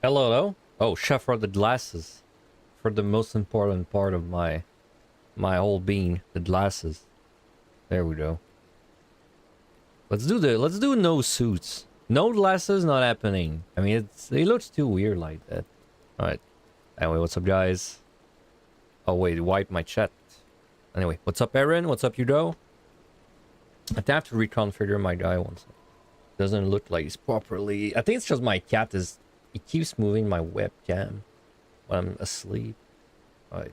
Hello, hello. Oh, chef for the glasses. For the most important part of my whole being, the glasses. There we go. Let's do no suits. No glasses, not happening. I mean, it looks too weird like that. All right. Anyway, what's up, guys? Oh wait, wipe my chat. Anyway, what's up, Aaron? What's up, Udo? I have to reconfigure my guy once. Doesn't look like it's properly. I think it's just my cat is. It keeps moving my webcam when I'm asleep. All right.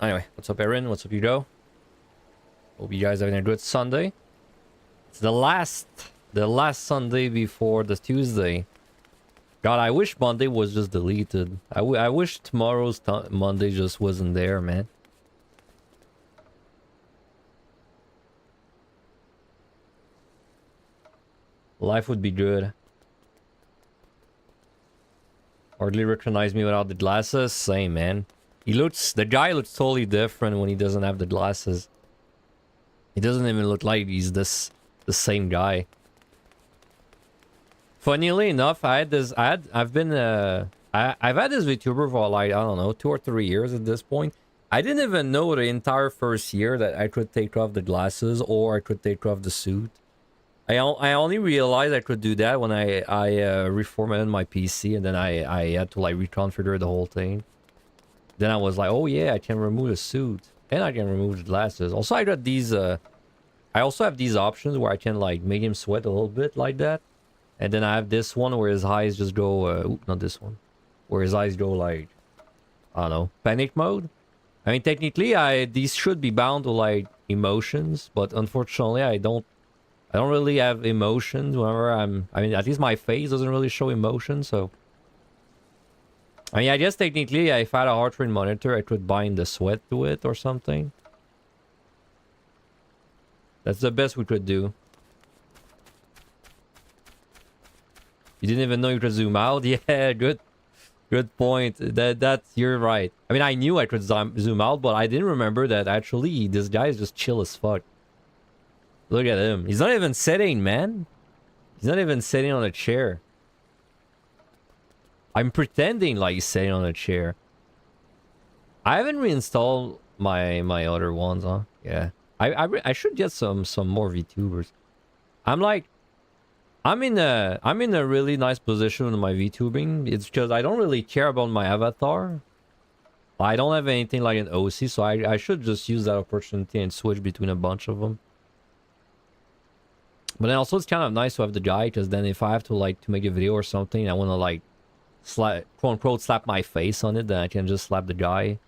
Anyway, what's up, Aaron? What's up, Udo? Hope you guys are having a good Sunday. It's the last Sunday before the Tuesday. God, I wish Monday was just deleted. I wish tomorrow's Monday just wasn't there, man. Life would be good. Hardly recognize me without the glasses. Same, man. The guy looks totally different when he doesn't have the glasses. He doesn't even look like he's the same guy. Funnily enough, I've had this VTuber for like, I don't know, 2 or 3 years at this point. I didn't even know the entire first year that I could take off the glasses or I could take off the suit. I only realized I could do that when I reformatted my PC, and then I had to like reconfigure the whole thing. Then I was like, oh yeah, I can remove the suit and I can remove the glasses. Also, I got these. I also have these options where I can like make him sweat a little bit like that, and then I have this one where his eyes just go. Not this one, where his eyes go like, I don't know, panic mode. I mean, technically, these should be bound to like emotions, but unfortunately, I don't really have emotions whenever I mean, at least my face doesn't really show emotion, so. I mean, I guess technically, if I had a heart rate monitor, I could bind the sweat to it or something. That's the best we could do. You didn't even know you could zoom out? Yeah, good point. You're right. I mean, I knew I could zoom out, but I didn't remember that actually this guy is just chill as fuck. Look at him. He's not even sitting, man. He's not even sitting on a chair. I'm pretending like he's sitting on a chair. I haven't reinstalled my other ones, huh? Yeah. I should get some more VTubers. I'm in a really nice position with my VTubing. It's because I don't really care about my avatar. I don't have anything like an OC, so I should just use that opportunity and switch between a bunch of them. But then also it's kind of nice to have the guy, because then if I have to like to make a video or something, I want to like quote unquote slap my face on it, then I can just slap the guy.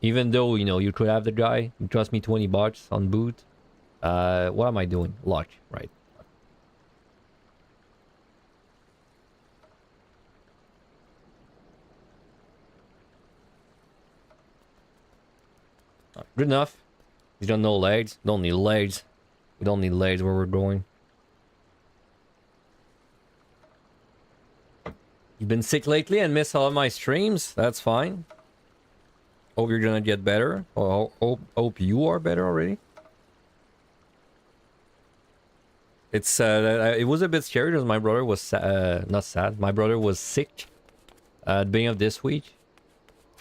Even though, you know, you could have the guy. It cost me 20 bucks on boot. What am I doing? Luck, right. Good enough. You don't know legs. Don't need legs. We don't need legs where we're going. You've been sick lately and missed all of my streams? That's fine. Hope you're gonna get better. Or hope you are better already. It's it was a bit scary because my brother was not sad. My brother was sick at the beginning of this week.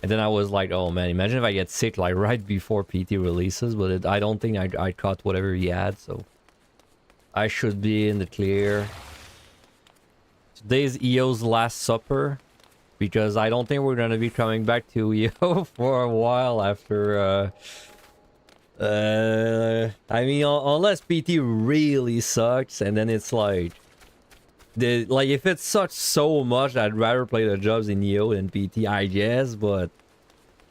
And then I was like, oh man, imagine if I get sick like right before PT releases, but I don't think I caught whatever he had, so I should be in the clear. Today's EO's last supper, because I don't think we're gonna be coming back to EO for a while after I mean, unless PT really sucks, and then it's like if it sucks so much, I'd rather play the jobs in EO than PT, I guess. But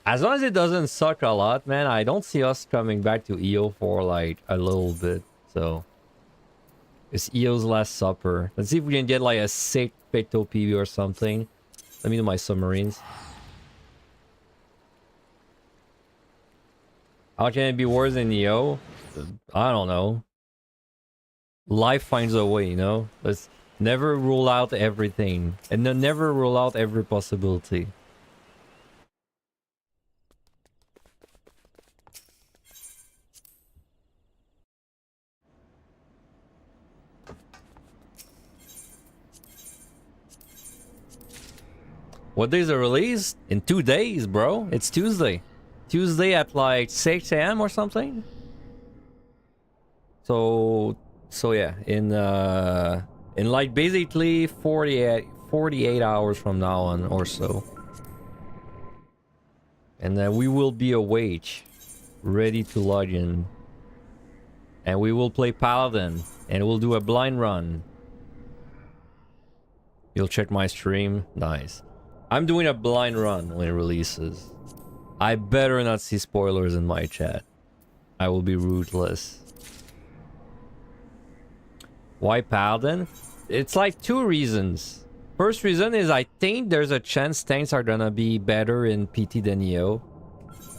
as long as it doesn't suck a lot, man, I don't see us coming back to EO for like a little bit. So it's EO's last supper. Let's see if we can get like a sick Picto PV or something. Let me do my submarines. How can it be worse than EO? I don't know. Life finds a way, you know? Let's never rule out everything. And then never rule out every possibility. What day is the release? In 2 days, bro. It's Tuesday. Tuesday at like 6 a.m. or something. So yeah, in like basically 48 hours from now on or so. And then we will be awake, ready to log in. And we will play Paladin, and we'll do a blind run. You'll check my stream? Nice. I'm doing a blind run when it releases. I better not see spoilers in my chat. I will be ruthless. Why Paladin? It's like 2 reasons. First reason is I think there's a chance tanks are gonna be better in PT than EO.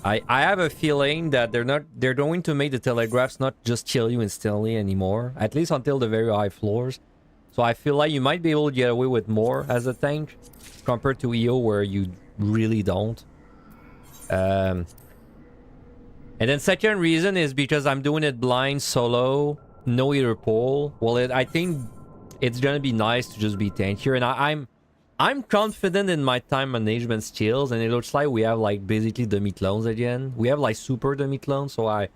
I have a feeling that they're going to make the telegraphs not just kill you instantly anymore, at least until the very high floors. So I feel like you might be able to get away with more as a tank compared to EO where you really don't. And then second reason is because I'm doing it blind solo, no either pole. Well, I think it's gonna be nice to just be tankier, and I'm confident in my time management skills, and it looks like we have like basically demi-clones again. We have like super demi-clones, so I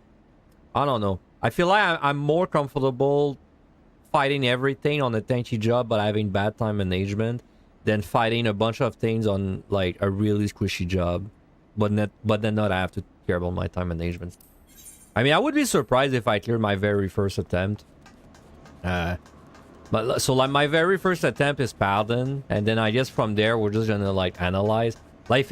don't know. I feel like I'm more comfortable fighting everything on a tanky job but having bad time management than fighting a bunch of things on like a really squishy job, but then not have to care about my time management. I mean, I would be surprised if I cleared my very first attempt. But so like my very first attempt is Paladin, and then I guess from there we're just gonna like analyze. Like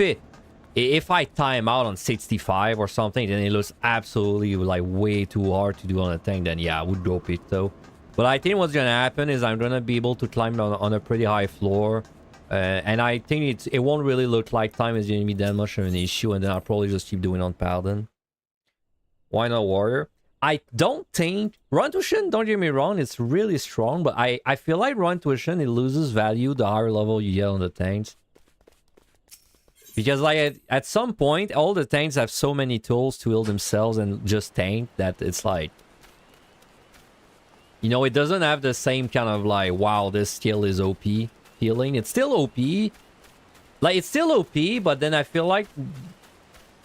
if I time out on 65 or something, then it looks absolutely like way too hard to do on a tank, then yeah, I would go Picto. But I think what's gonna happen is I'm gonna be able to climb on a pretty high floor, and I think it won't really look like time is gonna be that much of an issue, and then I'll probably just keep doing on Paladin. Why not Warrior? I don't think run tuition, don't get me wrong, it's really strong, but I feel like run tuition, it loses value the higher level you get on the tanks. Because like at some point, all the tanks have so many tools to heal themselves and just tank that it's like, you know, it doesn't have the same kind of like, wow, this skill is OP healing. It's still OP. Like, it's still OP, but then I feel like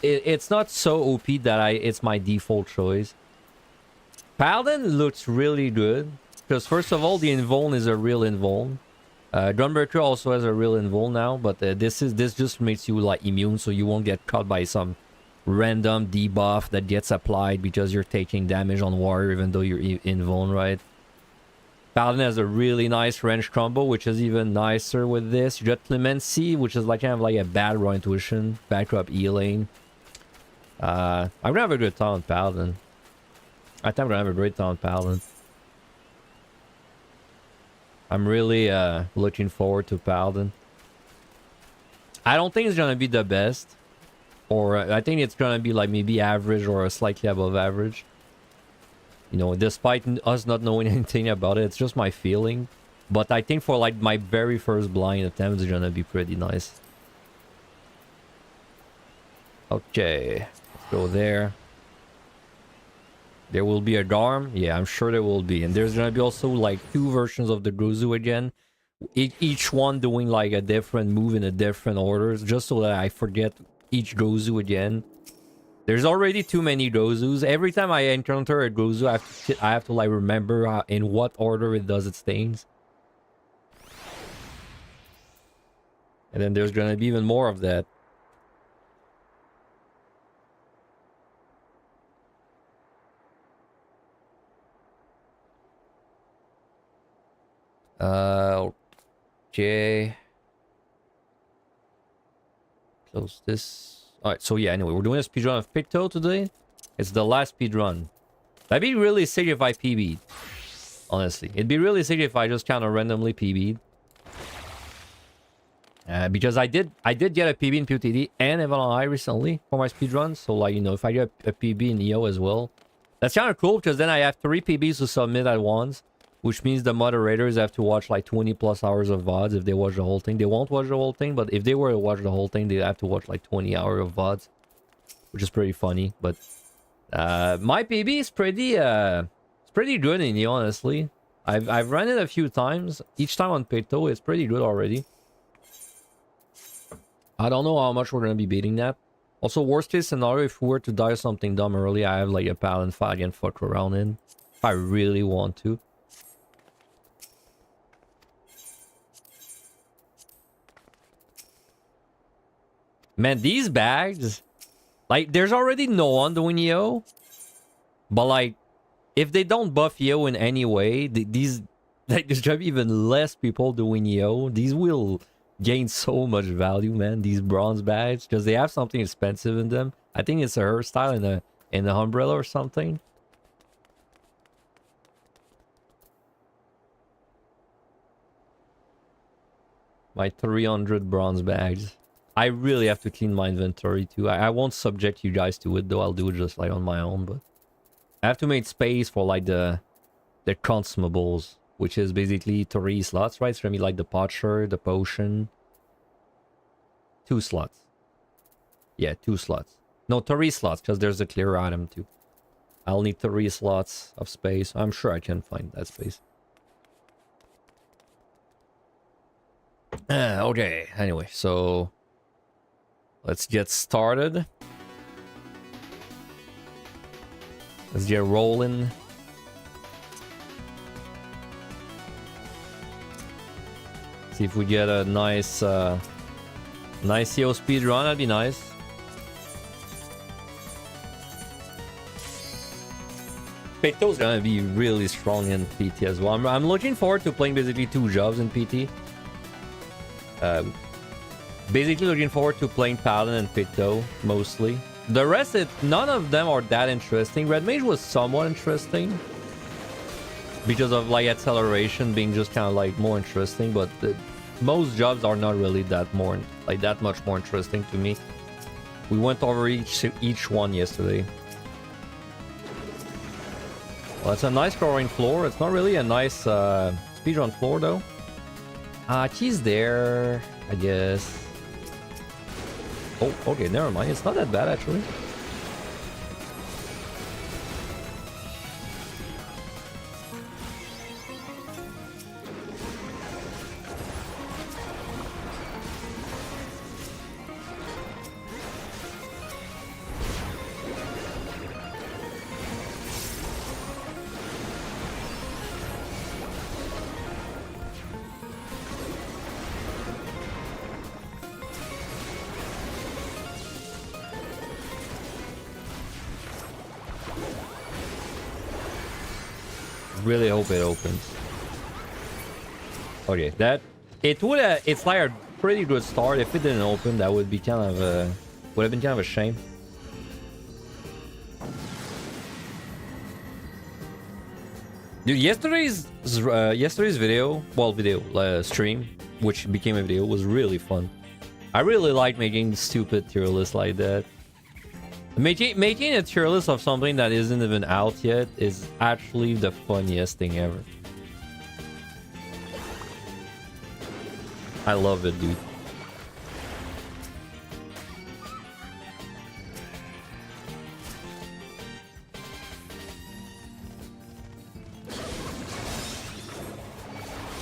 it's not so OP that it's my default choice. Paladin looks really good, because first of all, the invuln is a real invuln. Gunbreaker also has a real invuln now, but this just makes you like immune, so you won't get caught by some random debuff that gets applied because you're taking damage on warrior even though you're invuln, right? Paladin has a really nice range combo, which is even nicer with this. You got Clemency, which is like kind of like a bad raw intuition, backup healing. I'm gonna have a good time on Paladin. I think I'm gonna have a great time on Paladin. I'm really looking forward to Paladin. I don't think it's gonna be the best, or I think it's gonna be like maybe average or slightly above average. You know, despite us not knowing anything about it, it's just my feeling. But I think for like my very first blind attempt, it's gonna be pretty nice. Okay, let's go there. There will be a Garm. Yeah, I'm sure there will be. And there's gonna be also like 2 versions of the Gozu again. Each one doing like a different move in a different order, just so that I forget each Gozu again. There's already too many Gozus. Every time I encounter a Gozu, I have to like remember in what order it does its things. And then there's gonna be even more of that. Okay. Close this. Alright, so yeah, anyway, we're doing a speedrun of Picto today. It's the last speedrun. That'd be really sick if I PB'd. Honestly. It'd be really sick if I just kind of randomly PB'd. Because I did get a PB in PTD and Evan I recently for my speedrun. So like, you know, if I get a PB in EO as well. That's kind of cool because then I have 3 PBs to submit at once. Which means the moderators have to watch like 20 plus hours of VODs if they watch the whole thing. They won't watch the whole thing, but if they were to watch the whole thing, they'd have to watch like 20 hours of VODs. Which is pretty funny, but... my PB is pretty good in EO, honestly. I've run it a few times. Each time on Picto, it's pretty good already. I don't know how much we're gonna be beating that. Also, worst case scenario, if we were to die something dumb early, I have like a paladin fight I can fuck around in. If I really want to. Man, these bags... Like, there's already no one doing EO. But like, if they don't buff EO in any way, these... Like, there's gonna be even less people doing EO. These will gain so much value, man. These bronze bags. Because they have something expensive in them. I think it's a hairstyle in the umbrella or something. My 300 bronze bags. I really have to clean my inventory too. I won't subject you guys to it though. I'll do it just like on my own. But I have to make space for like the consumables, which is basically 3 slots, right? It's gonna be like the potcher, the potion. 2 slots. Yeah, 2 slots. No, 3 slots because there's a clear item too. I'll need 3 slots of space. I'm sure I can find that space. Okay, anyway, so let's get started. Let's get rolling. See if we get a nice nice EO speed run. That'd be nice. Peto's gonna be really strong in PT as well. I'm looking forward to playing basically 2 jobs in PT. Basically looking forward to playing Paladin and Pito, mostly. The rest, none of them are that interesting. Red Mage was somewhat interesting. Because of like acceleration being just kind of like more interesting. But most jobs are not really that much more interesting to me. We went over each one yesterday. Well, it's a nice scoring floor. It's not really a nice speedrun floor though. She's there, I guess. Oh, okay, never mind. It's not that bad, actually. Really hope it opens. Okay, it's like a pretty good start. If it didn't open, that would be kind of would have been kind of a shame. Dude, yesterday's stream, which became a video, was really fun. I really like making stupid tier lists like that. Making a tier list of something that isn't even out yet is actually the funniest thing ever. I love it, dude.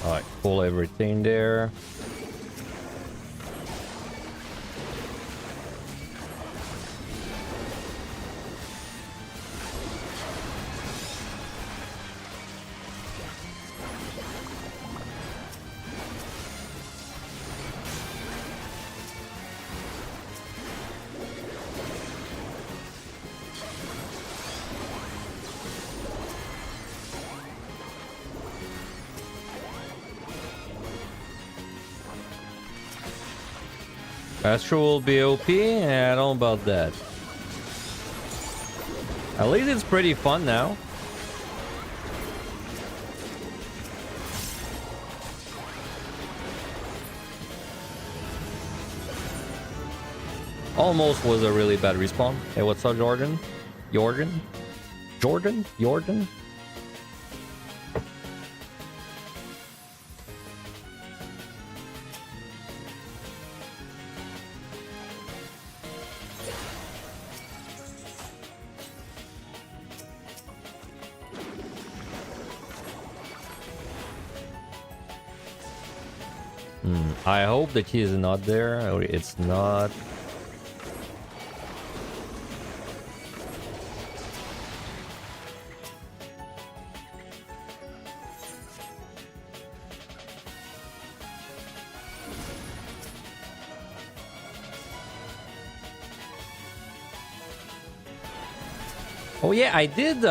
Alright, pull everything there. Astro will be OP? Yeah, I don't know about that. At least it's pretty fun now. Almost was a really bad respawn. Hey, what's up, Jordan? Jordan? I hope the key is not there. Or it's not. Oh yeah, I did.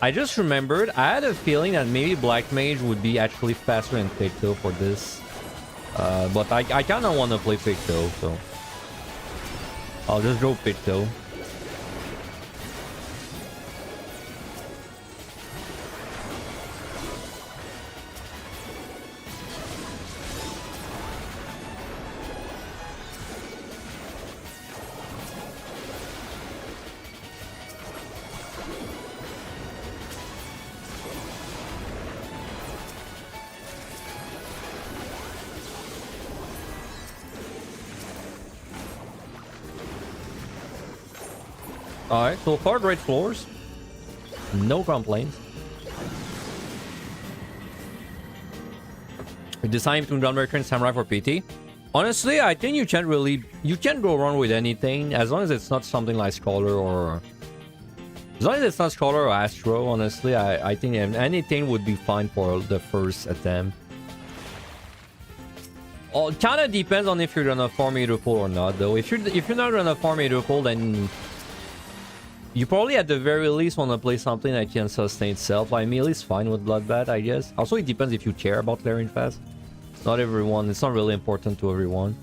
I just remembered. I had a feeling that maybe Black Mage would be actually faster than Picto for this. But I kind of want to play Picto, so I'll just go Picto. Alright, so far great floors. No complaints. We decided between Gunbreaker and Samurai for PT. Honestly, I think you can't go wrong with anything as long as it's not something like Scholar or... As long as it's not Scholar or Astro, honestly, I think anything would be fine for the first attempt. It kind of depends on if you're gonna farm Meter Pool or not, though. If you're not gonna farm Meter Pool, then you probably at the very least want to play something that can sustain itself. Like Meelee's fine with Bloodbath, I guess. Also, it depends if you care about clearing fast. Not everyone. It's not really important to everyone.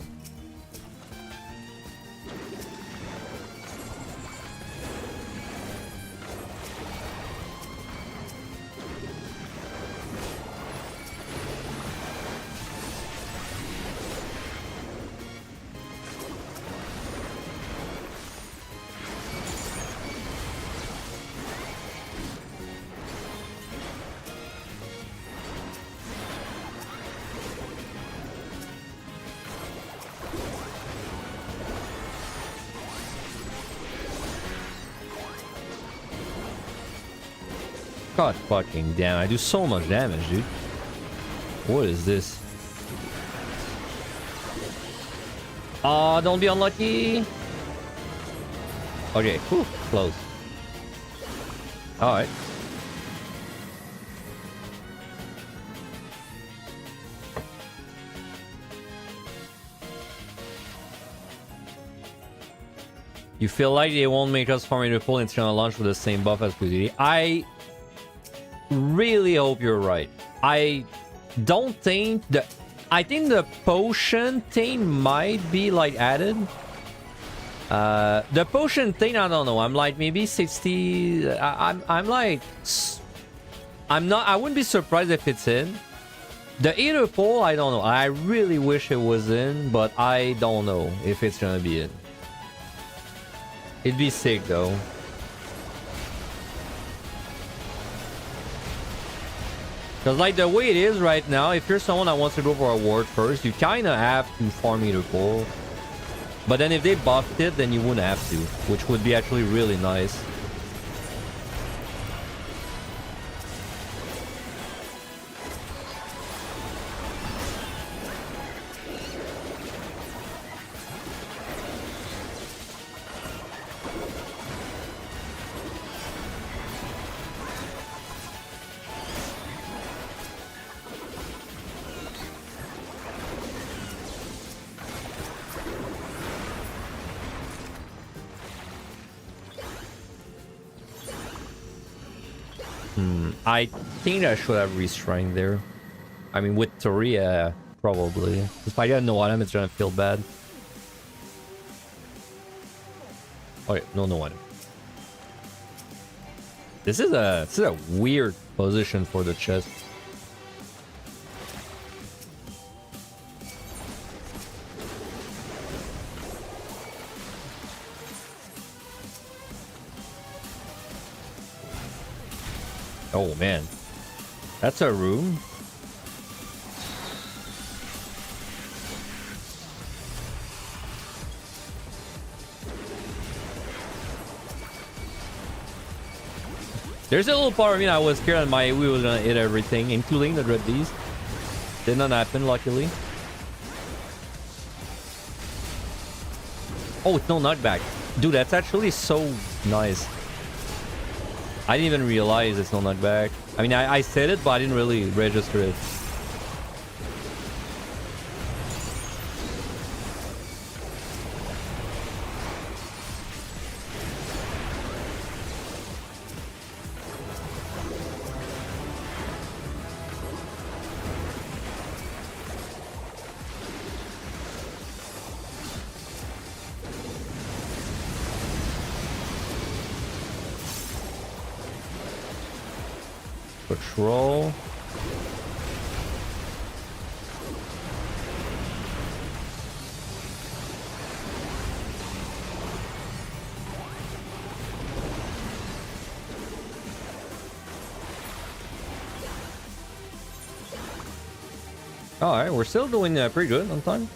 God fucking damn, I do so much damage, dude. What is this? Aw, don't be unlucky. Okay, whew, close. Alright. You feel like they won't make us farm into full and it's gonna launch with the same buff as PCT? I really hope you're right. I don't think that... I think the potion thing might be like added. The potion thing, I don't know. I'm like maybe 60. I'm like... I'm not... I wouldn't be surprised if it's in. The Eater Pole, I don't know. I really wish it was in, but I don't know if it's gonna be in. It'd be sick though. Because like the way it is right now, if you're someone that wants to go for a ward first, you kind of have to farm Meter Pool. But then if they buffed it, then you wouldn't have to, which would be actually really nice. I think I should have restrained there. I mean, with Toria, probably. If I get no item, it's gonna feel bad. Okay, no item. This is a weird position for the chest. Oh man, that's a room. There's a little part of me that was scared that my AoE was gonna hit everything, including the Dread Beast. Did not happen, luckily. Oh, it's no knockback. Dude, that's actually so nice. I didn't even realize it's no knockback. I mean, I said it, but I didn't really register it. Patrol. Alright, we're still doing pretty good on time.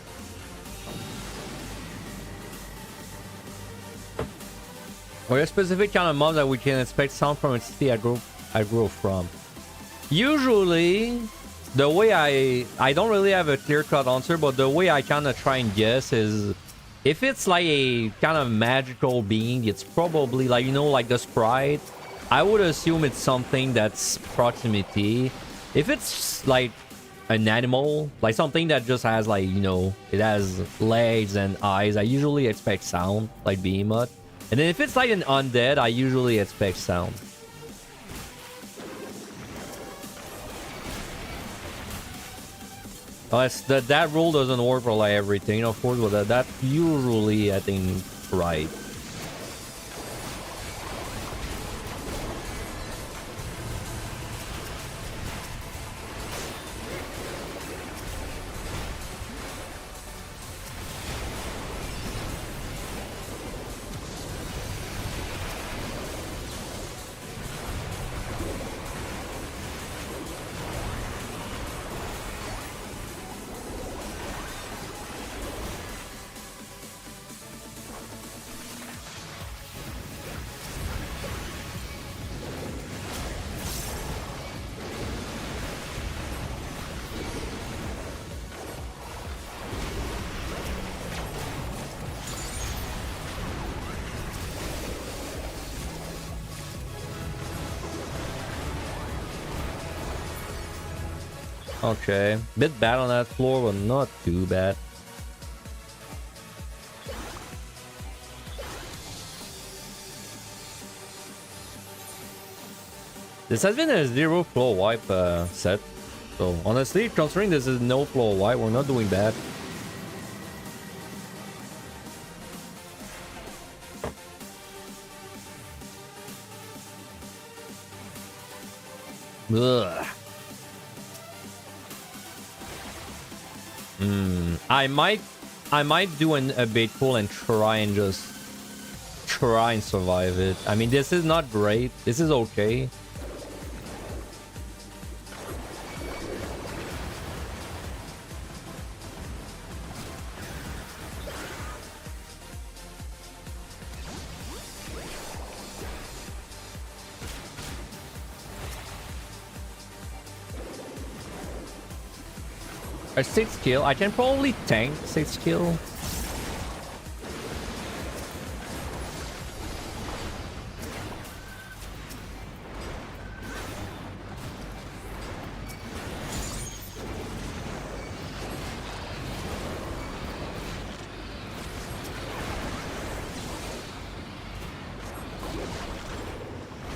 Or a specific kind of mob that we can expect sound from its city aggro from. Usually, the way I don't really have a clear-cut answer, but the way I kind of try and guess is if it's like a kind of magical being, it's probably like, you know, like the sprite. I would assume it's something that's proximity. If it's like an animal, like something that just has like, you know, it has legs and eyes, I usually expect sound, like behemoth. And then if it's like an undead, I usually expect sound. That rule doesn't work for like everything, of course, but that's usually, I think, right. Okay, bit bad on that floor, but not too bad. This has been a zero floor wipe set, so honestly, considering this is no floor wipe, we're not doing bad. Ugh. I might do a bait pool and try and survive it. I mean, this is not great. This is okay. A 6 kill. I can probably tank 6 kill.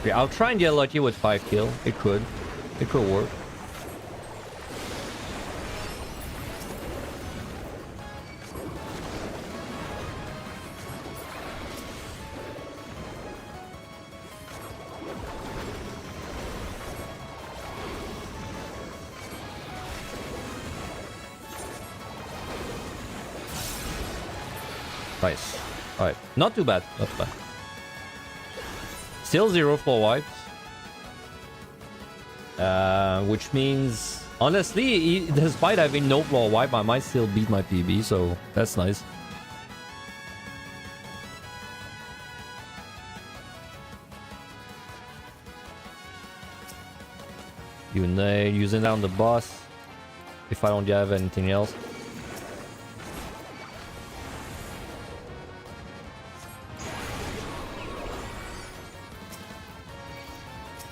Yeah, I'll try and get lucky with 5 kill. It could work. Nice. Alright. Not too bad. Not too bad. Still 0 floor wipes. Which means... honestly, despite having no floor wipe, I might still beat my PB, so that's nice. Using that on the boss. if I don't have anything else.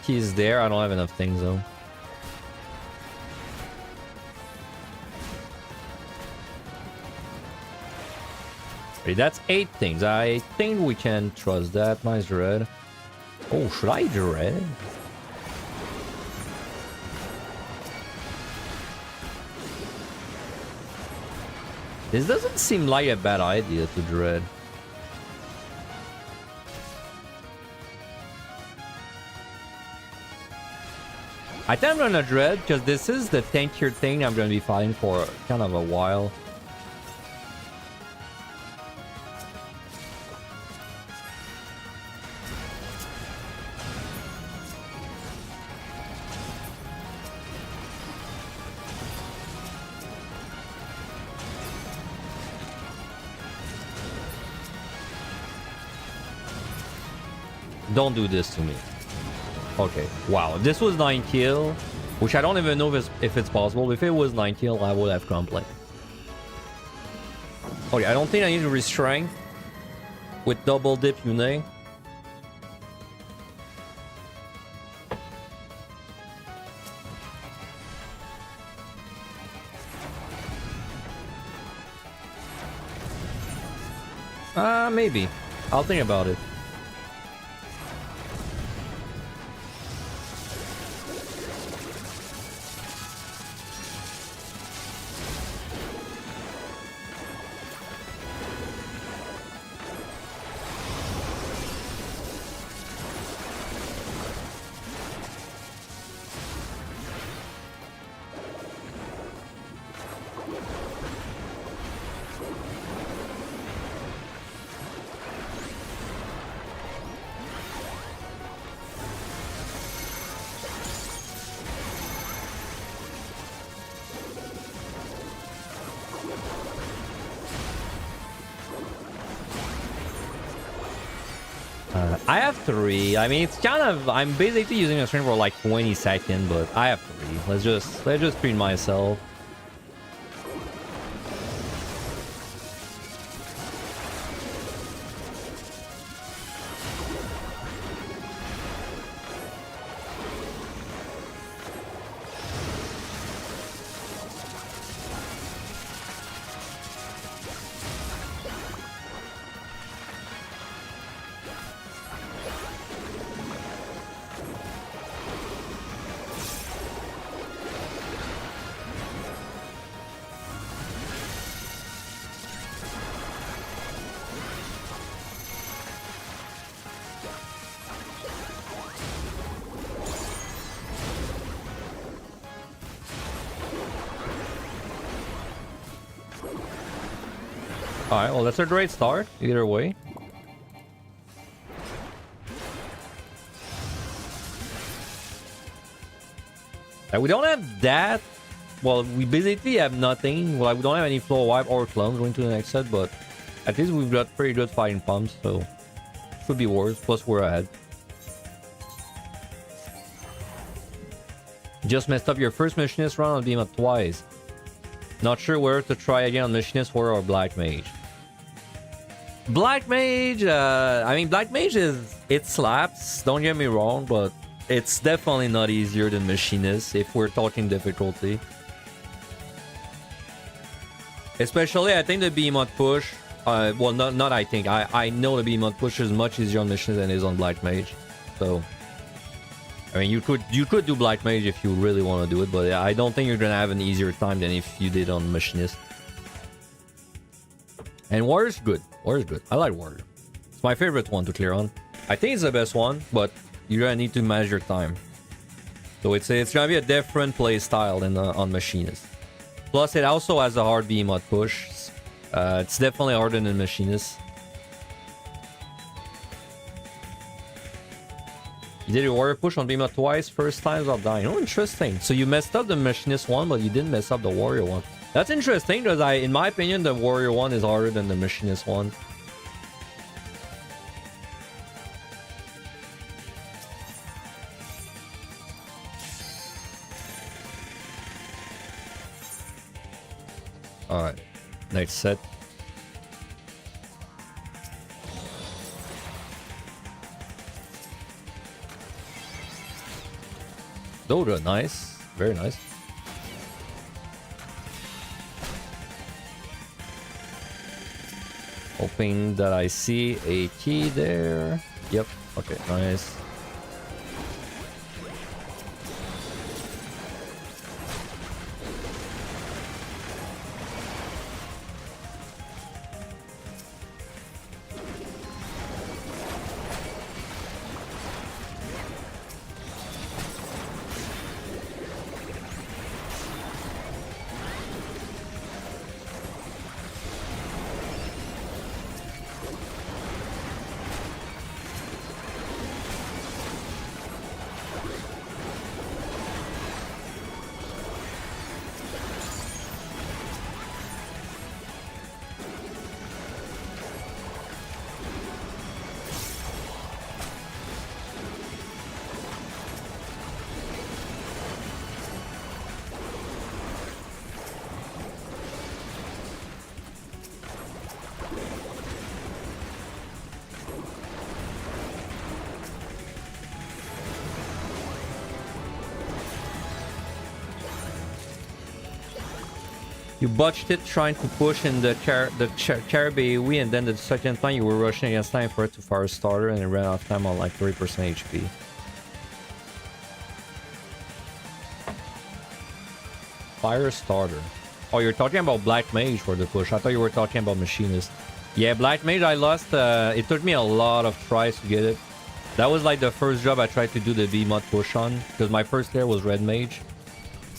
He's there. I don't have enough things though. Okay, that's 8 things. I think we can trust that. Nice dread. Oh, should I dread? This doesn't seem like a bad idea to dread. I think I'm gonna dread because this is the tankier thing I'm gonna be fighting for kind of a while. Don't do this to me. Okay, wow. If this was 9 kill, which I don't even know if it's possible. If it was 9 kill, I would have complained. Okay, I don't think I need to restrain with double dip Yune. Maybe. I'll think about it. I have 3. I mean, it's kind of... I'm basically using a stream for like 20 seconds, but I have 3. Let's just treat myself. Alright, well, that's a great start, either way. We don't have that. Well, we basically have nothing. Well, we don't have any floor wipe or clones going to the next set, but at least we've got pretty good fighting pumps, so could be worse. Plus, we're ahead. Just messed up your first Machinist run on Behemoth twice. Not sure whether to try again on Machinist Warrior or Black Mage. Black Mage, I mean, Black Mage it slaps, don't get me wrong, but it's definitely not easier than Machinist if we're talking difficulty. Especially, I think the Behemoth push, well, not I think, I know the Behemoth push is much easier on Machinist than it is on Black Mage. So, I mean, you could do Black Mage if you really want to do it, but I don't think you're gonna have an easier time than if you did on Machinist. And Warrior's good. Warrior's good. I like Warrior. It's my favorite one to clear on. I think it's the best one, but you're gonna need to manage your time. So it's gonna be a different play style than on Machinist. Plus, it also has a hard Behemoth push. It's definitely harder than Machinist. You did a Warrior push on Behemoth twice, first time without dying. Oh, interesting. So you messed up the Machinist one, but you didn't mess up the Warrior one. That's interesting, because in my opinion, the Warrior one is harder than the Machinist one. Alright. Next set. Dota, nice. Very nice. Hoping that I see a key there. Yep. Okay, nice. You botched it trying to push in the Caribbean, and then the second time you were rushing against time for it to fire a starter and it ran out of time on like 30% HP. Fire starter. Oh, you're talking about Black Mage for the push. I thought you were talking about Machinist. Yeah, Black Mage I lost. It took me a lot of tries to get it. That was like the first job I tried to do the B-mod push on, because my first player was Red Mage.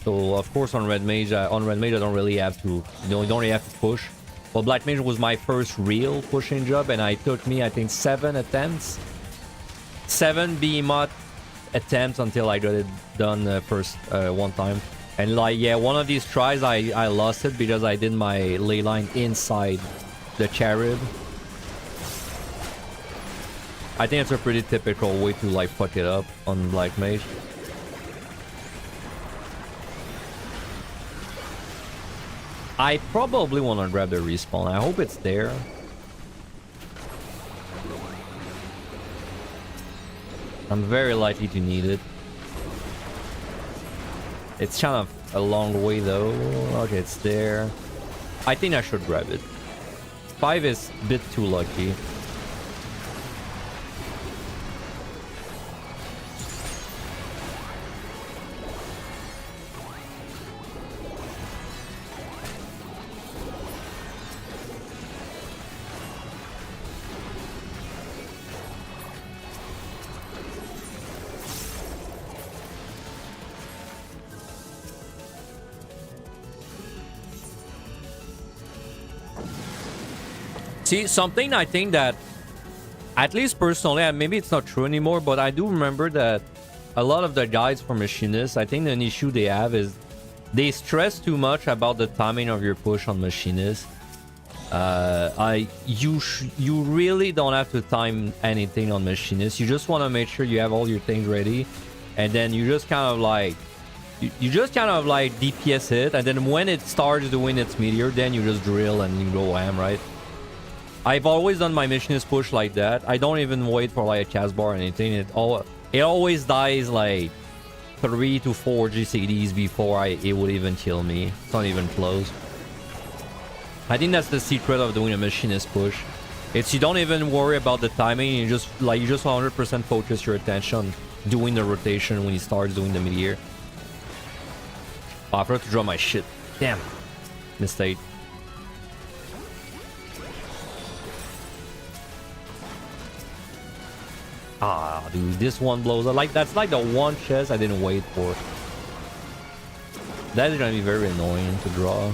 So of course on Red Mage I don't really have to, you don't really have to push. But Black Mage was my first real pushing job, and it took me I think 7 attempts, 7 B-mod attempts until I got it done first one time. And like yeah, one of these tries I lost it because I did my ley line inside the Carib. I think it's a pretty typical way to like fuck it up on Black Mage. I probably want to grab the respawn. I hope it's there. I'm very likely to need it. It's kind of a long way though. Okay, it's there. I think I should grab it. 5 is a bit too lucky. See, something I think that, at least personally, and maybe it's not true anymore, but I do remember that a lot of the guys for Machinists, I think an issue they have is they stress too much about the timing of your push on Machinist. You really don't have to time anything on Machinist. You just want to make sure you have all your things ready, and then you just kind of like DPS it, and then when it starts doing its meteor, then you just drill and you go ham, right? I've always done my Machinist push like that. I don't even wait for like a cast bar or anything. It always dies like 3 to 4 GCDs before it would even kill me. It's not even close. I think that's the secret of doing a Machinist push. It's you don't even worry about the timing. You just 100% focus your attention on doing the rotation when he starts doing the meteor. Oh, I forgot to draw my shit. Damn. Mistake. Ah, dude, this one blows up. Like, that's like the one chest I didn't wait for. That is gonna be very annoying to draw.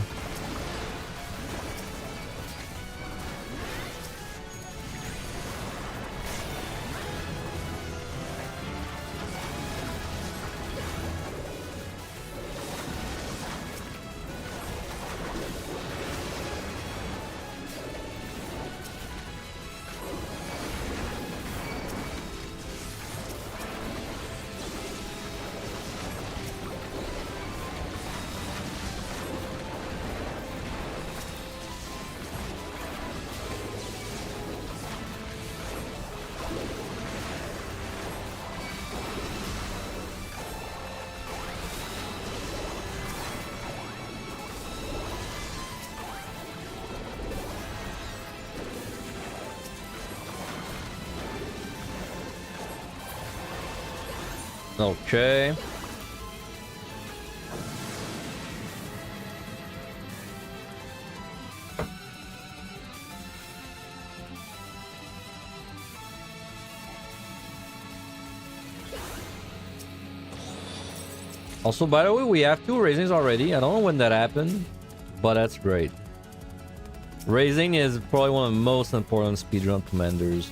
Okay. Also, by the way, we have 2 raisings already. I don't know when that happened, but that's great. Raising is probably one of the most important speedrun commanders.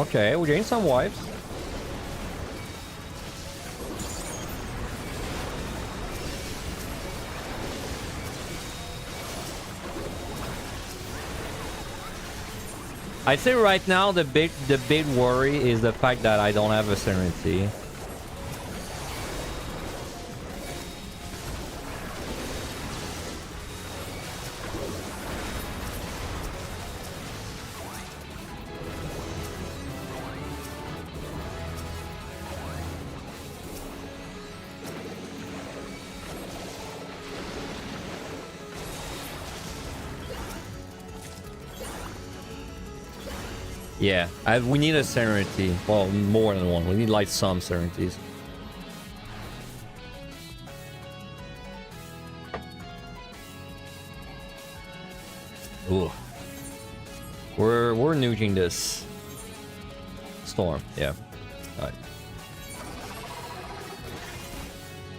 Okay, we gained some wipes. I'd say right now the big worry is the fact that I don't have a Serenity. Yeah, we need a Serenity. Well, more than one. We need like some Serenities. Ooh. We're nuking this. Storm, yeah. Alright.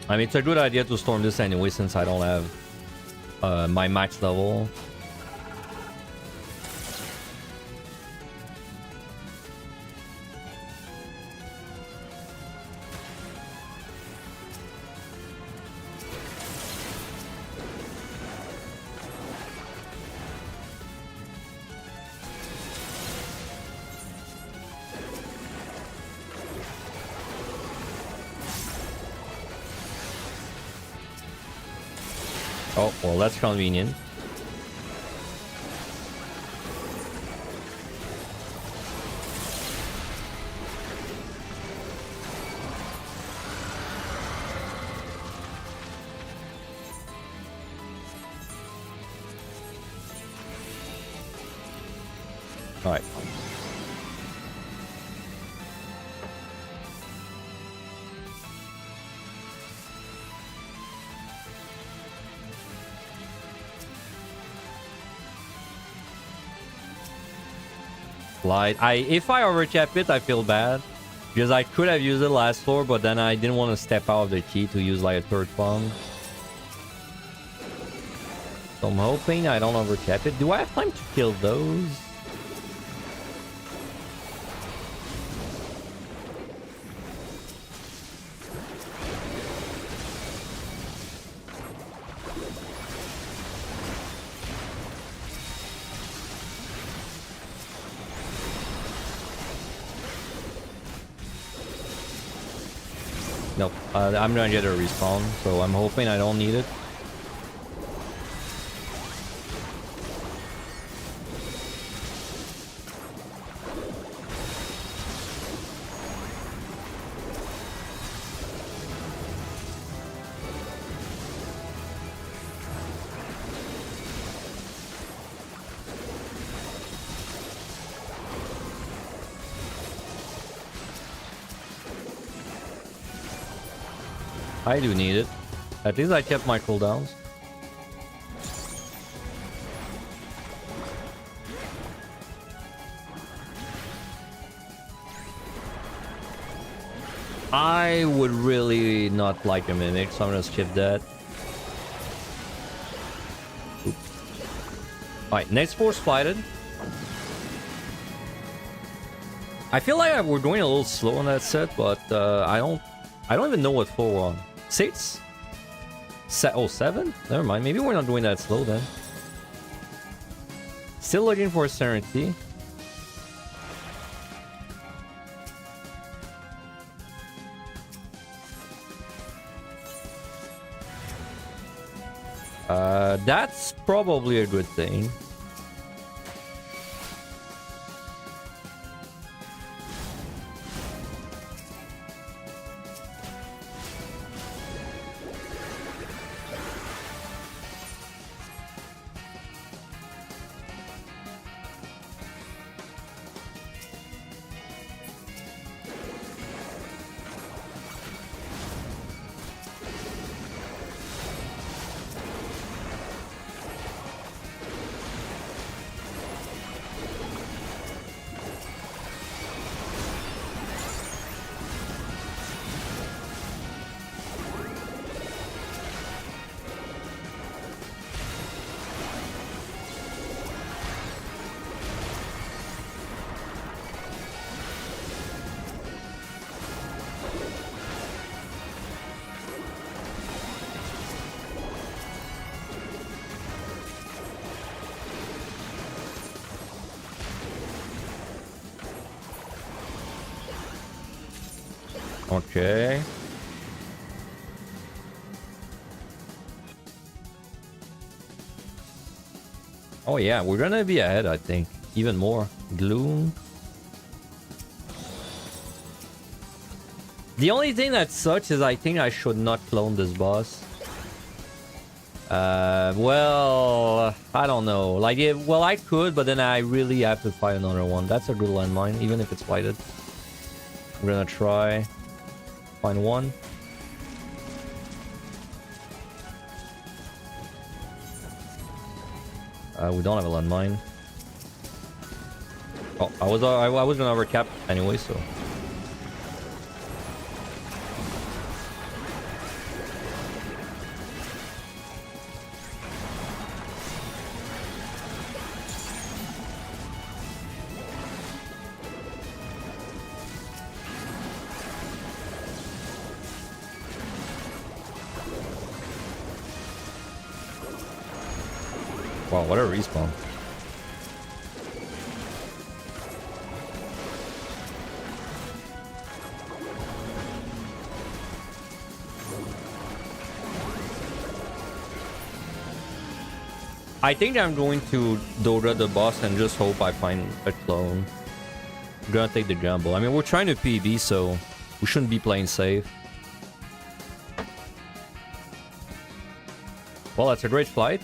I mean, it's a good idea to storm this anyway since I don't have my max level. Oh, well, that's convenient. All right. Light. If I overcap it, I feel bad because I could have used it last floor, but then I didn't want to step out of the key to use like a third pump. So I'm hoping I don't overcap it. Do I have time to kill those? Nope. I'm gonna get a respawn, so I'm hoping I don't need it. I do need it. At least I kept my cooldowns. I would really not like a mimic, so I'm gonna skip that. Alright, next force flighted. I feel like we're going a little slow on that set, but I don't even know what floor we're on. 6? Oh, 7? Never mind. Maybe we're not doing that slow then. Still looking for Serenity. That's probably a good thing. Okay. Oh yeah, we're gonna be ahead, I think. Even more. Gloom. The only thing that sucks is I think I should not clone this boss. Well, I don't know. Like, well, I could, but then I really have to fight another one. That's a good landmine, even if it's lighted. I'm gonna try. Find one. We don't have a landmine. Oh, I was gonna overcap anyway, so. Wow, what a respawn. I think I'm going to Dora the boss and just hope I find a clone. I'm gonna take the gamble. I mean, we're trying to PB, so we shouldn't be playing safe. Well, that's a great flight.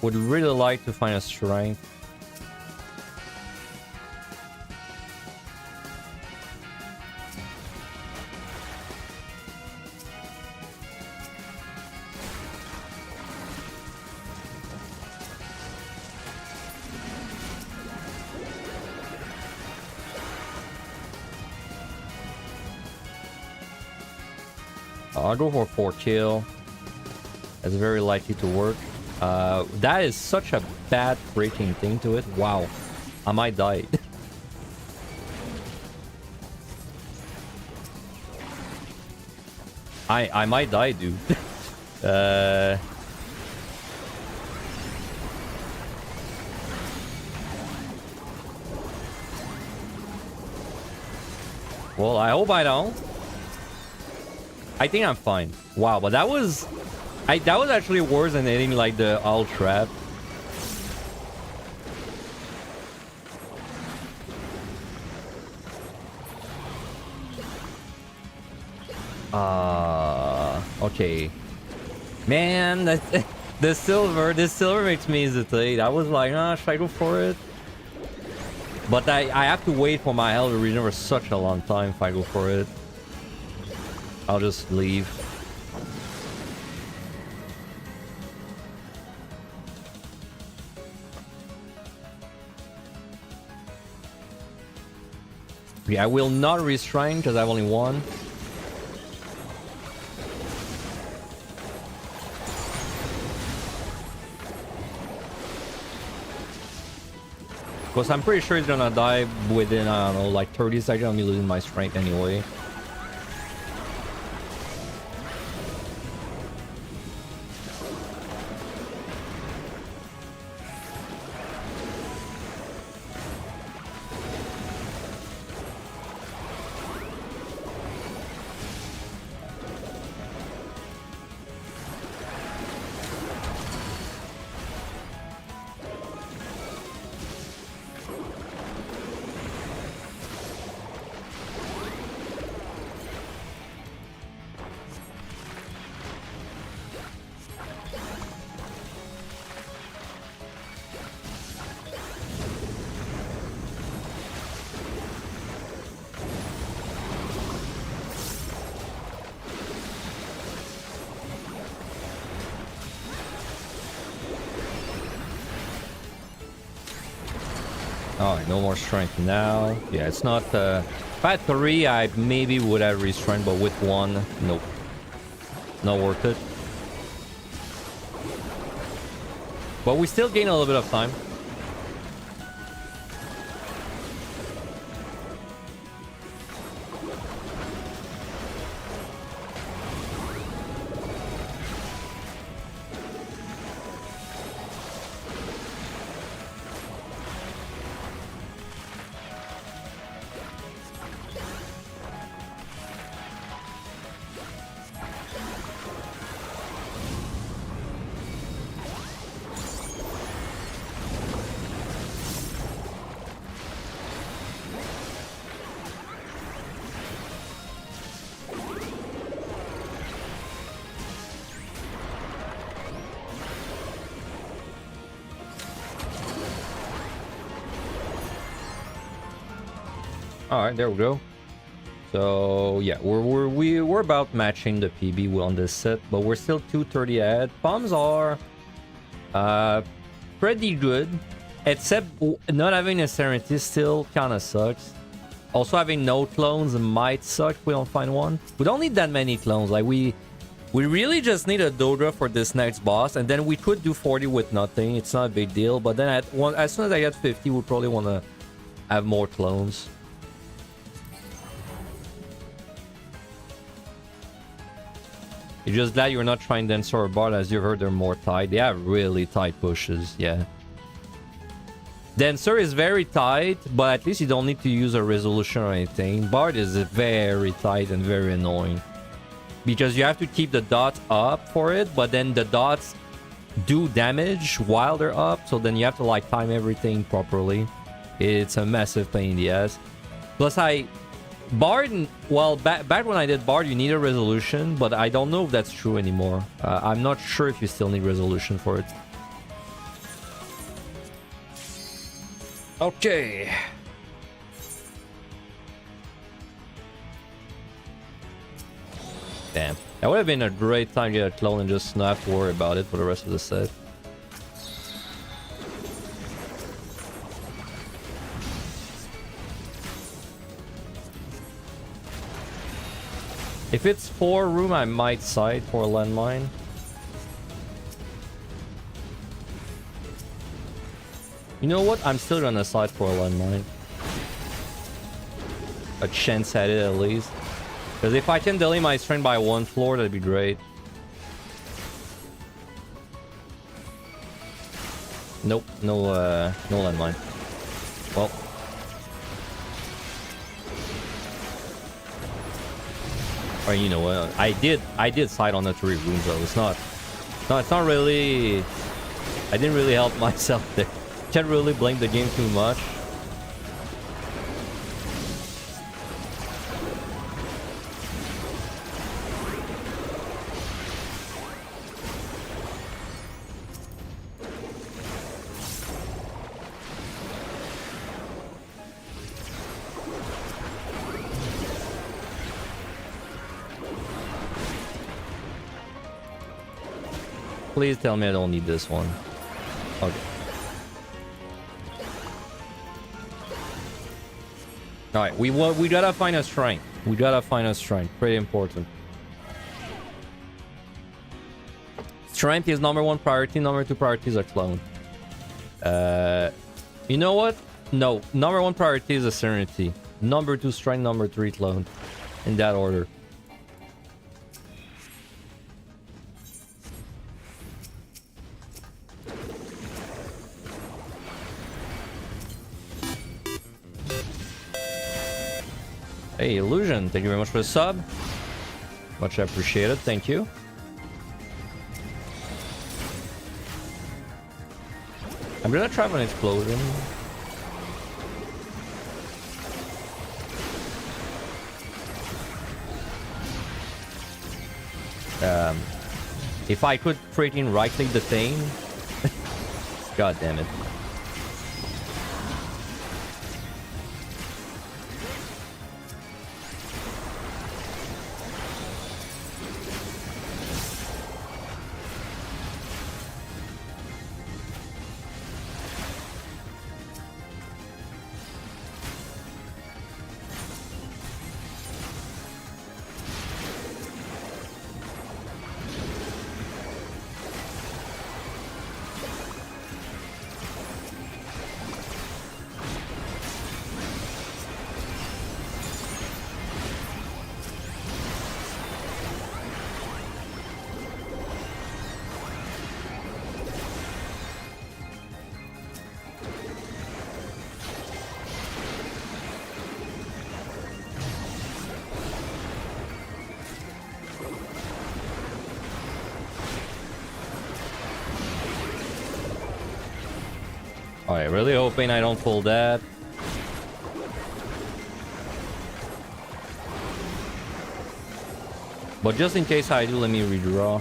Would really like to find a strength. I'll go for 4 kill. That's very likely to work. That is such a bad breaking thing to it. Wow. I might die. I might die, dude. Well, I hope I don't. I think I'm fine. Wow, but that was... that was actually worse than hitting like the owl trap. Okay. Man, that this silver makes me hesitate. I was like, should I go for it? But I have to wait for my health to regenerate for such a long time if I go for it. I'll just leave. Yeah, I will not restrain because I have only one. Because I'm pretty sure he's gonna die within, I don't know, like 30 seconds. I'm losing my strength anyway. Oh, no more strength now. Yeah, it's not... if I had 3, I maybe would have restrained, but with 1, nope. Not worth it. But we still gain a little bit of time. All right, there we go. So yeah, we're about matching the PB on this set, but we're still 230 ahead. Bombs are pretty good, except not having a Serenity still kind of sucks. Also, having no clones might suck if we don't find one. We don't need that many clones. Like we really just need a Dodra for this next boss, and then we could do 40 with nothing. It's not a big deal. But then as soon as I get 50, we probably want to have more clones. You're just glad you're not trying Dancer or Bard, as you heard they're more tight. They have really tight pushes, yeah. Dancer is very tight, but at least you don't need to use a resolution or anything. Bard is very tight and very annoying. Because you have to keep the dots up for it, but then the dots do damage while they're up, so then you have to like time everything properly. It's a massive pain in the ass. Plus Bard, well, back when I did Bard, you need a resolution, but I don't know if that's true anymore. I'm not sure if you still need resolution for it. Okay. Damn. That would have been a great time to get a clone and just not have to worry about it for the rest of the set. If it's 4 room, I might side for a landmine. You know what? I'm still gonna side for a landmine. A chance at it at least. Because if I can delay my strength by 1 floor, that'd be great. Nope, no landmine. Well. Or you know what? I did side on the 3 rooms though. It's not really. I didn't really help myself there. Can't really blame the game too much. Please tell me I don't need this one. Okay. Alright, we gotta find a shrine. We gotta find a shrine. Pretty important. Strength is #1 priority. #2 priority is a clone. You know what? No. #1 priority is a Serenity. #2 strength, #3 clone. In that order. Hey, Illusion, thank you very much for the sub. Much appreciated, thank you. I'm gonna try an explosion. If I could freaking right click the thing. God damn it. Alright, really hoping I don't pull that. But just in case I do, let me redraw.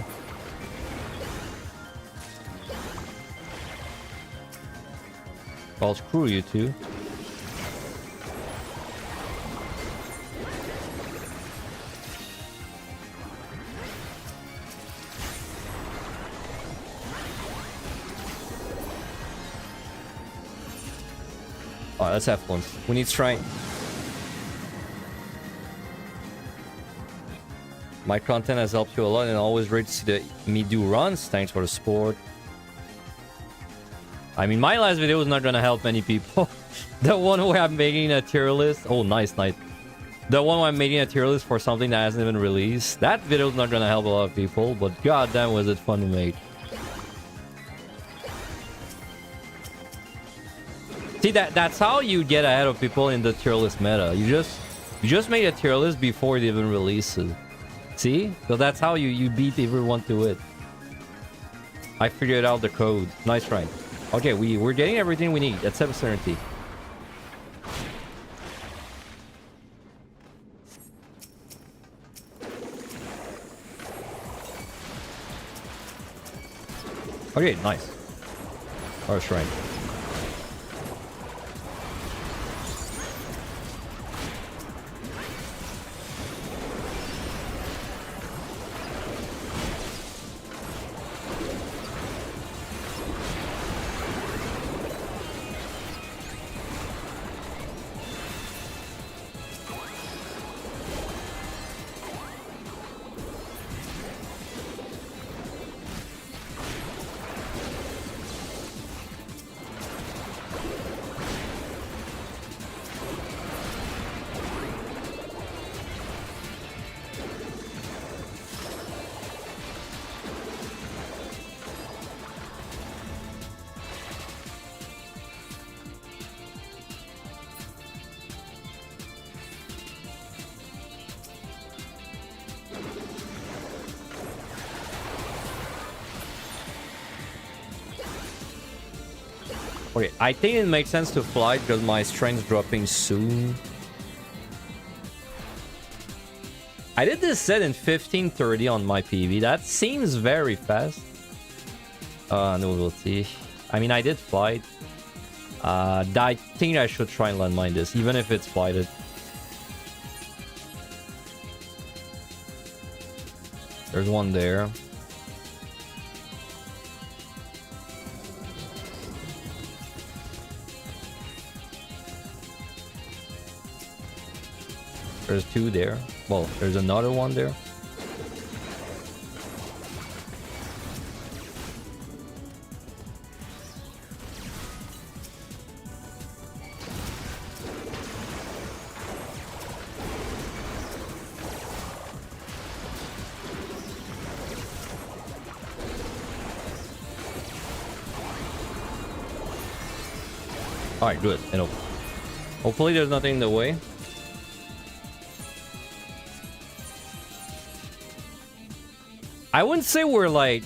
Well, screw you two. Alright, let's have fun. We need strength. My content has helped you a lot and always great to see me do runs. Thanks for the support. I mean, my last video is not gonna help many people. The one where I'm making a tier list. Oh, nice night. The one where I'm making a tier list for something that hasn't even released. That video is not gonna help a lot of people, but goddamn was it fun to make. See, that's how you get ahead of people in the tier list meta. You just make a tier list before it even releases. See? So that's how you beat everyone to it. I figured out the code. Nice try. Okay, we're getting everything we need at 770. Okay, nice. Our shrine. Okay, I think it makes sense to fly because my strength's dropping soon. I did this set in 15:30 on my PV. That seems very fast. No, we'll see. I mean, I did flight. I think I should try and landmine this, even if it's flighted. There's one there. There's two there. Well, there's another one there. Alright, good. And hopefully there's nothing in the way. I wouldn't say we're like...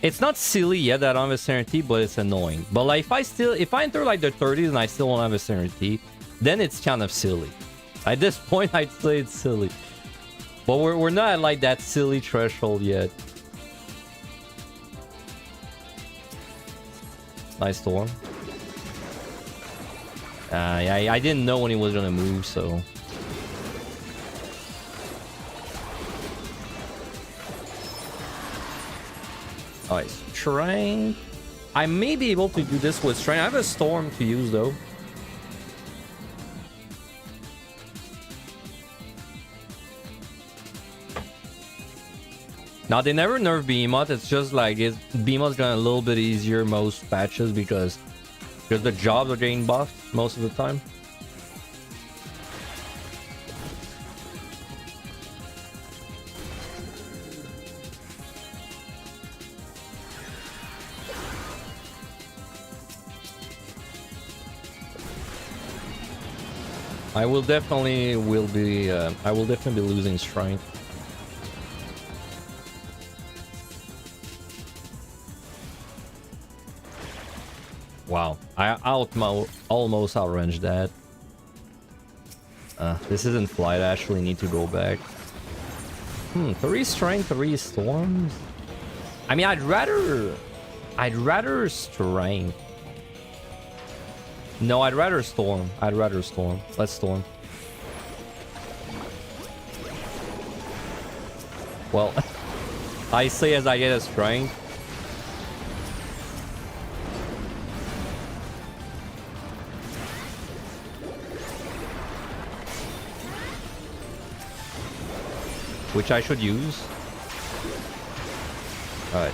It's not silly yet that I don't have a Serenity, but it's annoying. But like, if I enter like the 30s and I still won't have a Serenity, then it's kind of silly. At this point, I'd say it's silly. But we're not at like that silly threshold yet. Nice storm. I didn't know when he was gonna move, so... Alright, Strength. I may be able to do this with Strength. I have a Storm to use, though. Now, they never nerf Behemoth. It's just like Behemoth's gotten a little bit easier most patches because the jobs are getting buffed most of the time. I will definitely be losing strength. Wow, I almost outranged that. This isn't flight. I actually need to go back. 3 strength, 3 storms. I mean, I'd rather strength. No, I'd rather storm. Let's storm. Well, I say as I get a strength. which I should use. Alright.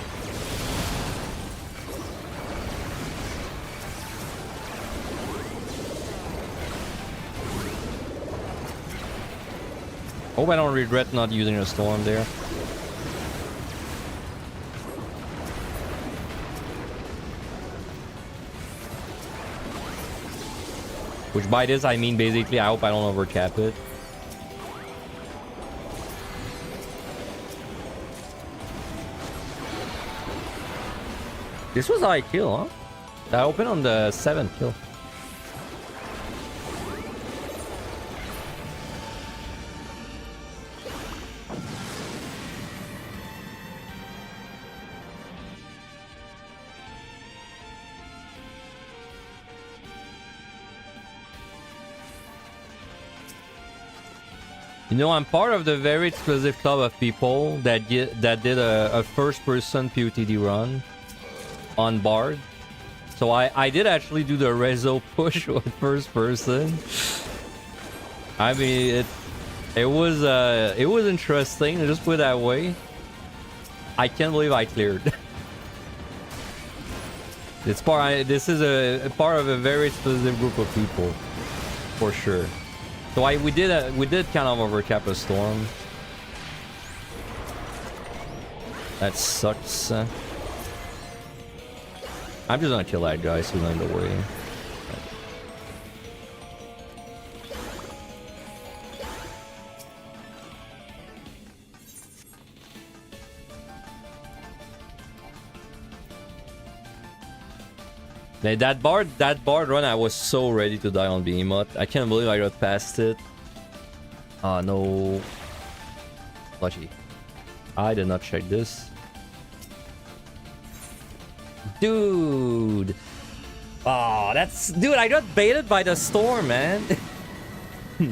Hope I don't regret not using a storm there. Which by this I mean basically I hope I don't overcap it. This was high kill, huh? I opened on the 7th kill. You know, I'm part of the very exclusive club of people that did a first-person POTD run on Bard. So I did actually do the rezo push with first person. I mean, it was interesting. Just put it that way. I can't believe I cleared. This is a part of a very exclusive group of people, for sure. So we did kind of overcap a storm. That sucks. I'm just gonna kill that guy so he's on the way. That bard run, I was so ready to die on Behemoth. I can't believe I got past it. Ah, no. Lucky. I did not check this. Dude. Oh, dude, I got baited by the storm, man.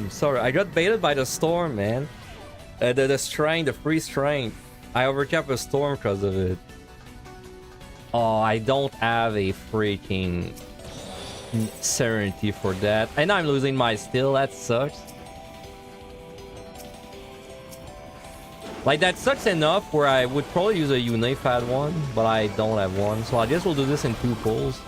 Sorry, I got baited by the storm, man. The strength, the free strength. I overcapped a storm because of it. Oh, I don't have a freaking Serenity for that. And I'm losing my steel. That sucks. Like, that sucks enough where I would probably use a Unif had one, but I don't have one. So I guess we'll do this in 2 pulls.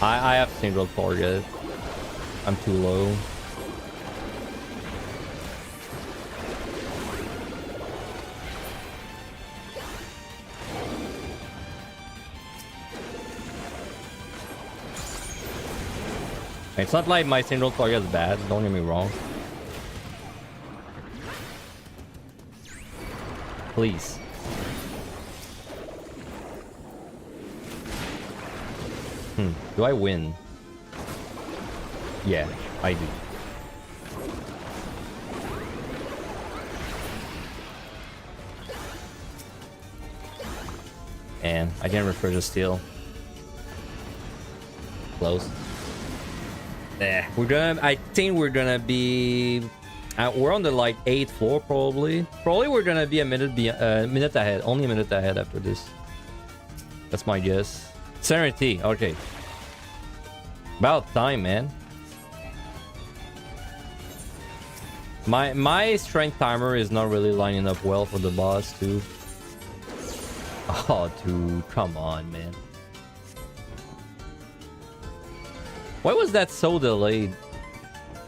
I have single target. I'm too low. It's not like my single target is bad, don't get me wrong. Please. Do I win? Yeah, I do. And I can't refer to steel. Close. I think we're gonna be... we're on the like 8th floor probably. Probably we're gonna be a minute ahead. Only a minute ahead after this. That's my guess. Serenity, okay. About time, man. My strength timer is not really lining up well for the boss too. Oh, dude, come on, man. Why was that so delayed?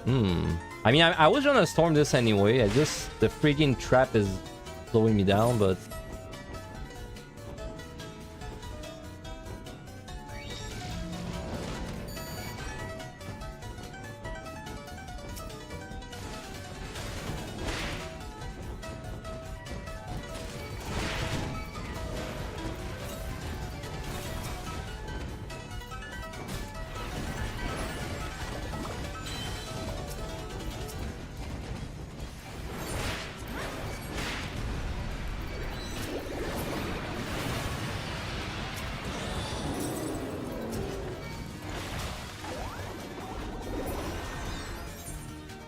I mean, I was gonna storm this anyway. The freaking trap is slowing me down, but...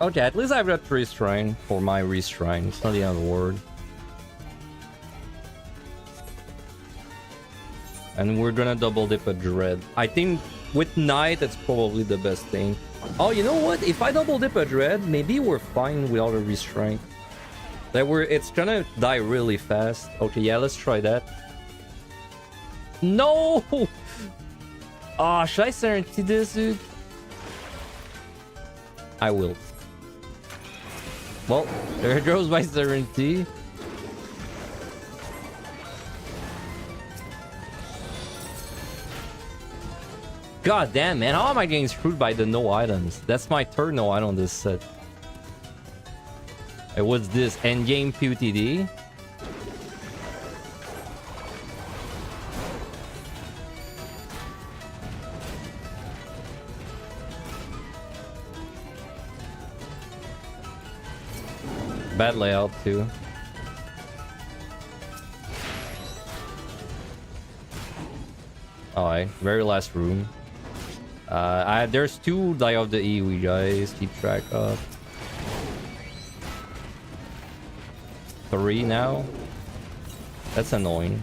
Okay, at least I've got 3 strain for my restrain. It's not the end of the world. And we're gonna double dip a dread. I think with Knight, it's probably the best thing. Oh, you know what? If I double dip a dread, maybe we're fine without a restraint. It's gonna die really fast. Okay, yeah, let's try that. No! Ah, should I Serenity this, dude? I will. Well, there goes my Serenity. God damn, man. How am I getting screwed by the no items? That's my third no item on this set. Hey, what's this? Endgame PTD? Bad layout, too. Alright, very last room. There's 2 die of the EW, guys. Keep track of. 3 now. That's annoying.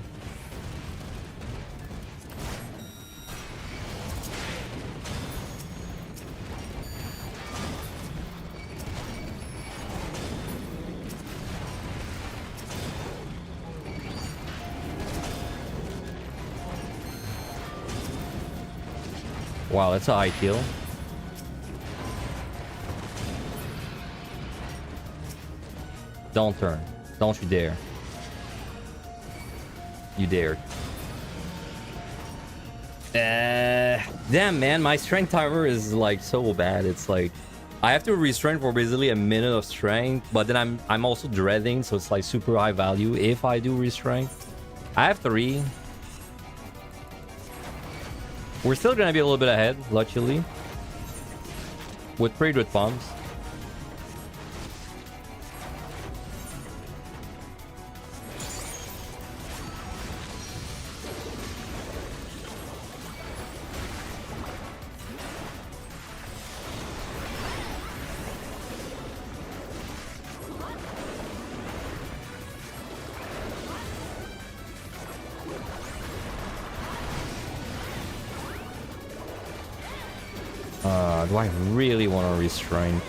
Wow, that's a high kill. Don't turn. Don't you dare. You dared. Damn, man, my strength timer is like so bad. It's like I have to restrain for basically a minute of strength, but then I'm also dreading, so it's like super high value if I do restrain. I have 3. We're still gonna be a little bit ahead, luckily, with pretty good pumps. Do I really want to restrain?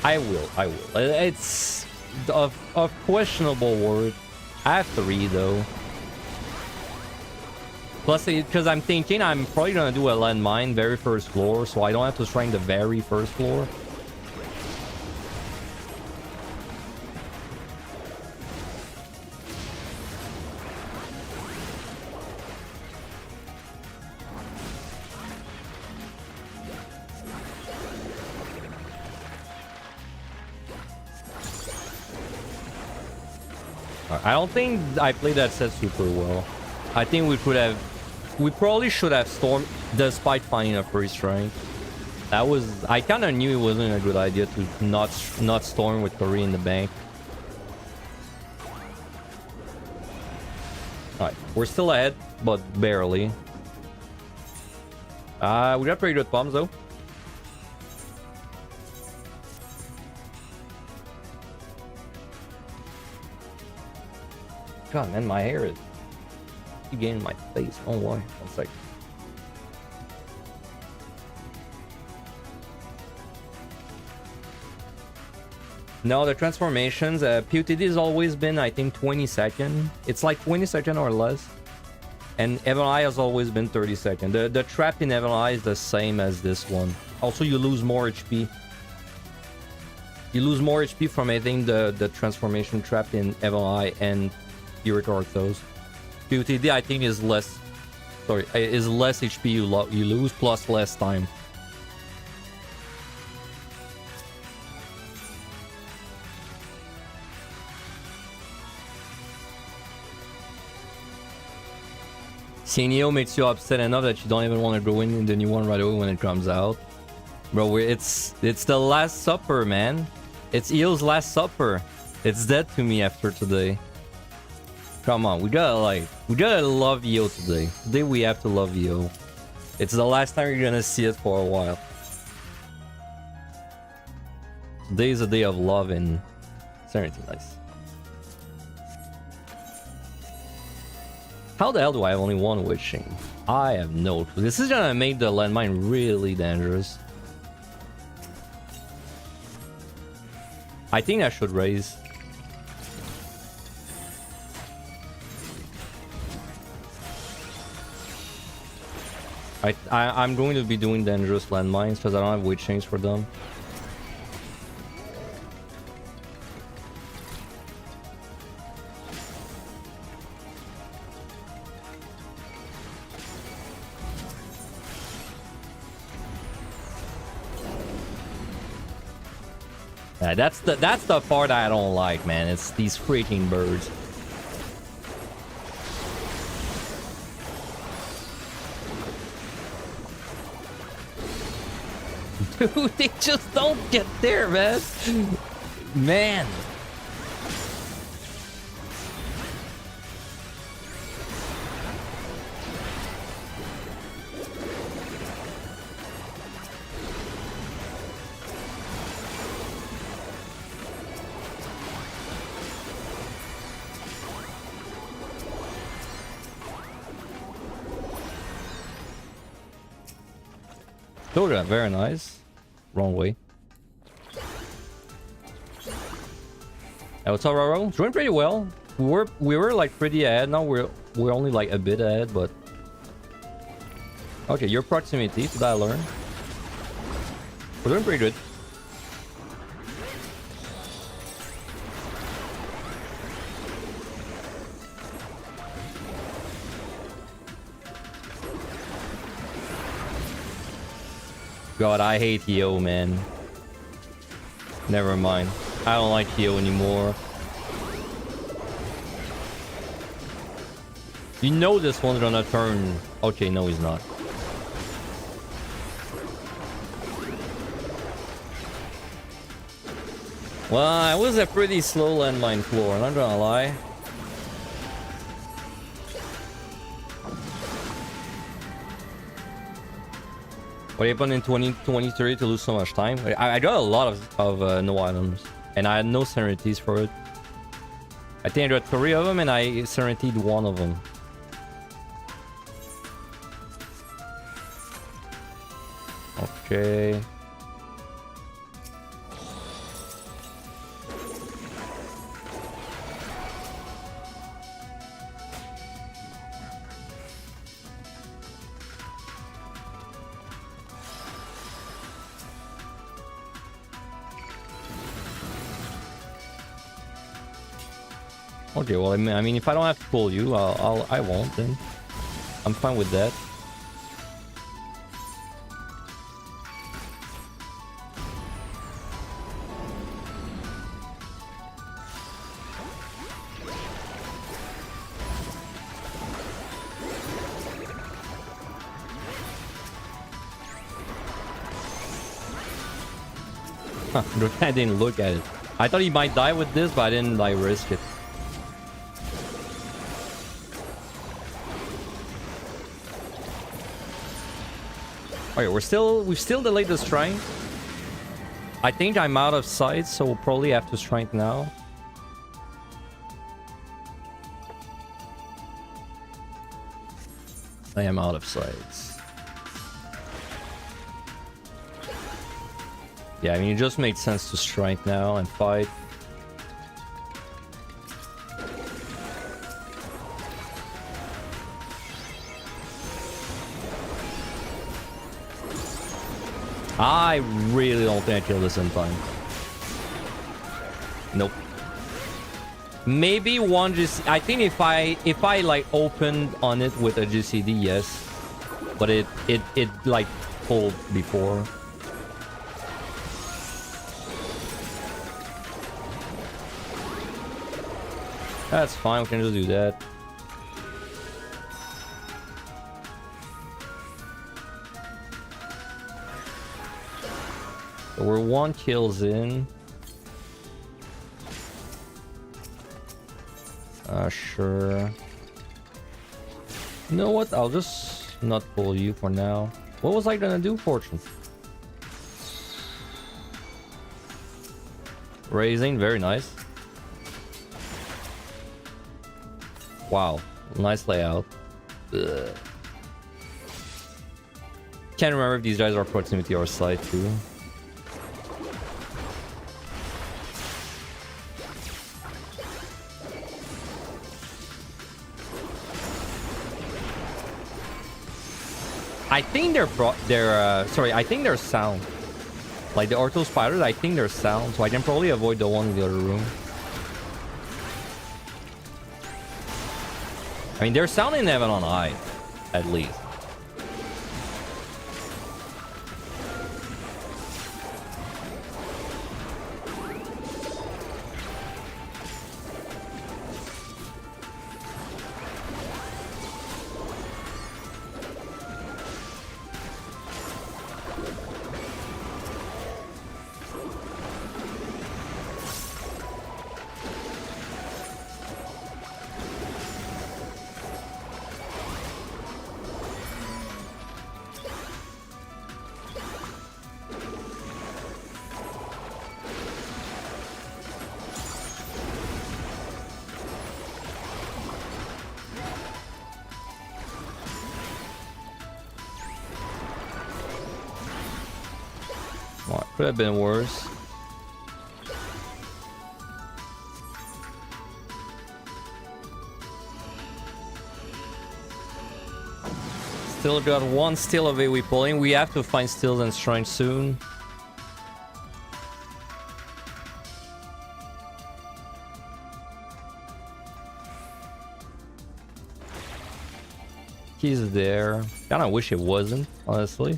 I will. It's a questionable word. I have 3 though. Plus, because I'm thinking I'm probably gonna do a landmine very first floor, so I don't have to strain the very first floor. I don't think I played that set super well. I think we probably should have stormed despite finding a free strike. I kind of knew it wasn't a good idea to not storm with Korea in the bank. Alright, we're still ahead, but barely. We got pretty good bombs though. God, man, my hair is getting in my face. Oh, why? 1 second. No, the transformations, PUTD has always been, I think, 20 seconds. It's like 20 seconds or less. And Evil Eye has always been 30 seconds. The trap in Evil Eye is the same as this one. Also, you lose more HP. You lose more HP from, I think, the transformation trap in Evil Eye and Uric Orthos. PUTD, I think, is less... Sorry, is less HP you lose, plus less time. Senio makes you upset enough that you don't even want to go in the new one right away when it comes out. Bro, it's the Last Supper, man. It's EO's Last Supper. It's dead to me after today. Come on, we gotta love EO today. Today we have to love EO. It's the last time you're gonna see it for a while. Today is a day of love and serenity. Nice. How the hell do I have only one witching? I have no clue. This is gonna make the landmine really dangerous. I think I should raise. I'm going to be doing dangerous landmines because I don't have witchings for them. Yeah, that's the part I don't like, man. It's these freaking birds. Dude, they just don't get there, man. Man. Told very nice. Wrong way. Hey, what's up, Roro? Doing pretty well. We were like pretty ahead. Now we're only like a bit ahead, but okay. Your proximity, did I learn? We're doing pretty good. God, I hate Heo, man. Never mind. I don't like Heo anymore. You know this one's gonna turn... Okay, no, he's not. Well, it was a pretty slow landmine floor, I'm not gonna lie. What happened in 2023 to lose so much time? I got a lot of no items, and I had no serenities for it. I think I got 3 of them, and I serenity'd 1 of them. Okay. Okay, well, I mean, if I don't have to pull you, I won't. Then I'm fine with that. I didn't look at it. I thought he might die with this, but I didn't like risk it. Okay, we've still delayed the strength. I think I'm out of sight, so we'll probably have to strength now. I am out of sight. Yeah, I mean, it just makes sense to strength now and fight. I really don't think I killed this in time. Nope. Maybe one just... I think if I like opened on it with a GCD, yes. But it like pulled before. That's fine, we can just do that. So we're 1 kills in. Sure. You know what? I'll just not pull you for now. What was I gonna do, Fortune? Raising, very nice. Wow, nice layout. Ugh. Can't remember if these guys are proximity or side too. I think I think they're sound. Like the ortho spiders, I think they're sound, so I can probably avoid the one in the other room. I mean, they're sound in heaven on high, at least. Could have been worse. Still got one still of AoE pulling. We have to find stills and shrines soon. He's there. Kinda wish it wasn't, honestly.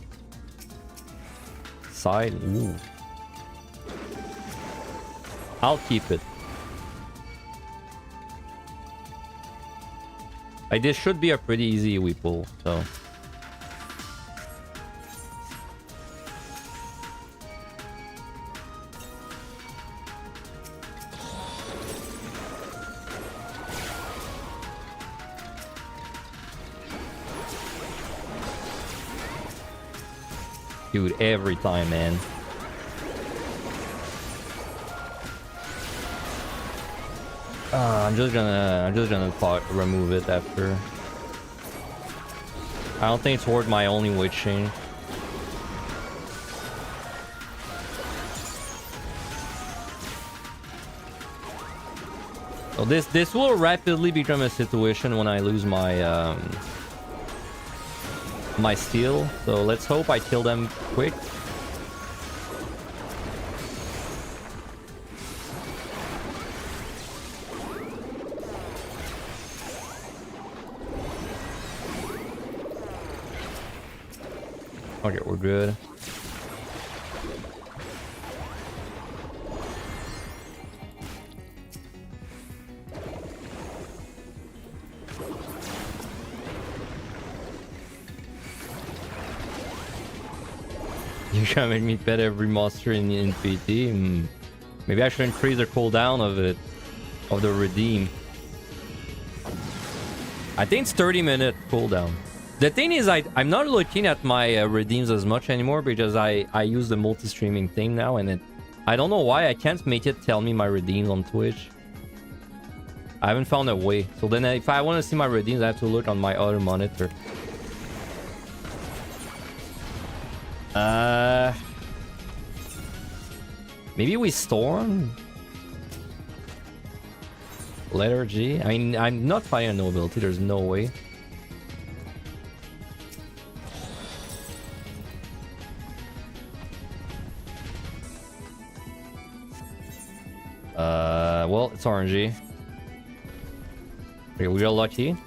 Side. Ooh. I'll keep it. Like, this should be a pretty easy AoE pull, so. Dude, every time, man. I'm just gonna remove it after. I don't think it's worth my only witch chain. So this will rapidly become a situation when I lose my my steel. So let's hope I kill them quick. Okay, we're good. You're trying to make me pet every monster in PT. Maybe I should increase the cooldown of it, of the redeem. I think it's 30-minute cooldown. The thing is, I'm not looking at my redeems as much anymore because I use the multi-streaming thing now, and I don't know why I can't make it tell me my redeems on Twitch. I haven't found a way. So then if I want to see my redeems, I have to look on my other monitor. Maybe we storm? Letter G? I mean, I'm not fighting a nobility, there's no way. Well, it's RNG. Okay, we got lucky.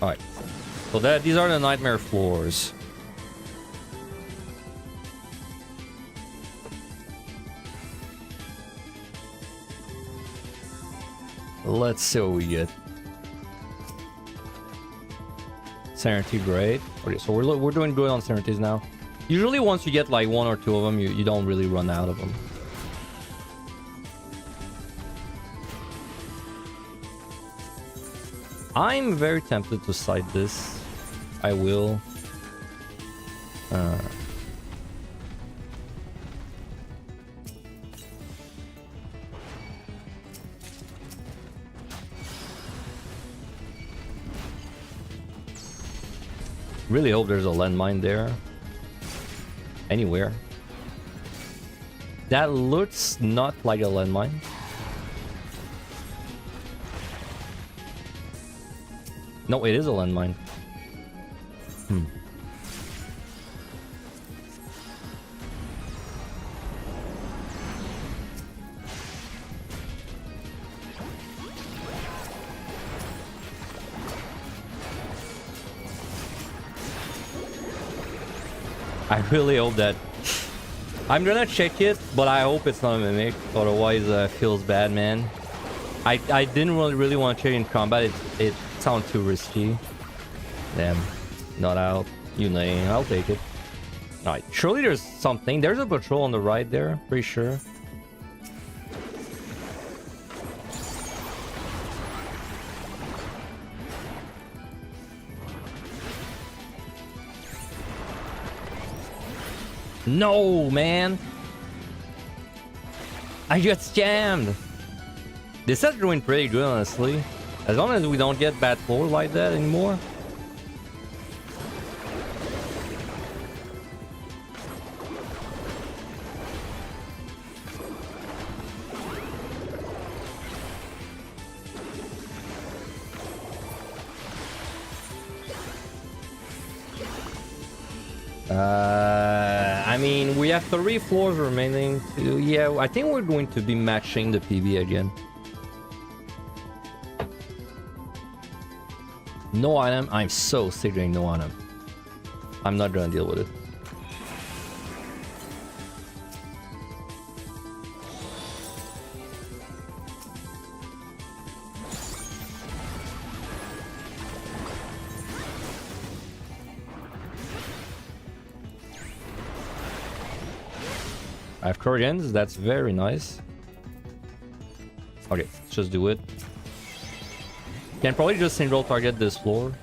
Alright. So these are the nightmare floors. Let's see what we get. Sanity, great. Okay, so we're doing good on sanities now. Usually once you get like 1 or 2 of them, you don't really run out of them. I'm very tempted to side this. I will. Really hope there's a landmine there. Anywhere. That looks not like a landmine. No, it is a landmine. I really hope that... I'm gonna check it, but I hope it's not a mimic. Otherwise, it feels bad, man. I didn't really want to check in combat. It sounds too risky. Damn. Not out. You name. I'll take it. Alright. Surely there's something. There's a patrol on the right there. Pretty sure. No, man. I got scammed. This set's doing pretty good, honestly. As long as we don't get bad floor like that anymore. I mean, we have 3 floors remaining. Yeah, I think we're going to be matching the PB again. No item. I'm so sick doing no item. I'm not gonna deal with it. I have Koreans, that's very nice. Okay, let's just do it. Can probably just single target this floor.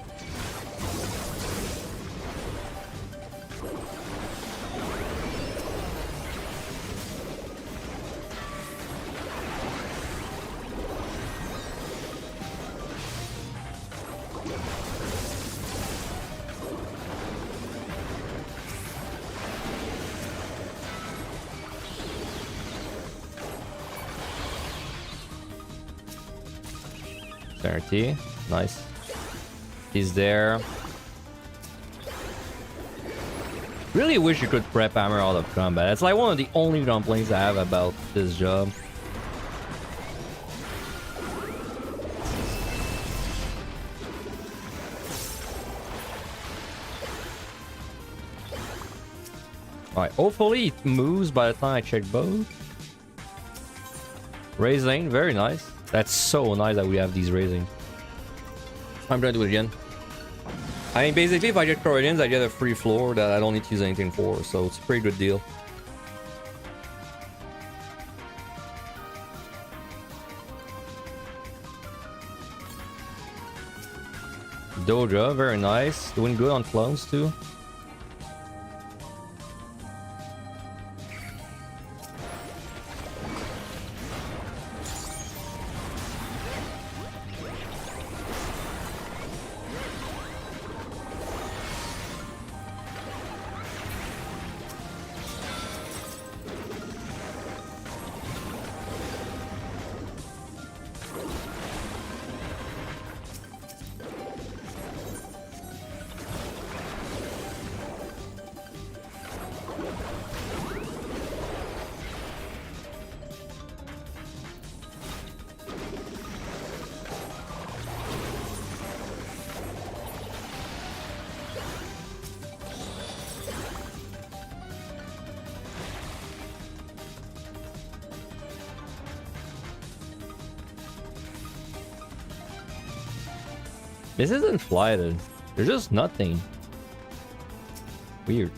Nice. He's there. Really wish you could prep hammer out of combat. It's like one of the only complaints I have about this job. Alright, hopefully it moves by the time I check both. Raising, very nice. That's so nice that we have these raising. I'm gonna do it again. I mean, basically, if I get Corridans, I get a free floor that I don't need to use anything for, so it's a pretty good deal. Doja, very nice. Doing good on clones too. This isn't flighted. There's just nothing. Weird.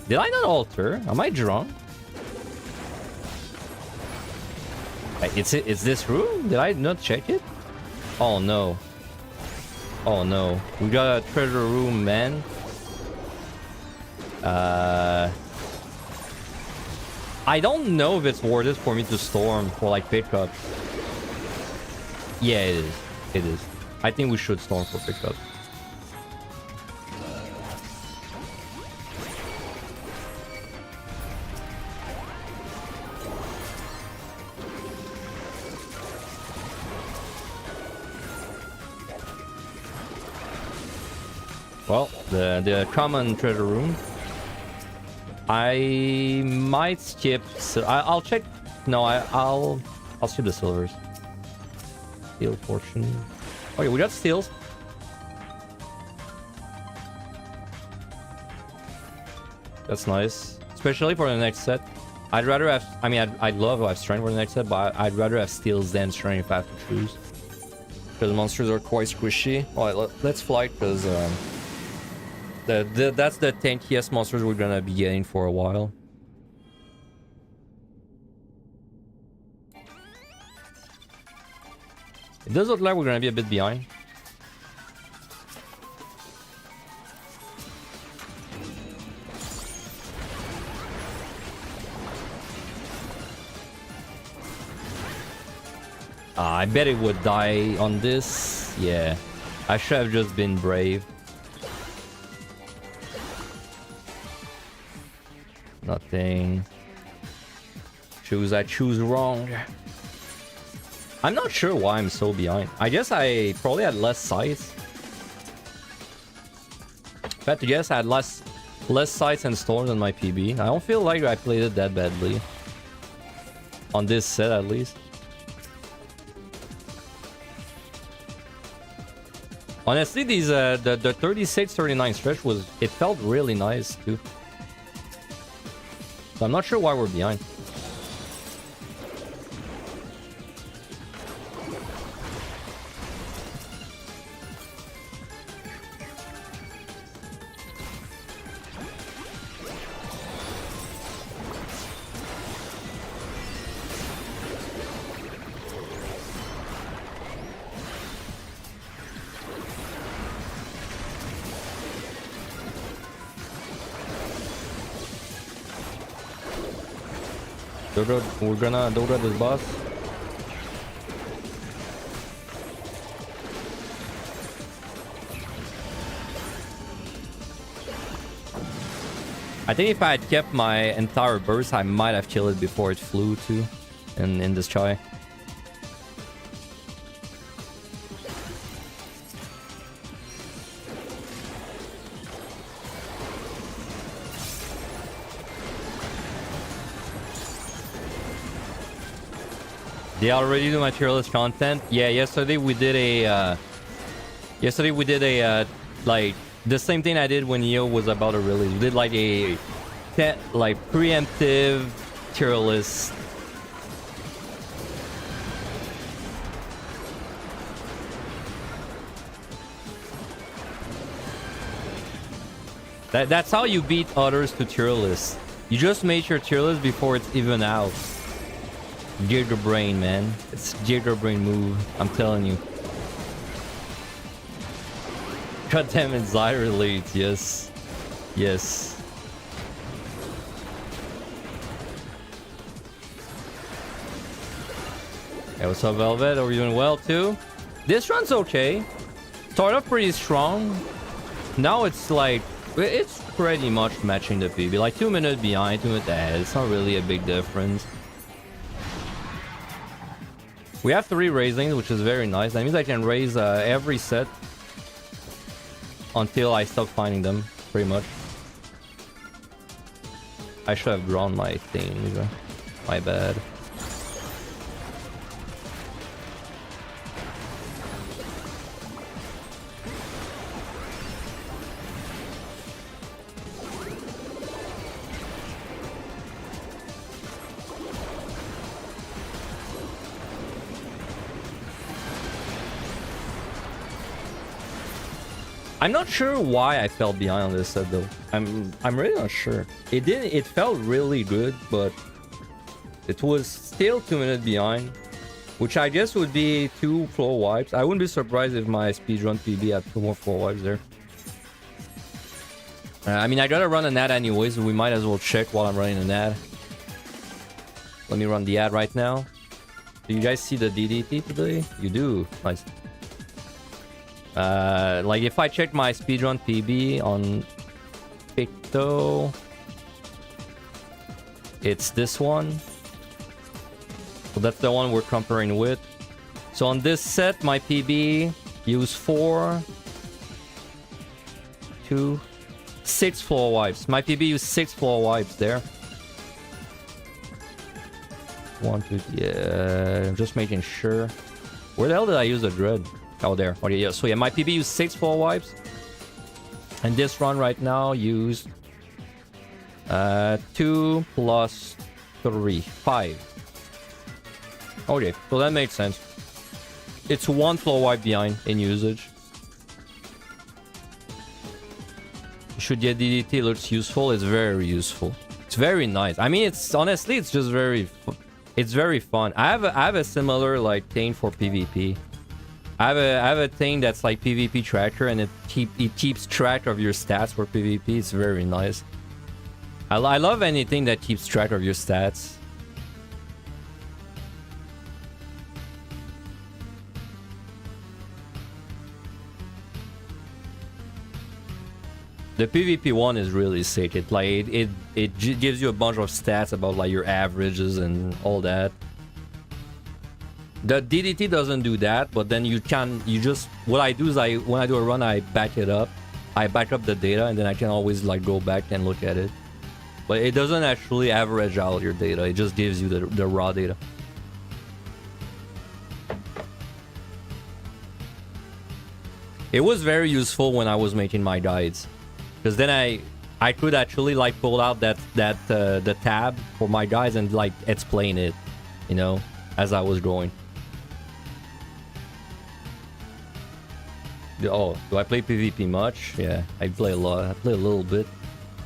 Did I not alter? Am I drunk? It's this room? Did I not check it? Oh no. Oh no. We got a treasure room, man. I don't know if it's worth it for me to storm for like pickup. Yeah, it is. It is. I think we should storm for pickup. Well, the common treasure room. I might skip. I'll check. No, I'll skip the silvers. Steel fortune. Okay, we got steals. That's nice, especially for the next set. I'd rather have. I mean, I'd love to have strength for the next set, but I'd rather have steals than strength if I have to choose. Because monsters are quite squishy. Alright, let's fly because that's the tankiest monsters we're gonna be getting for a while. It does look like we're gonna be a bit behind. I bet it would die on this. Yeah, I should have just been brave. Nothing. I choose wrong. I'm not sure why I'm so behind. I guess I probably had less sights. If I had to guess, I had less sights and storms on my PB. I don't feel like I played it that badly. On this set, at least. Honestly, these the 36-39 stretch it felt really nice too. So I'm not sure why we're behind. We're gonna Dodo this boss. I think if I had kept my entire burst, I might have killed it before it flew too, in this try. They already do materialist content. Yeah, yesterday we did a like the same thing I did when EO was about to release. We did like a preemptive tier list. That's how you beat others to tier list. You just make your tier list before it's even out. Jigger brain, man. It's Jigger brain move. I'm telling you. God damn it, Zyra leads. Yes. Yes. Hey, what's up, Velvet? Are we doing well too? This run's okay. Started off pretty strong. Now it's like it's pretty much matching the PB. Like 2 minutes behind, 2 minutes ahead. It's not really a big difference. We have 3 raisings, which is very nice. That means I can raise every set until I stop finding them, pretty much. I should have drawn my things. My bad. I'm not sure why I fell behind on this set though. I'm really not sure. It felt really good, but it was still 2 minutes behind, which I guess would be 2 floor wipes. I wouldn't be surprised if my speedrun PB had 2 more floor wipes there. I mean, I gotta run an ad anyways, so we might as well check while I'm running an ad. Let me run the ad right now. Do you guys see the DDT today? You do. Nice. Like if I check my speedrun PB on Picto, it's this one. So that's the one we're comparing with. So on this set, my PB used 6 floor wipes. My PB used 6 floor wipes there. 1, 2, yeah. Just making sure. Where the hell did I use the dread? Oh, there. Okay, yeah. So yeah, my PB used 6 floor wipes. And this run right now used 2 plus 3, 5. Okay, so that makes sense. It's 1 floor wipe behind in usage. Should get DDT, looks useful. It's very useful. It's very nice. I mean, it's honestly, it's just very, it's very fun. I have a similar like thing for PvP. I have a thing that's like PvP tracker, and it keeps track of your stats for PvP. It's very nice. I love anything that keeps track of your stats. The PvP one is really sick. It like it gives you a bunch of stats about like your averages and all that. The DDT doesn't do that, but then you just what I do is when I do a run, I back it up. I back up the data, and then I can always like go back and look at it. But it doesn't actually average out your data. It just gives you the raw data. It was very useful when I was making my guides. Because then I could actually like pull out the tab for my guys and like explain it, you know, as I was going. Oh, do I play PvP much? Yeah, I play a lot. I play a little bit.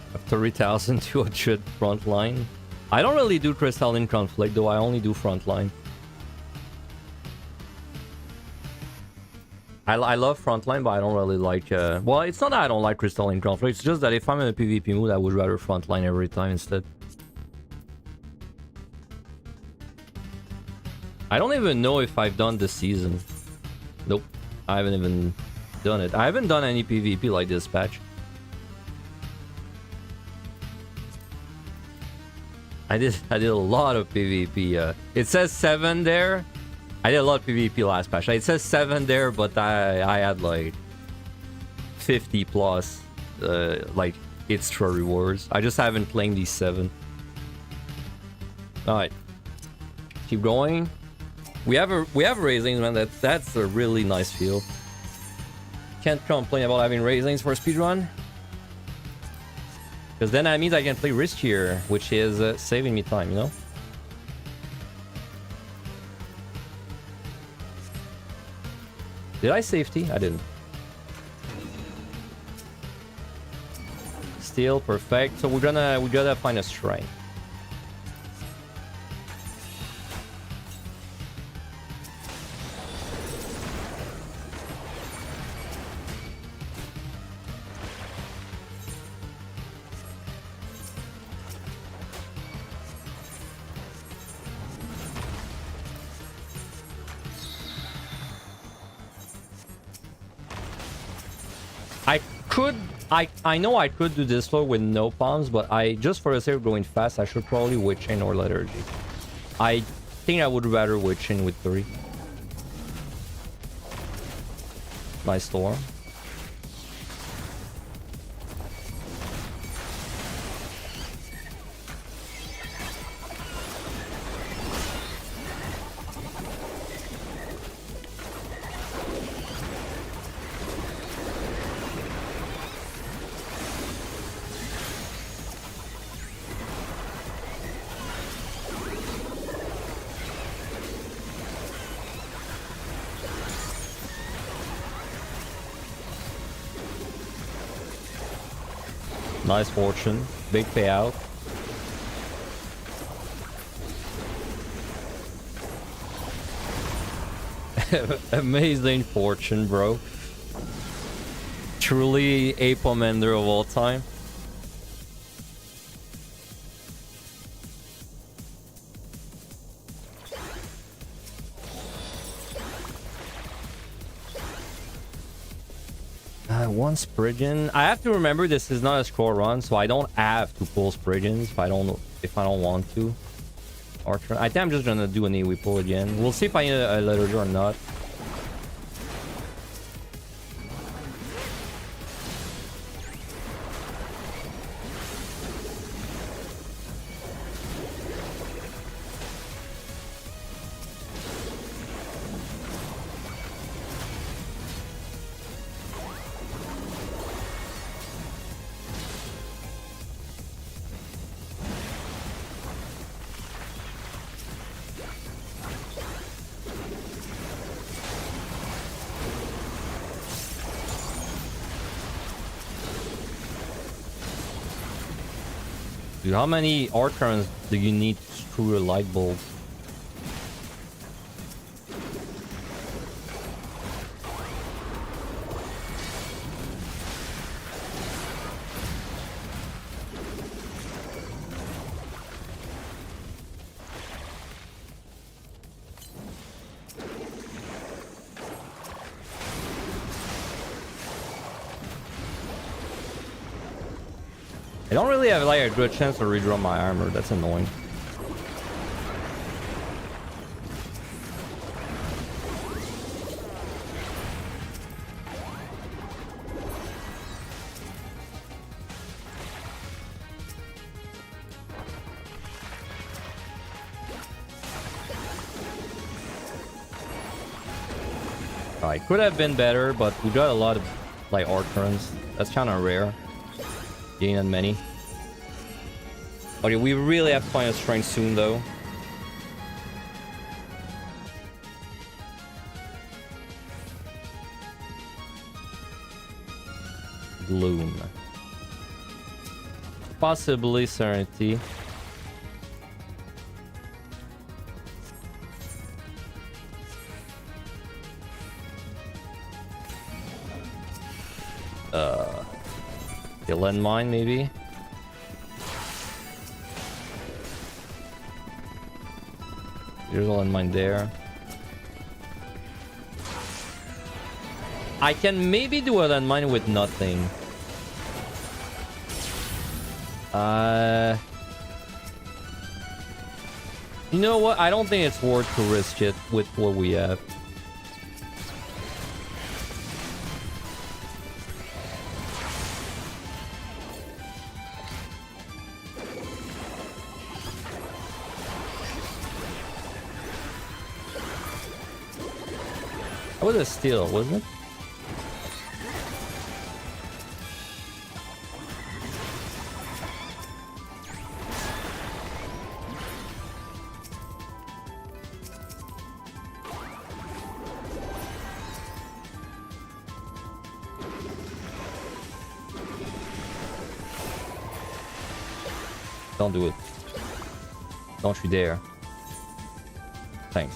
I have 3,200 frontline. I don't really do Crystalline Conflict though. I only do frontline. I love frontline, but I don't really like... well, it's not that I don't like Crystalline Conflict. It's just that if I'm in a PvP mood, I would rather frontline every time instead. I don't even know if I've done this season. Nope. I haven't even done it. I haven't done any PvP like this patch. I did a lot of PvP. It says 7 there. I did a lot of PvP last patch. It says 7 there, but I had like 50 plus like extra rewards. I just haven't claimed these 7. Alright. Keep going. We have raisins, man. That's a really nice feel. Can't complain about having raisins for a speedrun. Because then that means I can play riskier, which is saving me time, you know? Did I safety? I didn't. Still perfect. So we gotta find a shrine. I know I could do this floor with no palms, but just for the sake of going fast, I should probably Witch Chain or Lethargy. I think I would rather Witch Chain with 3. Nice Storm. Nice fortune. Big payout. Amazing fortune, bro. Truly a commander of all time. One Spriggan. I have to remember this is not a score run, so I don't have to pull Spriggans if I don't want to. Archer. I think I'm just gonna do an AoE pull again. We'll see if I need a liturgy or not. Dude, how many art currents do you need to screw a light bulb? I don't really have like a good chance to redraw my armor. That's annoying. Alright, could have been better, but we got a lot of like art currents. That's kind of rare. Gain on many. Okay, we really have to find a strength soon, though. Gloom. Possibly Serenity. Landmine, maybe. There's a landmine there. I can maybe do a landmine with nothing. You know what? I don't think it's worth to risk it with what we have. That was a steal, wasn't it? Don't do it. Don't you dare. Thanks.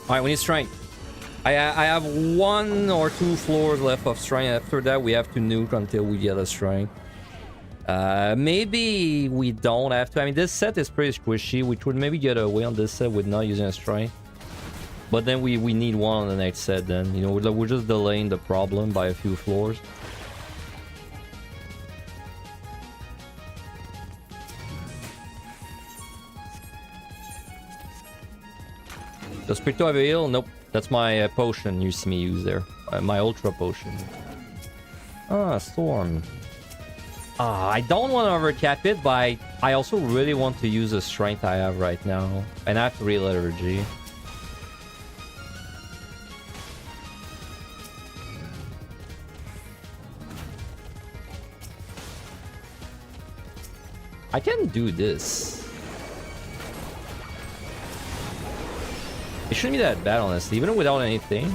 Alright, we need strength. I have 1 or 2 floors left of strength. After that, we have to nuke until we get a strength. Maybe we don't have to. I mean, this set is pretty squishy. We could maybe get away on this set with not using a strength. But then we need one on the next set then. You know, we're just delaying the problem by a few floors. Does Crypto have a heal? Nope. That's my potion you see me use there. My ultra potion. Ah, Storm. I don't want to overcap it, but I also really want to use the strength I have right now. And I have to re-liturgy. I can do this. It shouldn't be that bad, honestly, even without anything.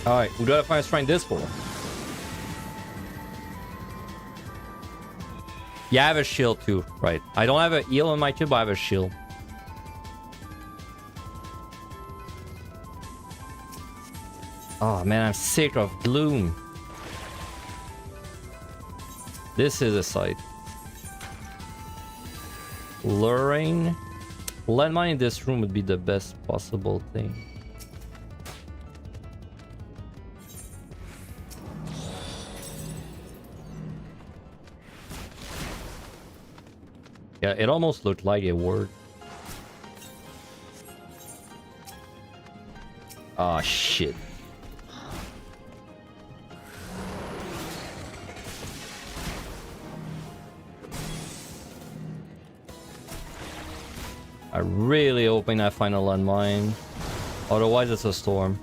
Alright, we gotta find a shrine this for. Yeah, I have a shield too. Right. I don't have a heal on my tube, but I have a shield. Oh man, I'm sick of gloom. This is a sight. Luring. Landmine in this room would be the best possible thing. Yeah, it almost looked like a word. Ah, shit. I'm really hoping I find a landmine. Otherwise, it's a storm.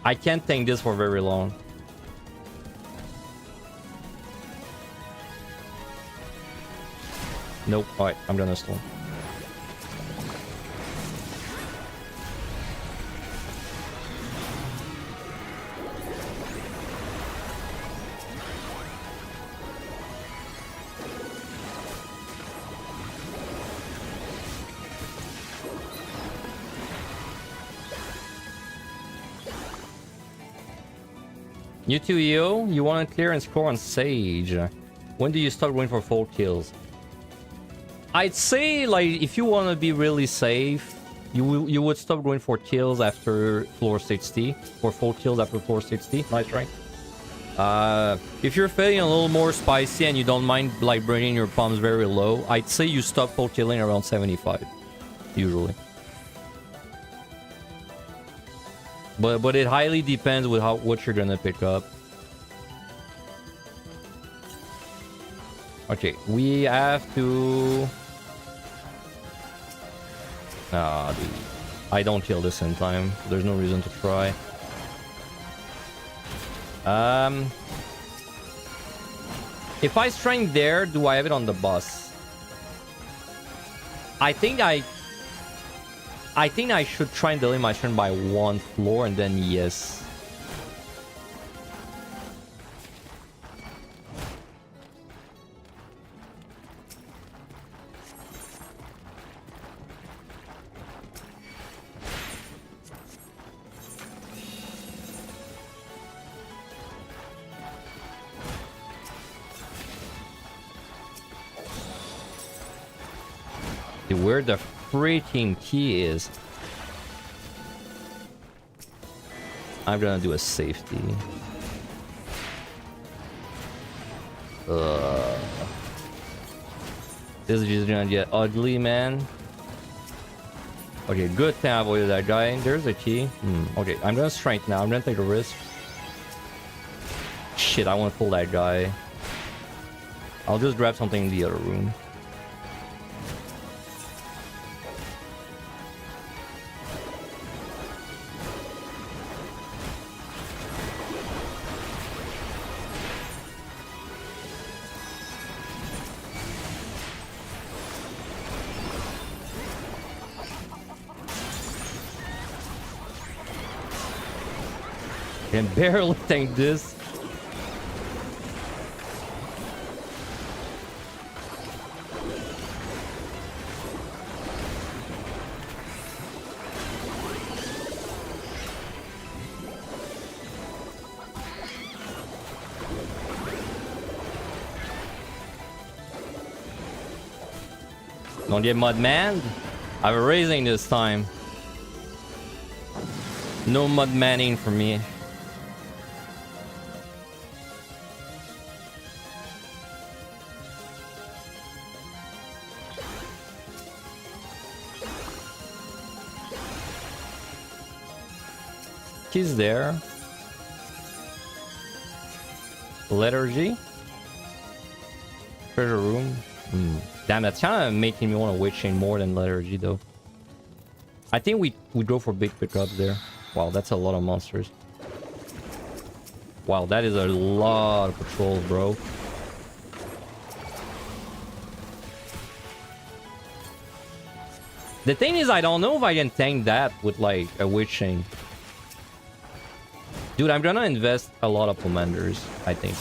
I can't tank this for very long. Nope. Alright, I'm gonna storm. You too, EO? You want to clear and score on Sage. When do you start going for full kills? I'd say, like, if you want to be really safe, you would stop going for kills after floor 60, or full kills after floor 60. Nice, right? If you're feeling a little more spicy and you don't mind, like, bringing your palms very low, I'd say you stop full killing around 75, usually. But it highly depends with what you're gonna pick up. Okay, we have to. Ah, dude. I don't kill this in time. There's no reason to try. If I strength there, do I have it on the bus? I think I should try and delay my turn by one floor and then yes. Dude, where the freaking key is. I'm gonna do a safety. This is just gonna get ugly, man. Okay, good thing I avoided that guy. There's a key. Okay, I'm gonna strength now. I'm gonna take a risk. Shit, I want to pull that guy. I'll just grab something in the other room. Can barely tank this. Don't get mud man. I have a raising this time. No mud manning for me. He's there. Lethargy. Treasure room. Damn, that's kind of making me want to witch chain more than lethargy though. I think we go for big pickups there. Wow, that's a lot of monsters. Wow, that is a lot of patrols, bro. The thing is, I don't know if I can tank that with like a witch chain. Dude, I'm gonna invest a lot of commanders, I think.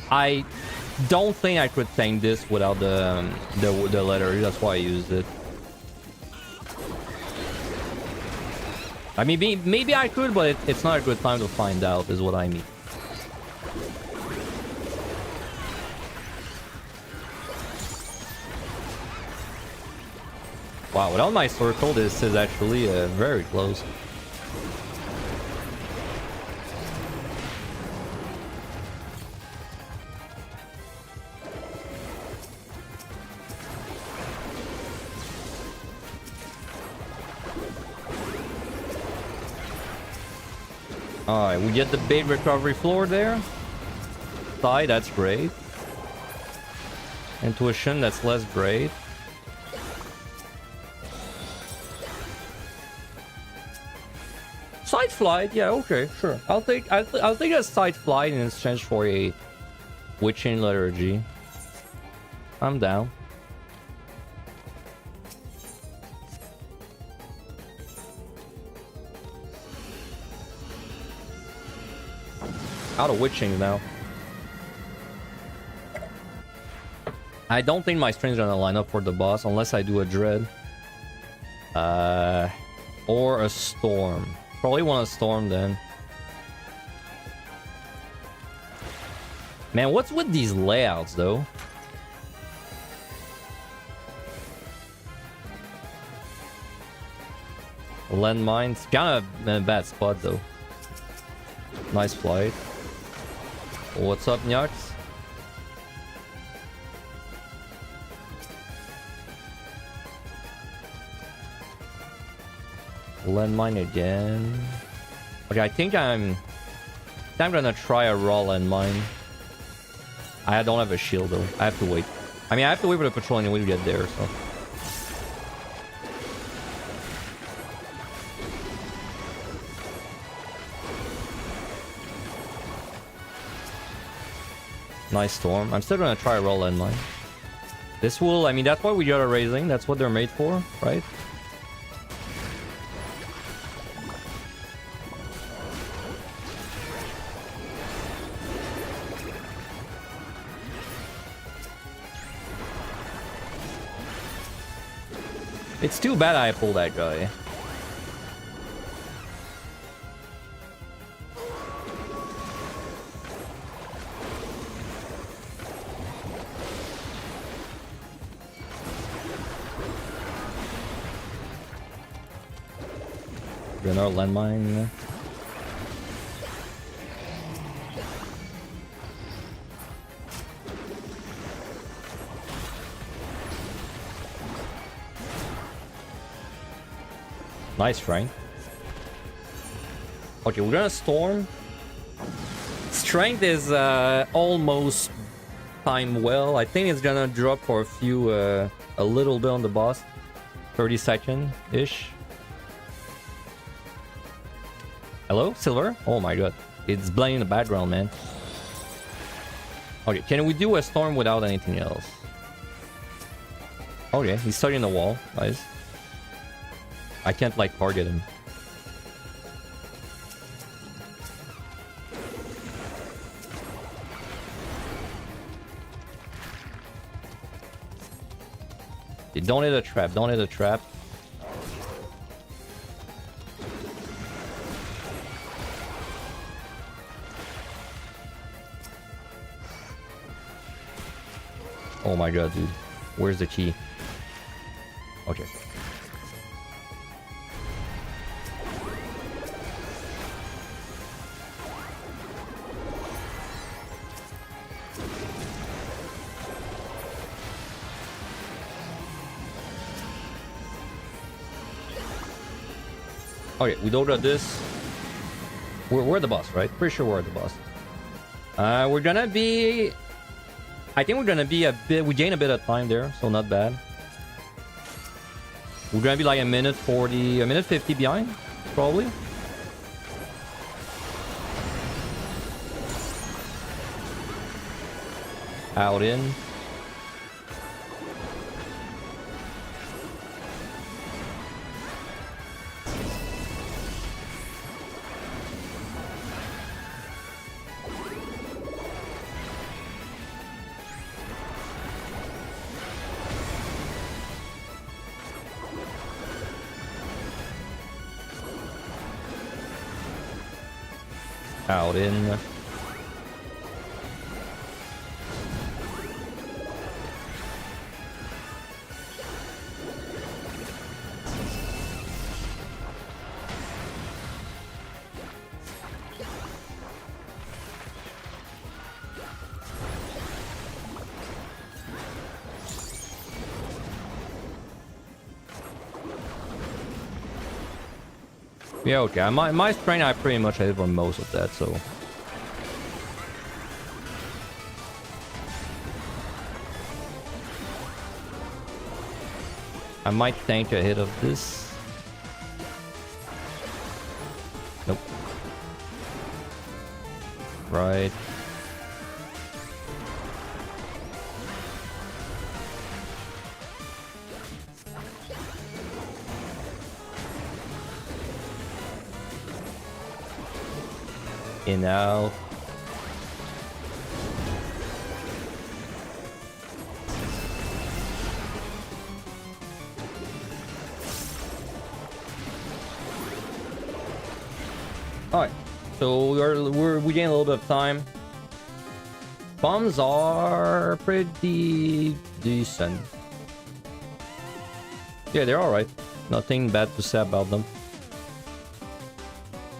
I don't think I could tank this without the letter. That's why I used it. I mean, maybe I could, but it's not a good time to find out, is what I mean. Wow, without my circle, this is actually very close. Alright, we get the big recovery floor there. Thigh, that's great. Intuition, that's less great. Side flight, yeah, okay, sure. I'll take a side flight in exchange for a witching liturgy. I'm down. Out of witching now. I don't think my string's gonna line up for the boss unless I do a dread. Or a storm. Probably want a storm then. Man, what's with these layouts though? Landmines. Kind of in a bad spot though. Nice flight. What's up, Nyaks? Landmine again. Okay, I think I'm gonna try a raw landmine. I don't have a shield though. I have to wait. I mean, I have to wait for the patrol anyway to get there, so. Nice storm. I'm still gonna try a raw landmine. This will, I mean, that's why we got a raising. That's what they're made for, right? It's too bad I pulled that guy. Another landmine. Nice, Frank. Okay, we're gonna storm. Strength is almost timed well. I think it's gonna drop for a little bit on the boss. 30 second-ish. Hello, Silver? Oh my god. It's blind in the background, man. Okay, can we do a storm without anything else? Okay, he's studying the wall. Nice. I can't, like, target him. Okay, don't hit a trap. Don't hit a trap. Oh my god, dude. Where's the key? Okay. Okay, we don't got this. We're the boss, right? Pretty sure we're the boss. We're gonna be... I think we're gonna be a bit... We gain a bit of time there, so not bad. We're gonna be like a minute 40... A minute 50 behind, probably. Out in. Out in. Yeah, okay. My strength, I pretty much hit for most of that, so. I might tank a hit of this. Nope. Right. In out. Alright, so we gain a little bit of time. Bombs are pretty decent. Yeah, they're alright. Nothing bad to say about them.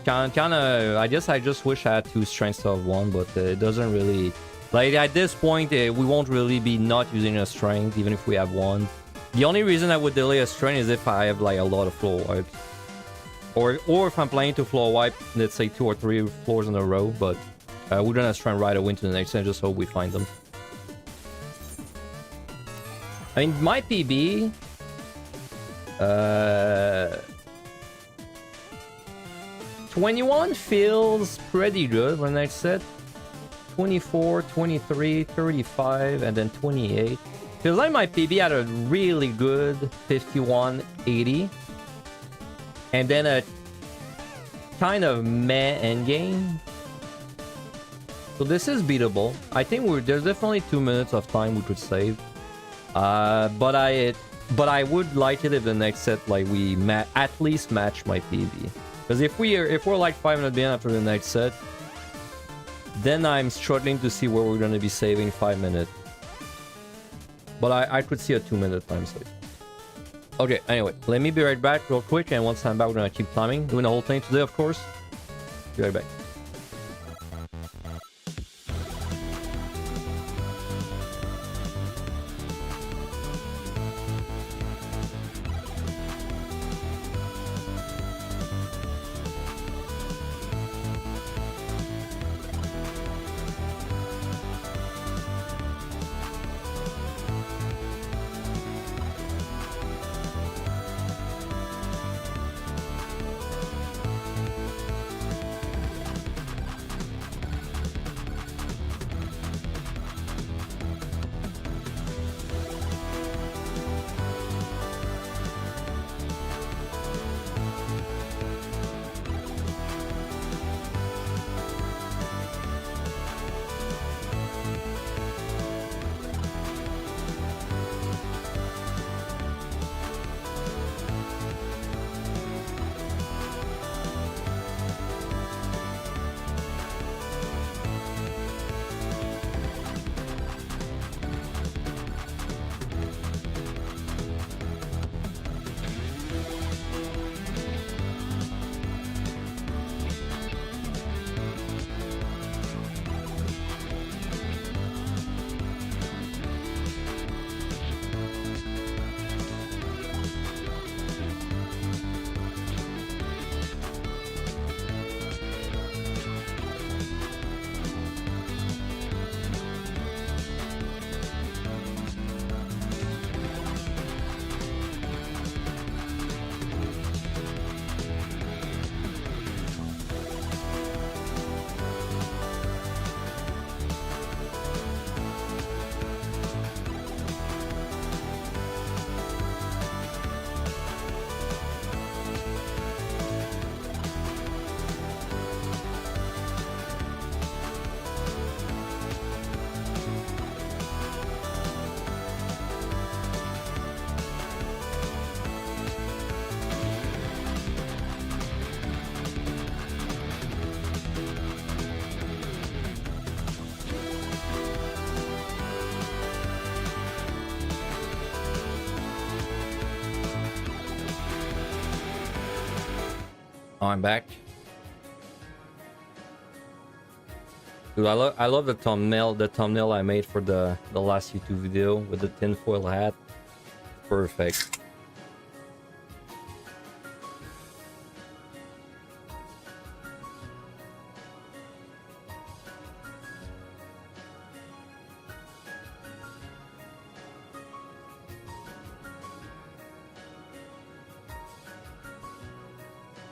Kinda, I guess I just wish I had 2 strengths of 1, but it doesn't really... Like, at this point, we won't really be not using a strength, even if we have 1. The only reason I would delay a strength is if I have, like, a lot of floor wipes. Or if I'm planning to floor wipe, let's say 2 or 3 floors in a row, but we're gonna strength right away into the next, and just hope we find them. I mean, my PB... 21 feels pretty good when I said 24, 23, 35, and then 28. Feels like my PB had a really good 51, 80. And then a kind of meh endgame. So this is beatable. I think there's definitely 2 minutes of time we could save. But I would like it if the next set, like, we at least match my PB. Because if we're like 5 minutes behind after the next set, then I'm struggling to see where we're going to be saving 5 minutes. But I could see a 2-minute time save. Okay, anyway, let me be right back real quick, and once I'm back, we're going to keep climbing. Doing the whole thing today, of course. Be right back. Oh, I'm back. Dude, I love the thumbnail I made for the last YouTube video with the tinfoil hat. Perfect.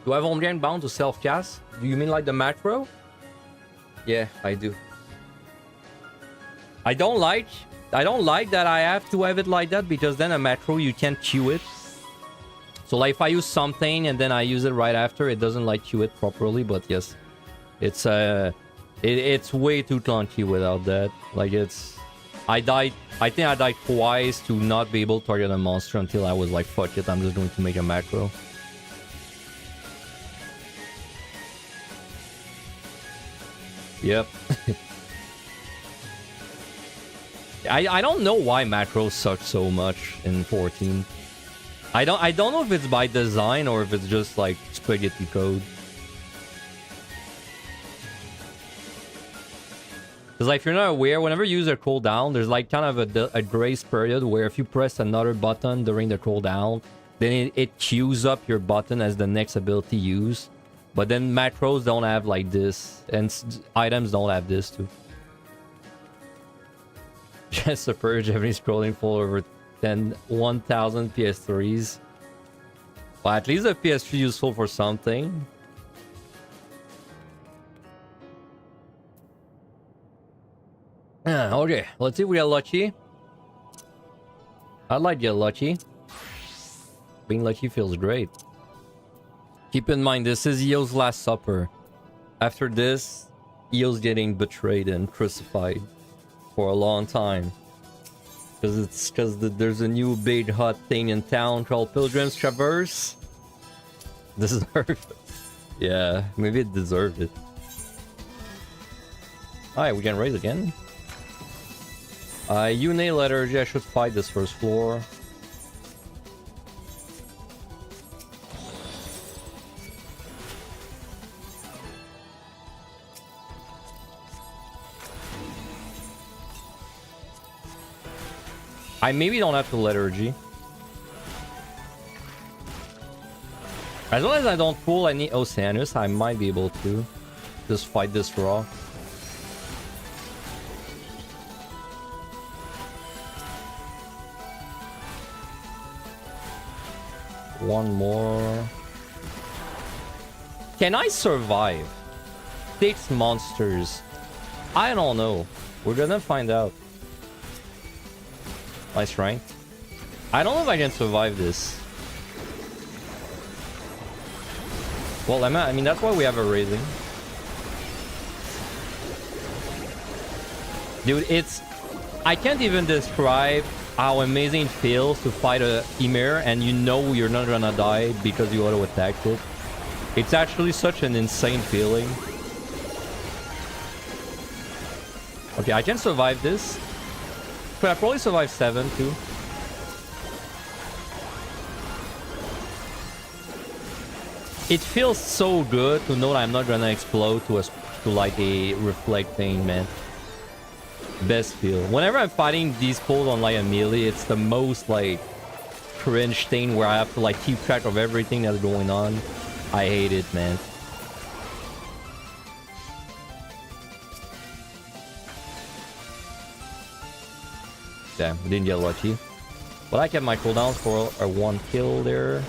Do I have Omnian bound to self-cast? Do you mean like the macro? Yeah, I do. I don't like that I have to have it like that, because then a macro you can't queue it. So like if I use something and then I use it right after, it doesn't like queue it properly. But yes, it's it's way too clunky without that. Like I think I died twice to not be able to target a monster until I was like, fuck it, I'm just going to make a macro. Yep. I don't know why macros suck so much in 14. I don't know if it's by design or if it's just like spaghetti code. Because like if you're not aware, whenever you use a cooldown, there's like kind of a grace period where if you press another button during the cooldown, then it queues up your button as the next ability used. But then macros don't have like this, and items don't have this too. Just a purge, every scrolling full over 1,000 PS3s. Well, at least the PS3 useful for something. Okay, let's see if we get lucky. I'd like to get lucky. Being lucky feels great. Keep in mind, this is Eo's last supper. After this, Eo's getting betrayed and crucified for a long time. Because there's a new big hot thing in town called Pilgrim's Traverse. Deserved it. Yeah, maybe it deserved it. Alright, we can raise again. Une Lethargy, I should fight this first floor. I maybe don't have to Lethargy. As long as I don't pull any Oceanus, I might be able to just fight this raw. One more. Can I survive 6 monsters? I don't know. We're gonna find out. Nice rank. I don't know if I can survive this. Well, I mean, that's why we have a raising. Dude, I can't even describe how amazing it feels to fight a Ymir and you know you're not gonna die because you auto-attacked it. It's actually such an insane feeling. Okay, I can survive this. Could I probably survive 7 too? It feels so good to know that I'm not gonna explode to like a reflecting, man. Best feel. Whenever I'm fighting these pulls on like a melee, it's the most like cringe thing where I have to like keep track of everything that's going on. I hate it, man. Damn, we didn't get lucky. But I kept my cooldown for a 1 kill there.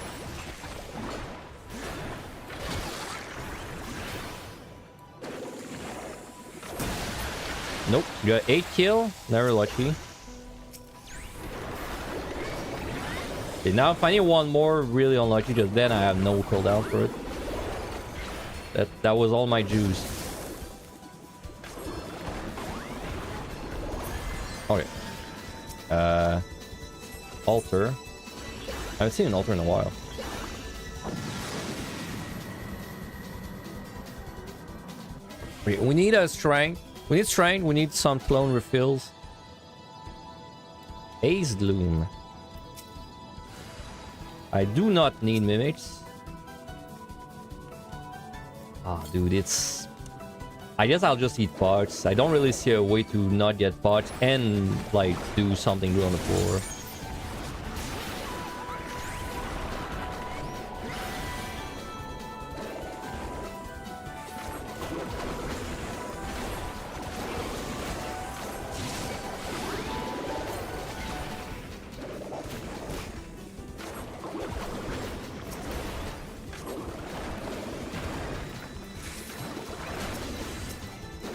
Nope, you got 8 kill. Never lucky. Okay, now if I need one more, really unlucky, because then I have no cooldown for it. That was all my juice. Okay. Altar. I haven't seen an altar in a while. Okay, we need a strength. We need strength. We need some clone refills. Ace Gloom. I do not need mimics. Ah, dude, it's... I guess I'll just eat pots. I don't really see a way to not get pots and, like, do something good on the floor.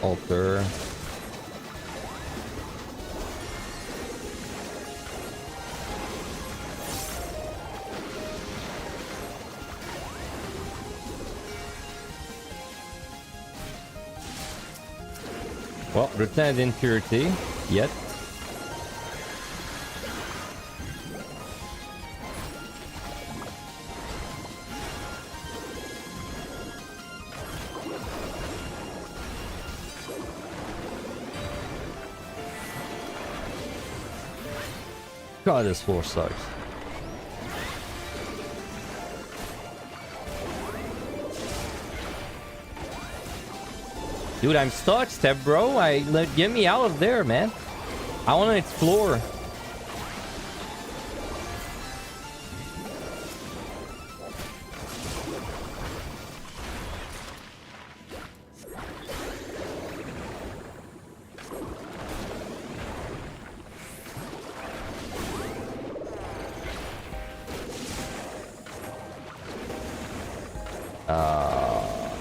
Altar. Well, return impurity. Yet. God, this floor sucks. Dude, I'm stuck, step bro. Get me out of there, man. I want to explore.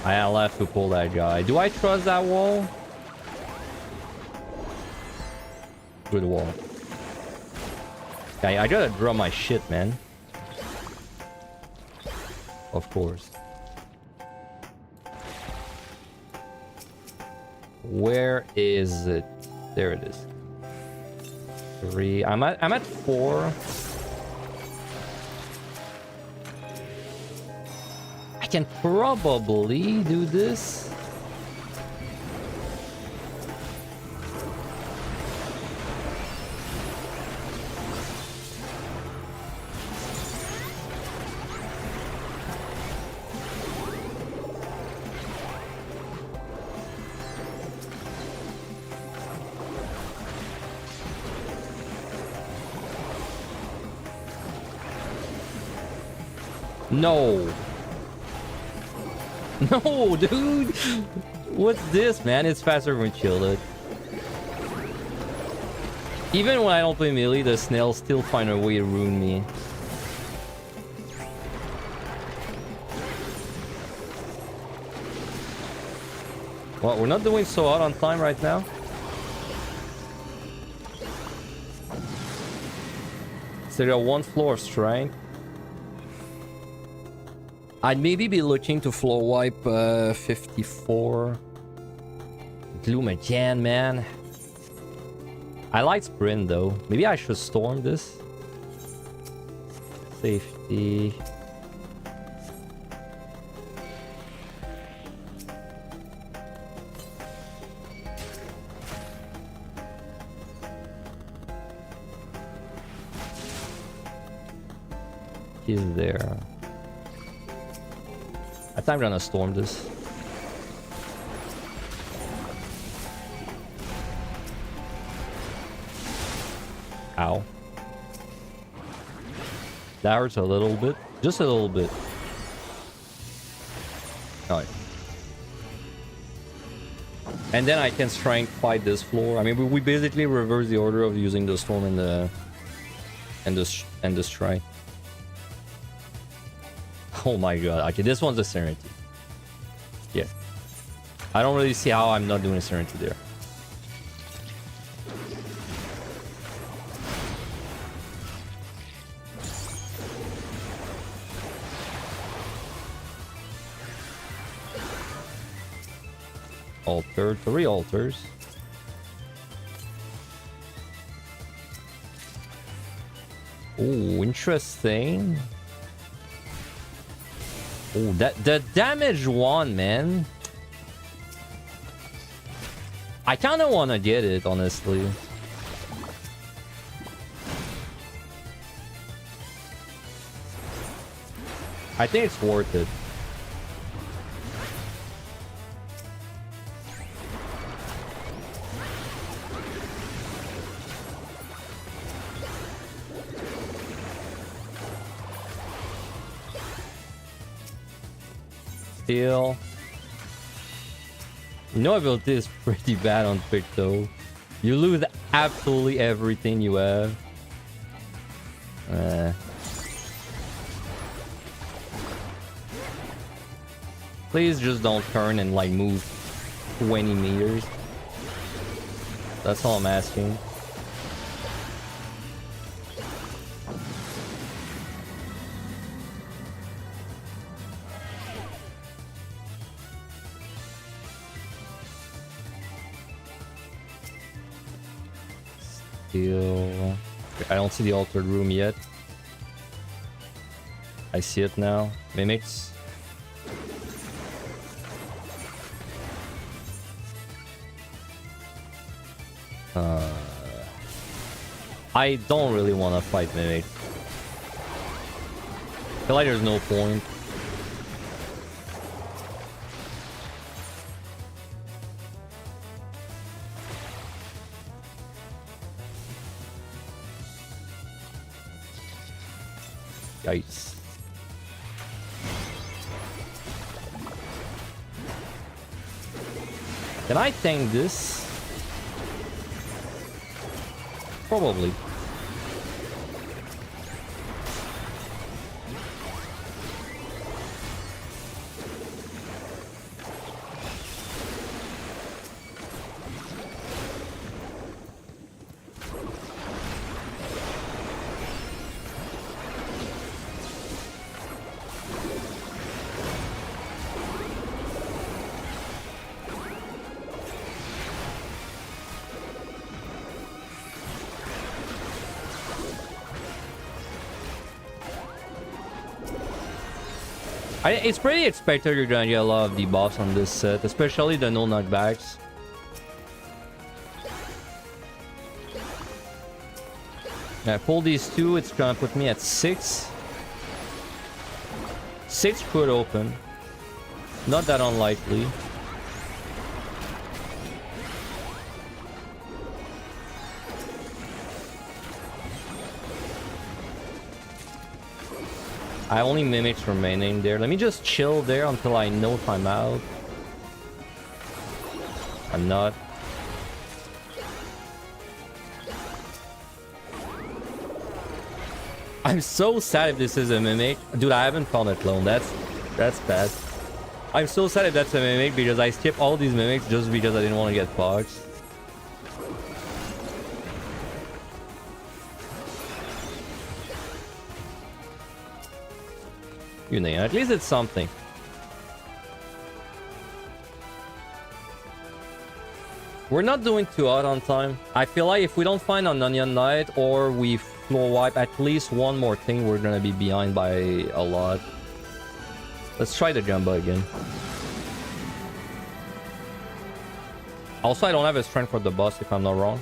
I'll have to pull that guy. Do I trust that wall? Good wall. Okay, I gotta draw my shit, man. Of course. Where is it? There it is. 3. I'm at 4. I can probably do this. No. No, dude. What's this, man? It's faster when shielded. Even when I don't play melee, the snails still find a way to ruin me. Well, we're not doing so hot on time right now. So there are 1 floor of strength. I'd maybe be looking to floor wipe 54. Gloom again, man. I like sprint though. Maybe I should storm this. Safety. He's there. I think I'm gonna storm this. Ow. That hurts a little bit. Just a little bit. Alright. And then I can strength fight this floor. I mean, we basically reverse the order of using the storm and the strike. Oh my god. Okay, this one's a Serenity. Yeah. I don't really see how I'm not doing a Serenity there. Altar, 3 altars. Oh, interesting. Oh, the damage one, man. I kind of want to get it, honestly. I think it's worth it. Steel. No ability is pretty bad on pick though. You lose absolutely everything you have. Please just don't turn and like move 20 meters. That's all I'm asking. Still, I don't see the altered room yet. I see it now. Mimics. I don't really want to fight Mimic. I feel like there's no point. Yikes. Can I tank this? Probably. It's pretty expected you're gonna get a lot of debuffs on this set, especially the no knockbacks. I pull these two, it's gonna put me at 6. 6 could open. Not that unlikely. I only mimics remaining there. Let me just chill there until I know if I'm out. I'm not. I'm so sad if this is a mimic. Dude, I haven't found a clone. That's bad. I'm so sad if that's a mimic because I skipped all these mimics just because I didn't want to get fogged. You know, at least it's something. We're not doing too hot on time. I feel like if we don't find an Onion Knight or we floor wipe at least one more thing, we're gonna be behind by a lot. Let's try the Jumbo again. Also, I don't have a strength for the boss if I'm not wrong.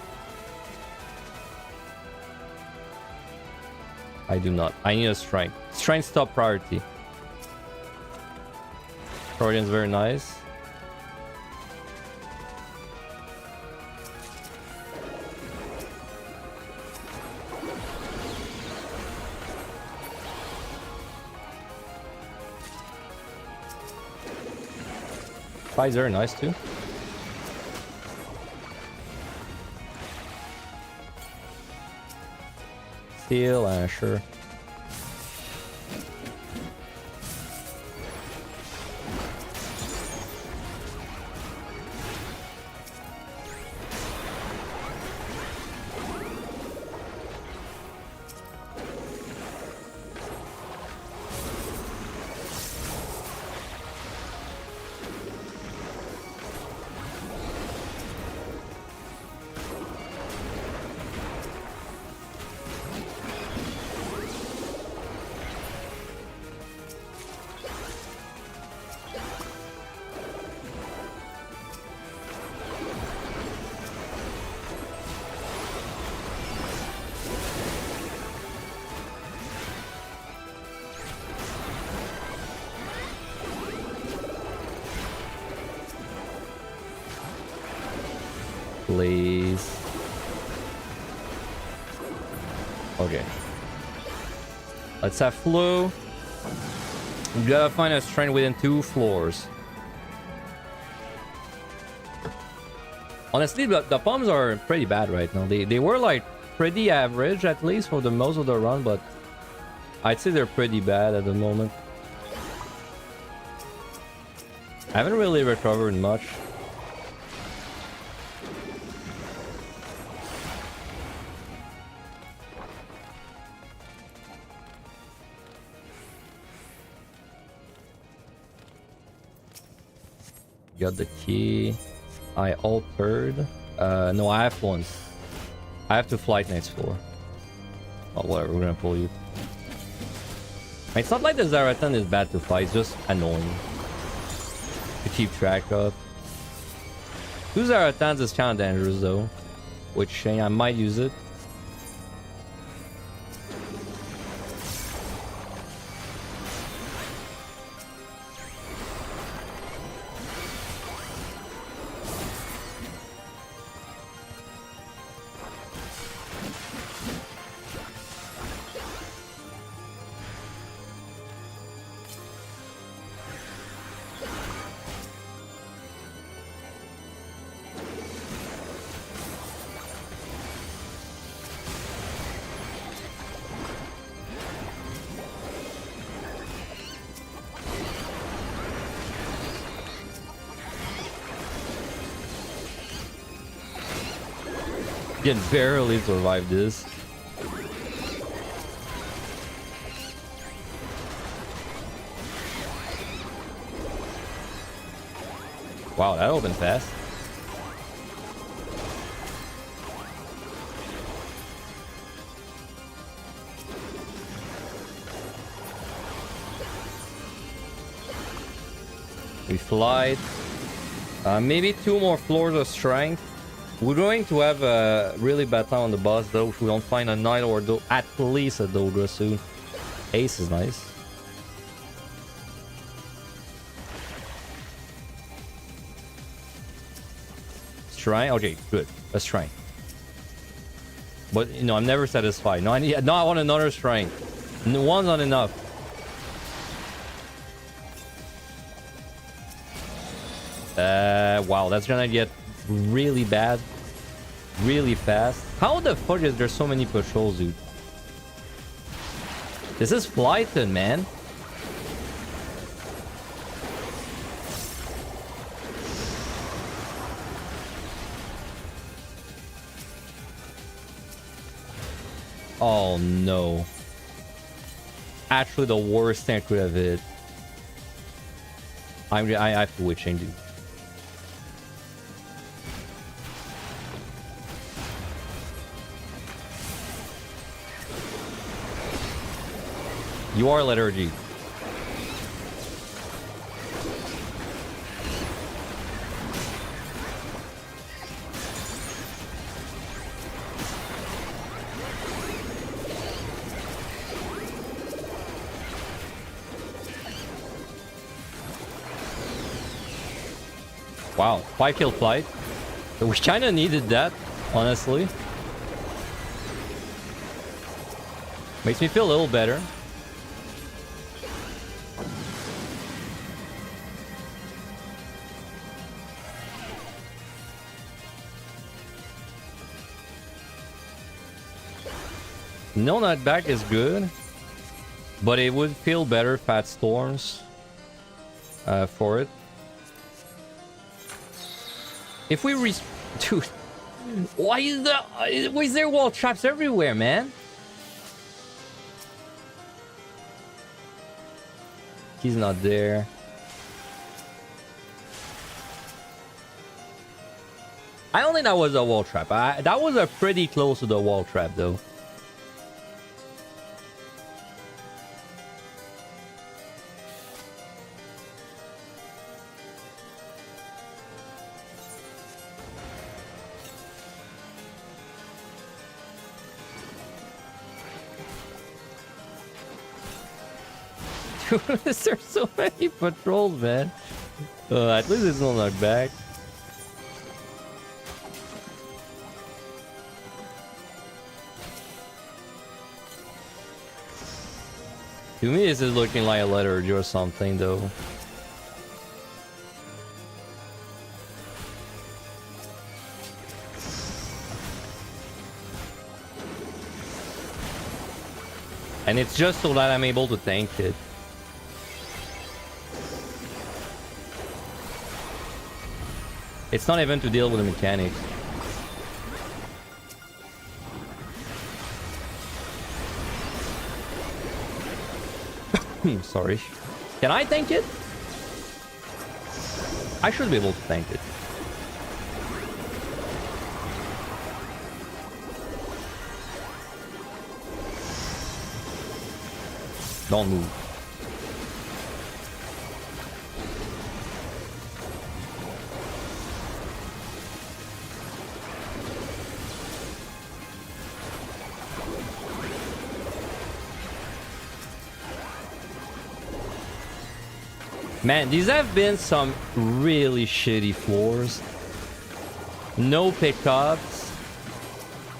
I do not. I need a strength. Strength's top priority. Guardian's very nice. Spies are nice too. Steel, sure. Please. Okay. Let's have flu. We gotta find a strength within 2 floors. Honestly, the pumps are pretty bad right now. They were like pretty average at least for the most of the run, but I'd say they're pretty bad at the moment. I haven't really recovered much. Got the key. I altered. No, I have one. I have to flight next floor. Oh, whatever. We're gonna pull you. It's not like the Zaratan is bad to fight. It's just annoying to keep track of. 2 Zaratans is kind of dangerous though. Which I might use it. Can barely survive this. Wow, that opened fast. We fly. Maybe 2 more floors of strength. We're going to have a really bad time on the boss though if we don't find a knight or at least a Dodra soon. Ace is nice. Shrine? Okay, good. A shrine. But you know, I'm never satisfied. No, I want another shrine. One's not enough. Wow, that's gonna get really bad really fast. How the fuck is there so many patrols, dude? This is Flighton, man. Oh no. Actually the worst thing I could have hit. I have to witching, dude. You are liturgy. Wow, 5-kill flight. We kinda needed that, honestly. Makes me feel a little better. No nutback is good, but it would feel better Fat Storms for it. If we dude, why is there wall traps everywhere, man? He's not there. I don't think that was a wall trap. That was a pretty close to the wall trap, though. There's so many patrols, man. At least it's not back. To me, this is looking like a lethargy or something, though. And it's just so that I'm able to tank it. It's not even to deal with the mechanics. Sorry. Can I tank it? I should be able to tank it. Don't move. Man, these have been some really shitty floors. No pickups.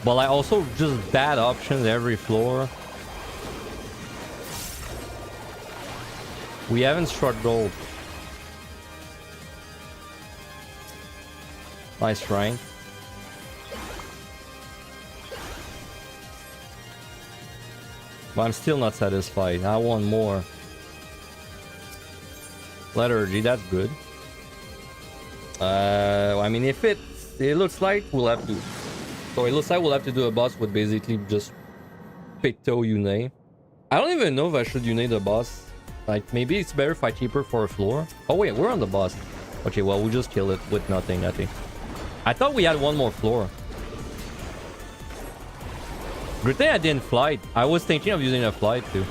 But like also just bad options every floor. We haven't struck gold. Nice rank. But I'm still not satisfied. I want more. Lethargy, that's good. I mean, if it looks like we'll have to. So it looks like we'll have to do a boss with basically just Picto Une. I don't even know if I should Une the boss. Like, maybe it's better if I keep her for a floor. Oh wait, we're on the boss. Okay, well, we'll just kill it with nothing, I think. I thought we had one more floor. Good thing I didn't fly. I was thinking of using a flight too.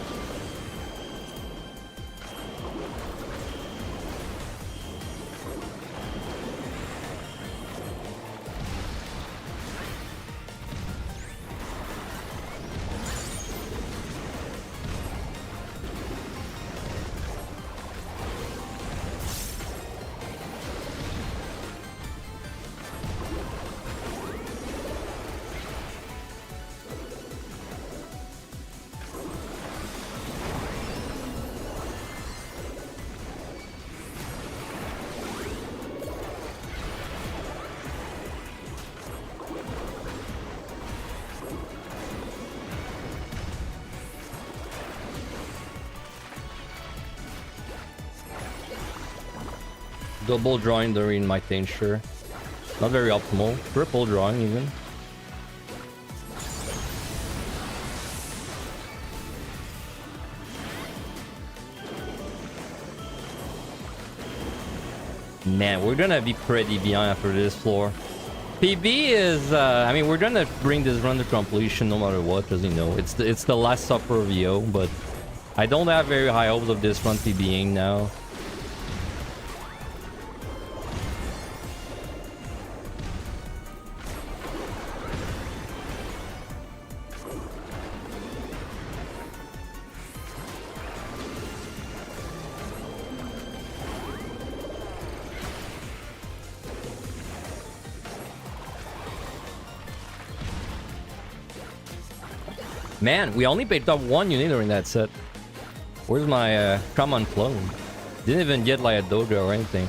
Double drawing during my tincture. Not very optimal. Triple drawing even. Man, we're gonna be pretty behind after this floor. PB is, I mean, we're gonna bring this run to completion no matter what, because, you know, it's the last supper of Yo, but I don't have very high hopes of this run PBing now. Man, we only picked up one unit during that set. Where's my common clone? Didn't even get like a dojo or anything.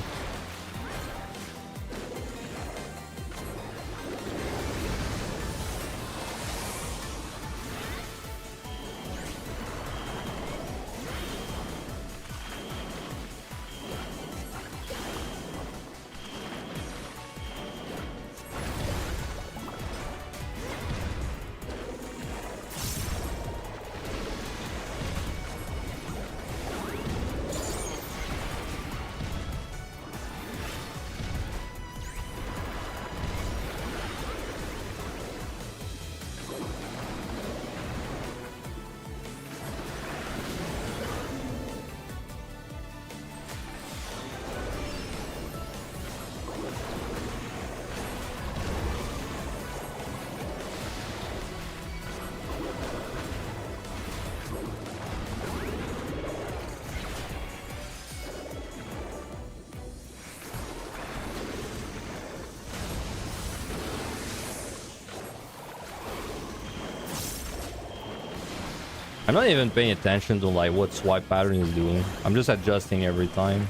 I'm not even paying attention to like what swipe pattern is doing. I'm just adjusting every time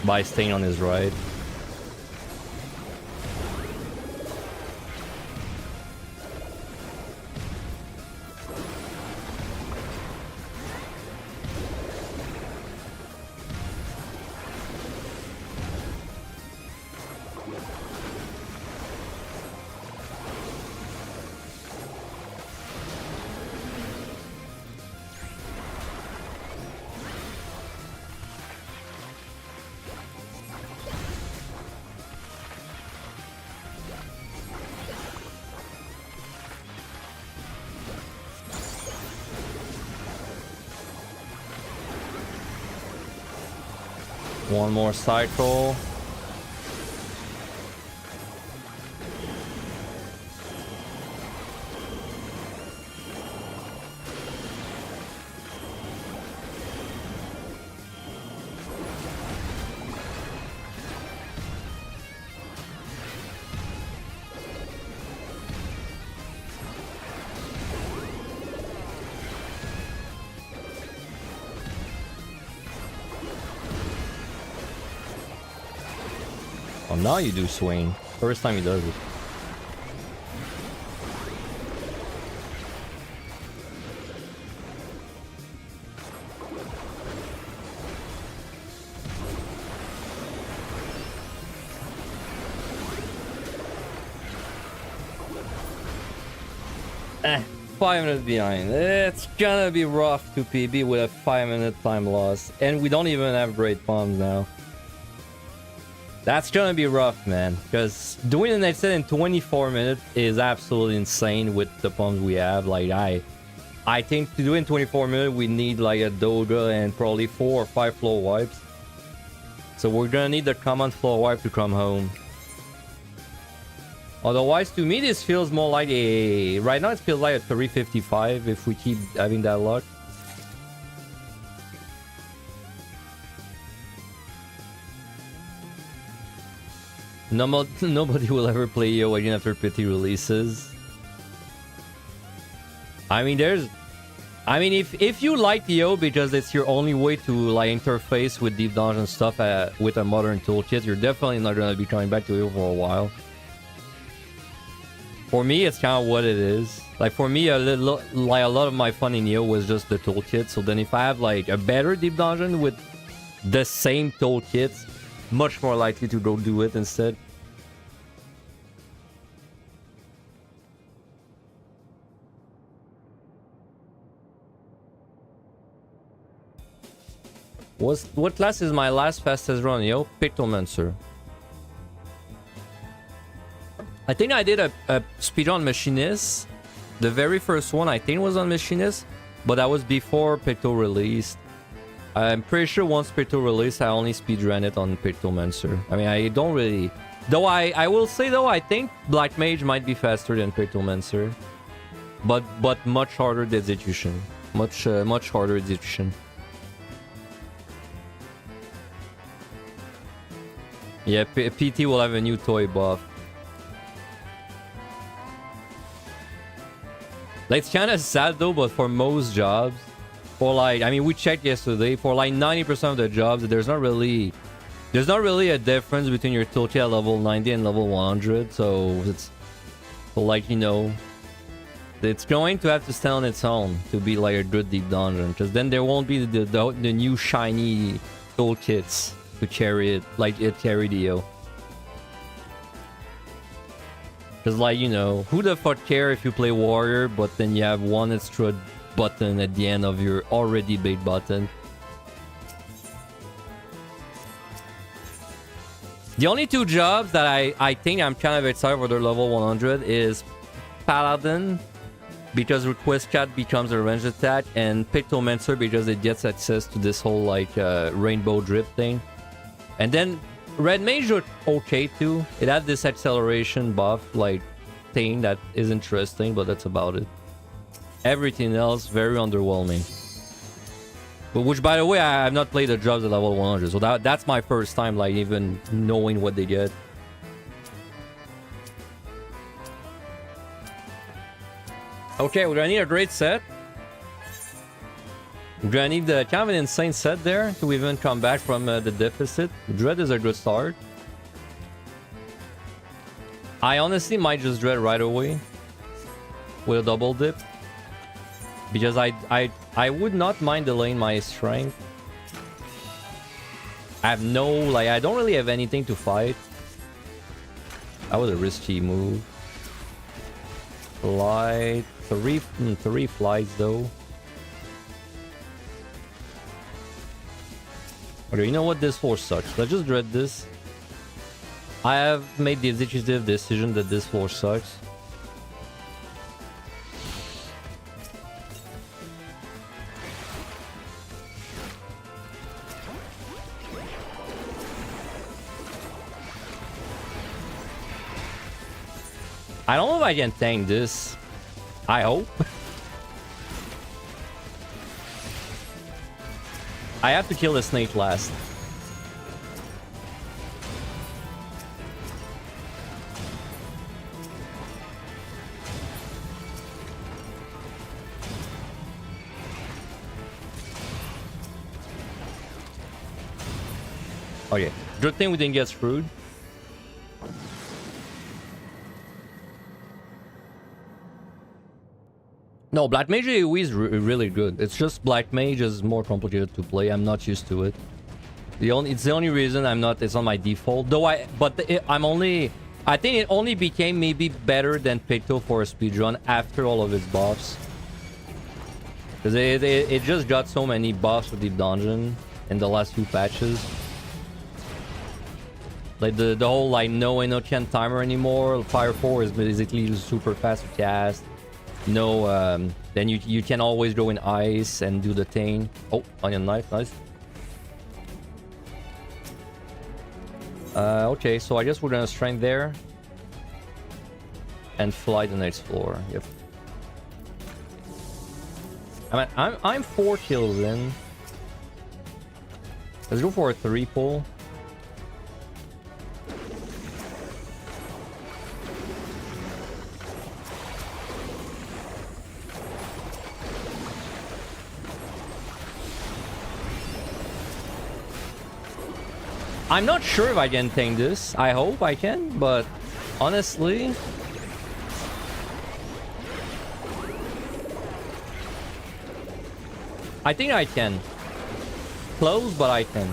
by staying on his right. One more cycle. Oh, now you do swing. First time he does it. Eh, 5 minutes behind. It's gonna be rough to PB with a 5-minute time loss. And we don't even have great bombs now. That's gonna be rough, man, because doing an exit in 24 minutes is absolutely insane with the pumps we have. Like, I think to do in 24 minutes, we need like a Doga and probably 4 or 5 floor wipes. So we're gonna need the common floor wipe to come home. Otherwise, to me, this feels more like a... Right now, it feels like a 355 if we keep having that luck. Nobody will ever play EO again after PT releases. I mean, if you like EO because it's your only way to like interface with Deep Dungeon stuff with a modern toolkit, you're definitely not gonna be coming back to EO for a while. For me, it's kind of what it is. Like for me, a lot of my fun in EO was just the toolkit. So then, if I have like a better Deep Dungeon with the same toolkit, much more likely to go do it instead. What class is my last fastest run, yo? Necromancer. I think I did a speedrun Machinist. The very first one I think was on Machinist, but that was before Picto released. I'm pretty sure once Picto released, I only speedrun it on Necromancer. I mean, I don't really... Though I will say though, I think Black Mage might be faster than Necromancer. But much harder the execution. Much harder execution. Yeah, PT will have a new toy buff. Like, it's kind of sad though, but for most jobs, for like, I mean, we checked yesterday, for like 90% of the jobs, there's not really a difference between your toolkit at level 90 and level 100. So it's like, you know, it's going to have to stand on its own to be like a good Deep Dungeon, because then there won't be the new shiny toolkits to carry it like it carried EO. Because, like, you know, who the fuck care if you play Warrior, but then you have one extra button at the end of your already big button. The only two jobs that I think I'm kind of excited for their level 100 is Paladin, because Request Cat becomes a range attack, and Necromancer because it gets access to this whole, like, rainbow drip thing. And then Red Mage looked okay too. It had this acceleration buff like thing that is interesting, but that's about it. Everything else very underwhelming. But which, by the way, I have not played the jobs at level 100, so that's my first time like even knowing what they get. Okay, we're gonna need a great set. Granny, the kind of an insane set there to even come back from the deficit. Dread is a good start. I honestly might just Dread right away with a double dip. Because I would not mind delaying my strength. I have no, like, I don't really have anything to fight. That was a risky move. Flight, three flights though. Okay, you know what? This floor sucks. Let's just Dread this. I have made the executive decision that this floor sucks. I don't know if I can tank this. I hope. I have to kill the snake last. Okay, good thing we didn't get screwed. No, Black Mage AoE is really good. It's just Black Mage is more complicated to play. I'm not used to it. It's the only reason I'm not. It's on my default. Though I think it only became maybe better than Picto for a speedrun after all of its buffs. Because it just got so many buffs with the dungeon in the last few patches. Like the whole like no can timer anymore. Fire 4 is basically super fast to cast. No, then you can always go in ice and do the thing. Oh, onion knife, nice. Okay, so I guess we're gonna strength there and fly the next floor. Yep. I'm 4 kills in. Let's go for a 3 pull. I'm not sure if I can tank this. I hope I can, but honestly... I think I can. Close, but I can.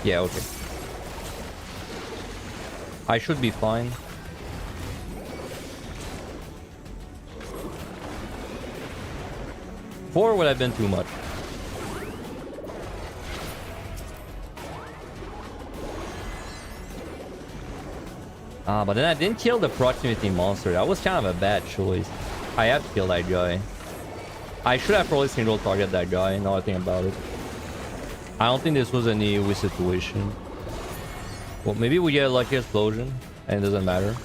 Yeah, okay. I should be fine. Four would have been too much. But then I didn't kill the proximity monster. That was kind of a bad choice. I have to kill that guy. I should have probably single target that guy, now I think about it. I don't think this was an AoE situation. Well, maybe we get a lucky explosion, and it doesn't matter.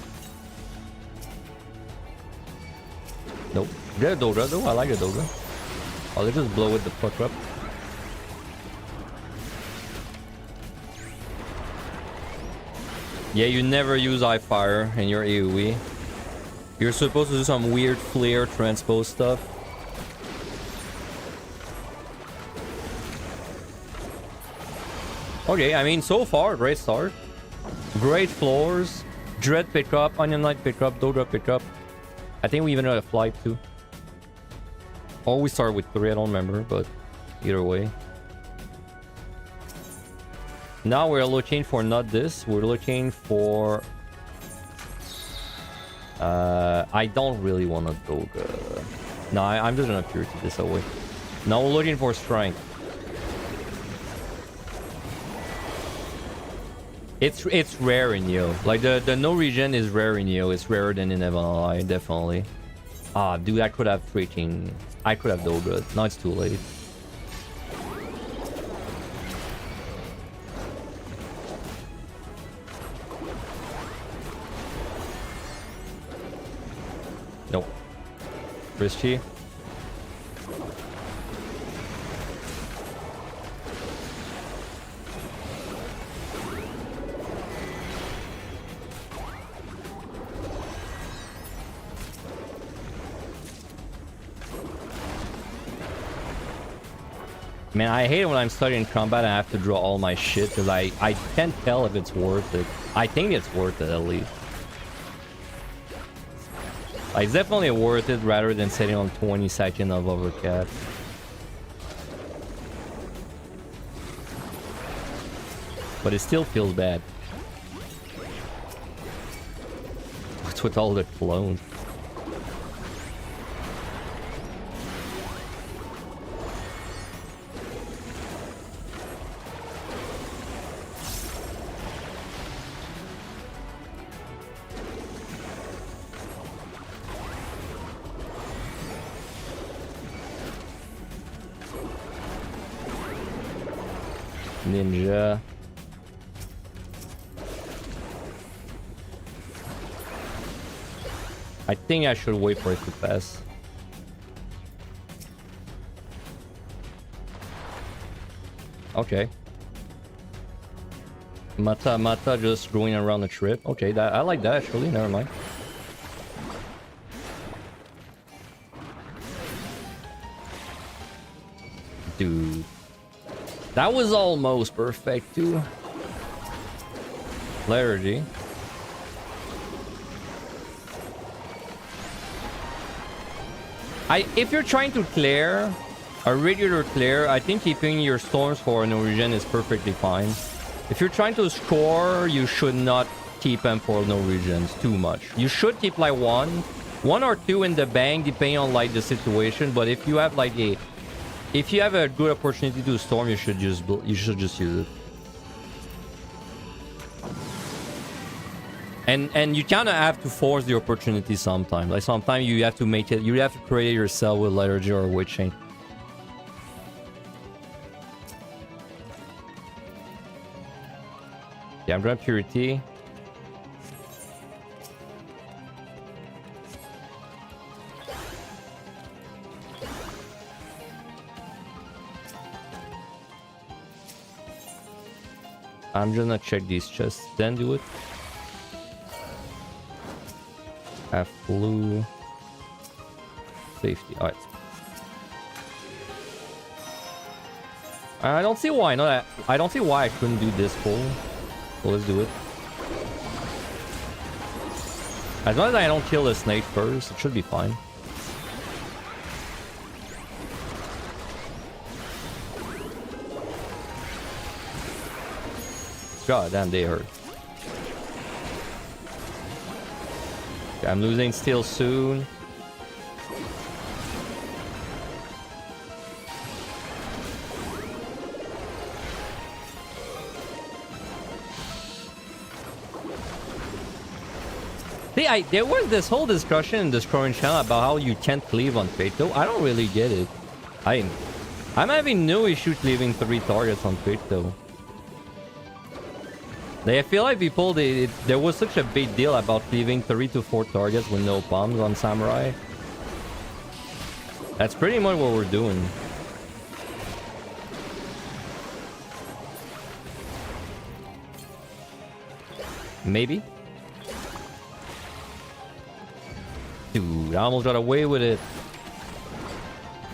Nope. Get a Doga though, I like a Doga. Oh, they just blow it the fuck up. Yeah, you never use eye fire in your AoE. You're supposed to do some weird flare transpose stuff. Okay, I mean, so far, great start. Great floors. Dread pickup, Onion Knight pickup, Doga pickup. I think we even had a flight too. Or we started with 3, I don't remember, but either way. Now we're looking for not this, we're looking for... I don't really want to Doga. No, I'm just gonna purity this away. Now we're looking for strength. It's rare in Yo. Like the no regen is rare in Yo. It's rarer than in Evanali, definitely. Ah, dude, I could have freaking... I could have Doga. Now it's too late. Nope. Risky. Man, I hate it when I'm studying combat and I have to draw all my shit because I can't tell if it's worth it. I think it's worth it at least. Like, it's definitely worth it rather than sitting on 20 seconds of overcast. But it still feels bad. What's with all the clones? Ninja. I think I should wait for it to pass. Okay. Mata just going around the trip. Okay, that I like that actually. Never mind. Dude. That was almost perfect too. Clarity. If you're trying to clear a regular clear, I think keeping your storms for an origin is perfectly fine. If you're trying to score, you should not keep them for no regions too much. You should keep like one or two in the bank depending on like the situation. But if you have like if you have a good opportunity to storm, you should just use it. And you kind of have to force the opportunity sometimes. Like sometimes you have to make it. You have to create it yourself with liturgy or witching. Yeah, I'm drawing purity. I'm gonna check these chests, then do it. Half blue. Safety. Alright. I don't see why not. I don't see why I couldn't do this full. So let's do it. As long as I don't kill the snake first, it should be fine. God damn, they hurt. Okay, I'm losing steel soon. See, there was this whole discussion in this current channel about how you can't cleave on Fate, though. I don't really get it. I'm having no issue cleaving 3 targets on Fate, though. I feel like people, there was such a big deal about cleaving 3 to 4 targets with no bombs on Samurai. That's pretty much what we're doing. Maybe? Dude, I almost got away with it.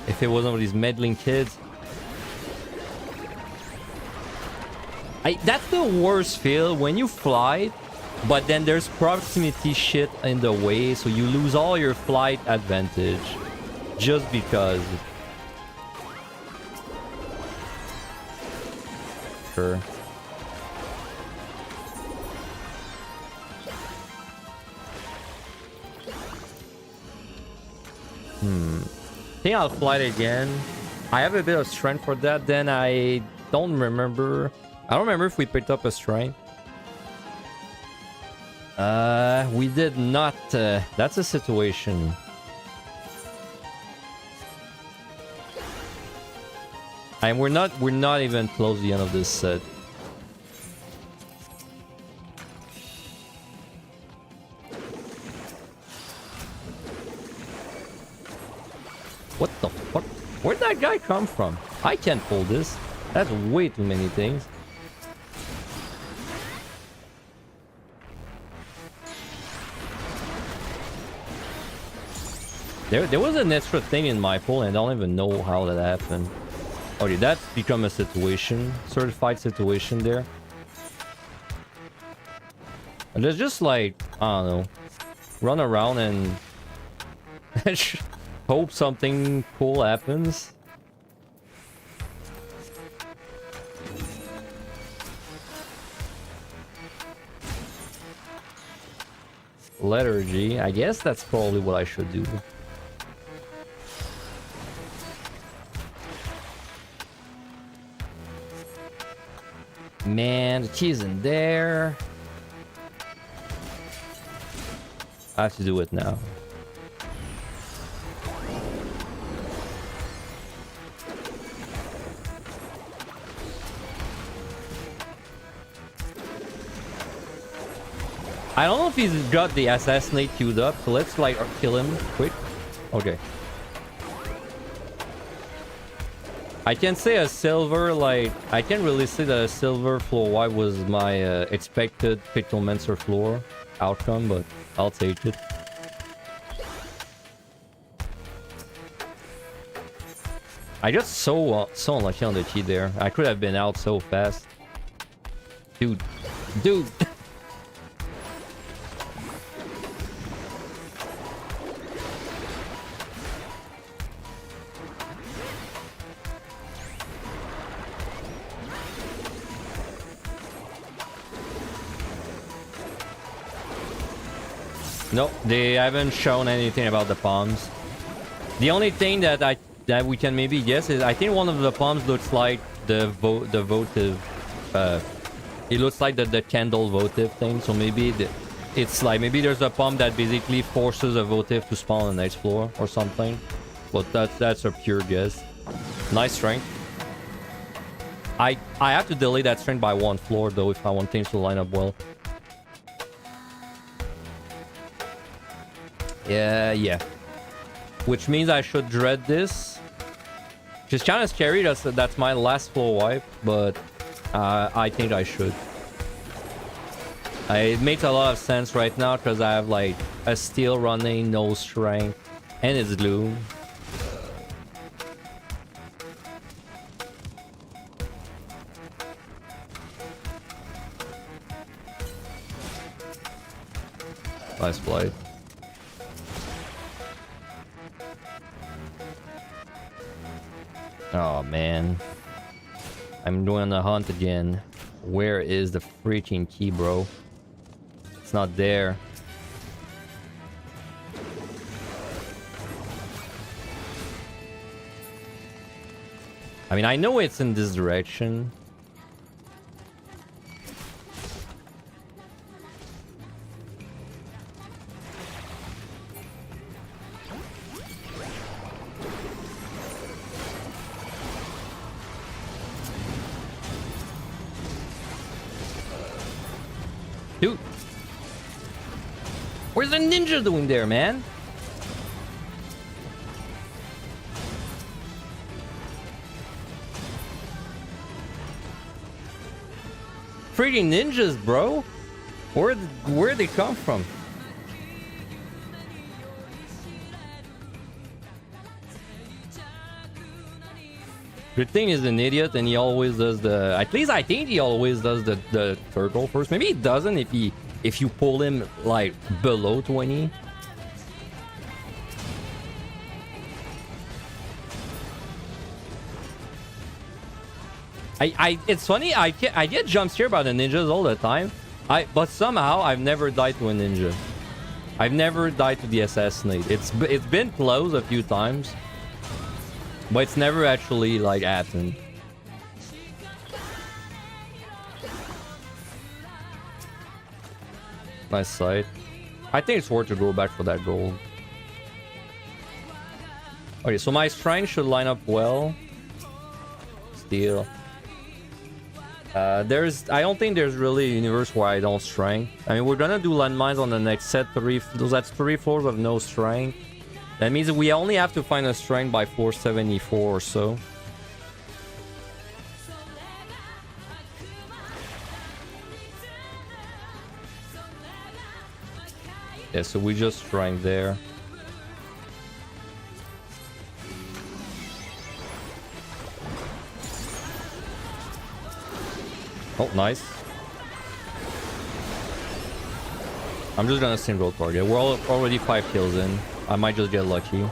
If it wasn't with these meddling kids. That's the worst feel when you fly, but then there's proximity shit in the way, so you lose all your flight advantage just because. Sure. I think I'll fly it again. I have a bit of strength for that. Then I don't remember. I don't remember if we picked up a strength. We did not. That's a situation. And we're not even close to the end of this set. What the fuck? Where'd that guy come from? I can't pull this. That's way too many things. There was an extra thing in my pool and I don't even know how that happened. Okay, that's become a situation. Certified situation there. And there's just like, I don't know, run around and hope something cool happens. Lethargy. I guess that's probably what I should do. Man, the key isn't there. I have to do it now. I don't know if he's got the assassinate queued up, so let's like kill him quick. Okay. I can say a silver, like, I can't really say that a silver floor wipe was my expected Necromancer floor outcome, but I'll take it. I just so unlucky on the key there. I could have been out so fast. Dude. No, they haven't shown anything about the palms. The only thing that we can maybe guess is I think one of the palms looks like the votive. It looks like the candle votive thing. So maybe it's like maybe there's a palm that basically forces a votive to spawn on the next floor or something. But that's a pure guess. Nice strength. I have to delay that strength by 1 floor though if I want things to line up well. Yeah. Which means I should dread this. Which is kind of scary. That's my last floor wipe, but I think I should. It makes a lot of sense right now because I have like a steel running, no strength, and it's glue. Nice flight. Oh man, I'm doing the hunt again. Where is the freaking key, bro? It's not there. I mean, I know it's in this direction. Dude, where's the ninja doing there, man? Freaking ninjas, bro. Where'd they come from? Good thing is an idiot and he always does the... At least I think he always does the turtle first. Maybe he doesn't if you pull him like below 20. It's funny, I get jump scared by the ninjas all the time. But somehow I've never died to a ninja. I've never died to the assassinate. It's been close a few times. But it's never actually, like, happened. Nice sight. I think it's worth to go back for that gold. Okay, so my strength should line up well. Steel. I don't think there's really a universe where I don't strength. I mean, we're gonna do landmines on the next set. That's 3 floors of no strength. That means we only have to find a strength by floor 74 or so. Yeah, so we just strength there. Oh, nice. I'm just gonna single target. We're already 5 kills in. I might just get lucky.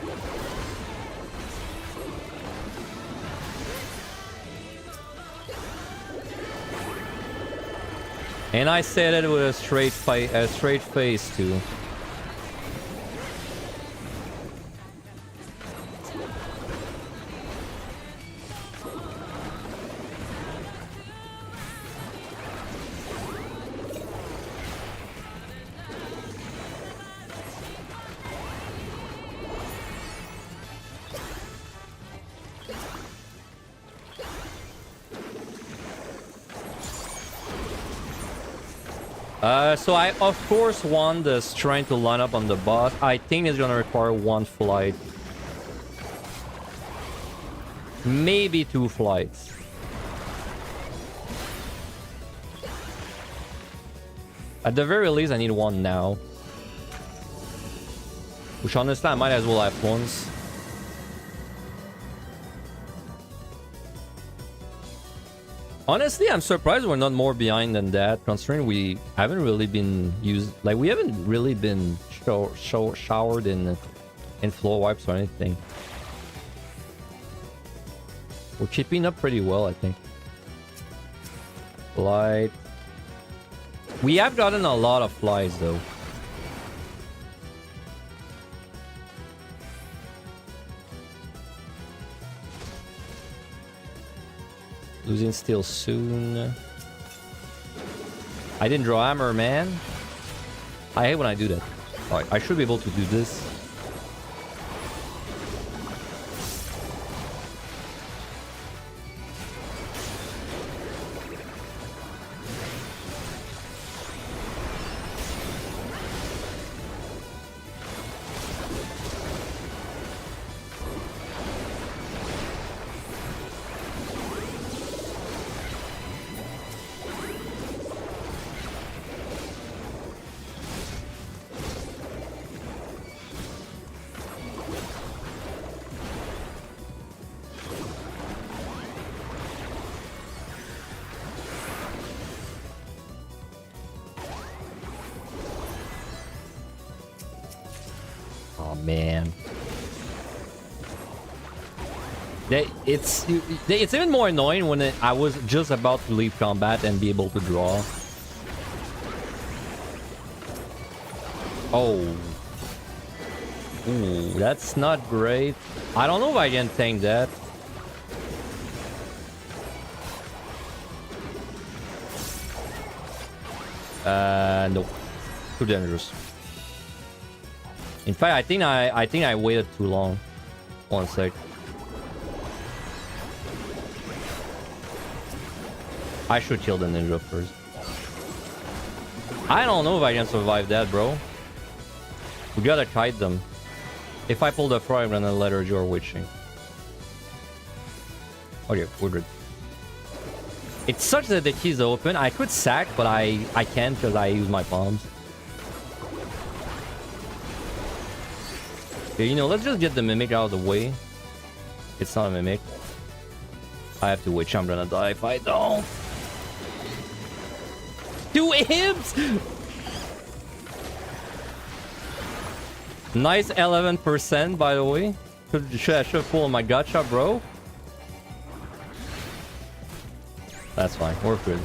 And I said it with a straight face too. So I of course want the strength to line up on the boss. I think it's gonna require 1 flight. Maybe 2 flights. At the very least I need 1 now. Which honestly I might as well have once. Honestly, I'm surprised we're not more behind than that, considering we haven't really been we haven't really been showered in floor wipes or anything. We're keeping up pretty well, I think. Flight. We have gotten a lot of flies though. Losing steel soon. I didn't draw hammer, man. I hate when I do that. Alright, I should be able to do this. Man, it's even more annoying when I was just about to leave combat and be able to draw. Oh, ooh, that's not great. I don't know if I can tank that. No, too dangerous. In fact, I think I waited too long. 1 sec. I should kill the ninja first. I don't know if I can survive that, bro. We gotta kite them. If I pull the fry, I'm gonna let her do witching. Okay, we're good. It sucks that the key's open. I could sack, but I can't because I use my palms. Okay, you know, let's just get the mimic out of the way. It's not a mimic. I have to witch. I'm gonna die if I don't. 2 imps! Nice 11%, by the way. Should I pull my gotcha, bro? That's fine. We're good.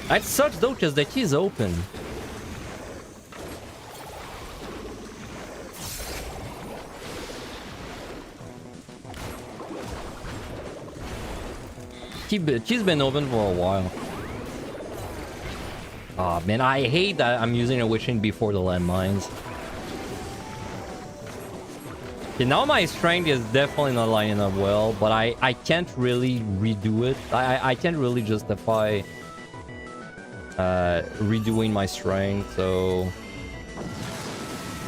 That sucks though, because the key's open. Key's been open for a while. Oh man, I hate that I'm using a witching before the landmines. Okay, now my strength is definitely not lining up well, but I can't really redo it. I can't really justify redoing my strength, so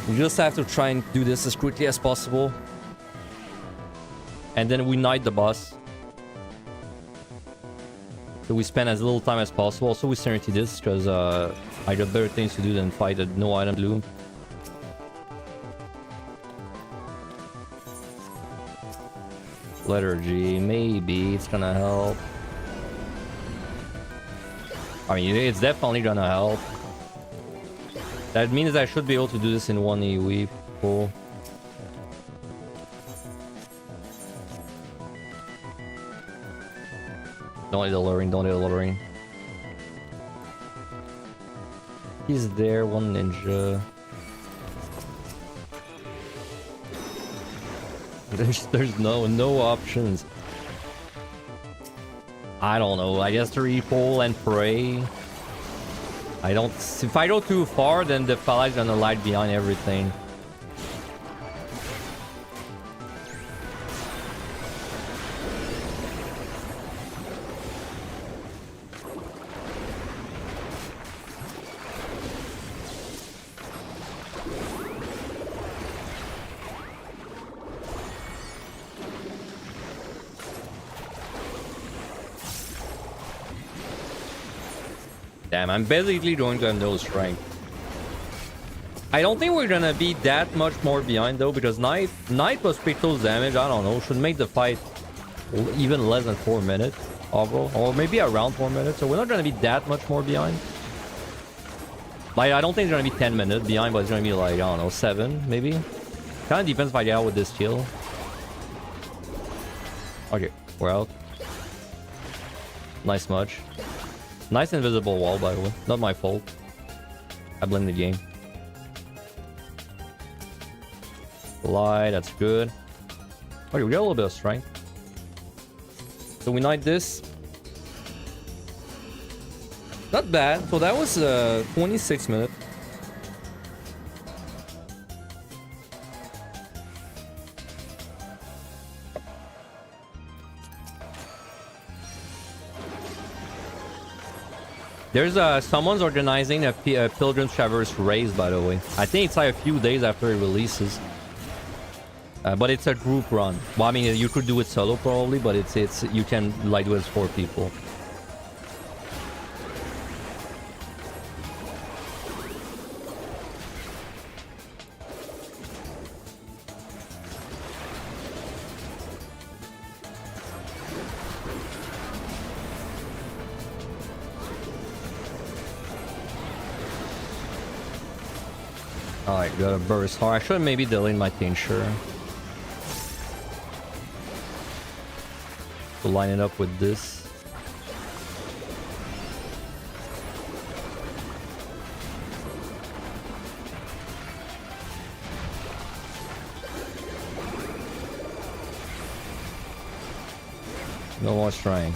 we just have to try and do this as quickly as possible. And then we knight the boss. So we spend as little time as possible. Also we certainty this because I got better things to do than fight a no item bloom. Letter G, maybe it's gonna help. I mean, it's definitely gonna help. That means I should be able to do this in one AoE. Cool. Don't hit the luring, don't hit the luring. He's there, one ninja. There's no options. I don't know. I guess to repull and pray. I don't. If I go too far, then the fella's gonna lag behind everything. Damn, I'm basically going to have no strength. I don't think we're gonna be that much more behind though, because Knight plus Picto's damage, I don't know, should make the fight even less than 4 minutes overall, or maybe around 4 minutes, so we're not gonna be that much more behind. Like, I don't think it's gonna be 10 minutes behind, but it's gonna be like, I don't know, 7 maybe. Kinda depends if I get out with this kill. Okay, we're out. Nice smudge. Nice invisible wall, by the way. Not my fault. I blame the game. Lie, that's good. Okay, we got a little bit of strength. So we knight this. Not bad. So that was 26 minutes. There's someone's organizing a Pilgrim Traverse race, by the way. I think it's like a few days after it releases. But it's a group run. Well, I mean, you could do it solo probably, but it's you can like do it as 4 people. Alright, got a burst hard. I should maybe delay my tincture. To line it up with this. No more trying.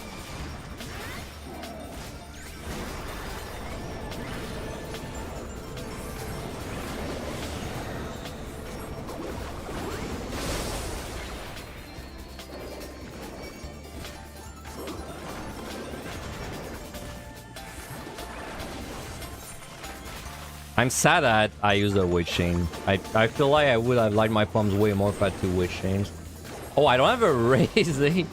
I'm sad that I used a witch chain. I feel like I would have liked my palms way more if I had 2 witch chains. Oh, I don't have a raising.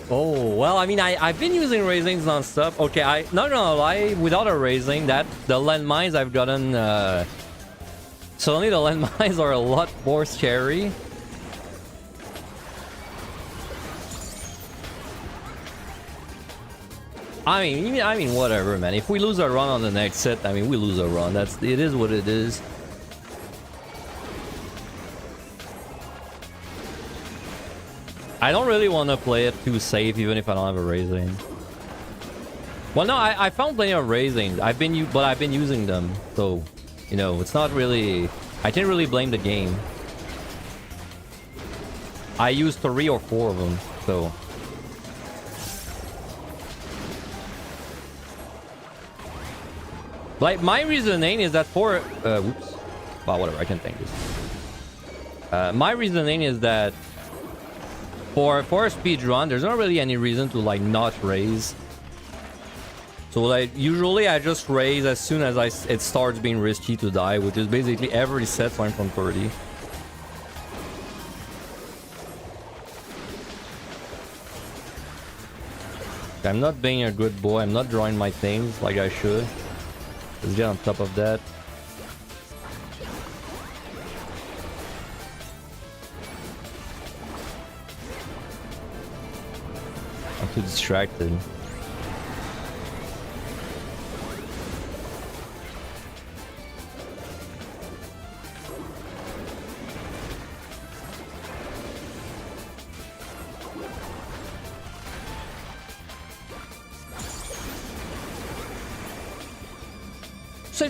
Oh, well, I mean, I've been using raisings non-stop. Okay, not gonna lie, without a raising, the landmines I've gotten, suddenly the landmines are a lot more scary. I mean, whatever, man. If we lose a run on the next set, I mean, we lose a run. It is what it is. I don't really want to play it too safe, even if I don't have a raising. Well, no, I found plenty of raisings. But I've been using them, so you know, it's not really. I can't really blame the game. I used 3 or 4 of them, so. Like, my reasoning is that for... whoops. Well, whatever, I can think this. My reasoning is that for a speedrun, there's not really any reason to, like, not raise. So, like, usually I just raise as soon as it starts being risky to die, which is basically every set starting from 30. I'm not being a good boy. I'm not drawing my things like I should. Let's get on top of that. I'm too distracted.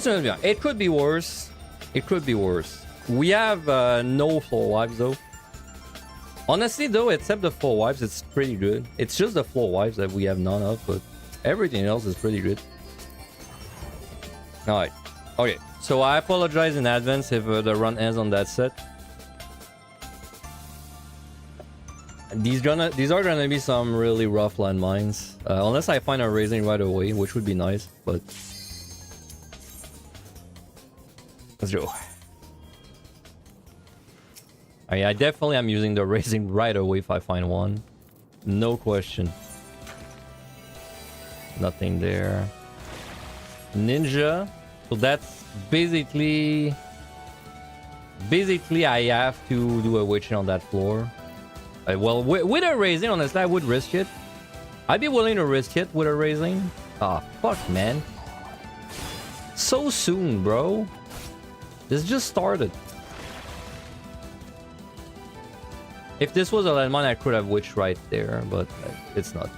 It could be worse. It could be worse. We have no full wives though. Honestly though, except the full wives, it's pretty good. It's just the full wives that we have none of, but everything else is pretty good. Alright. Okay, so I apologize in advance if the run ends on that set. These are gonna be some really rough landmines. Unless I find a raising right away, which would be nice, but... Let's go. I definitely am using the raising right away if I find one. No question. Nothing there. Ninja. So that's basically... Basically, I have to do a witching on that floor. Well, with a raising, honestly, I would risk it. I'd be willing to risk it with a raising. Ah, fuck, man. So soon, bro. This just started. If this was a landmine, I could have witched right there, but it's not.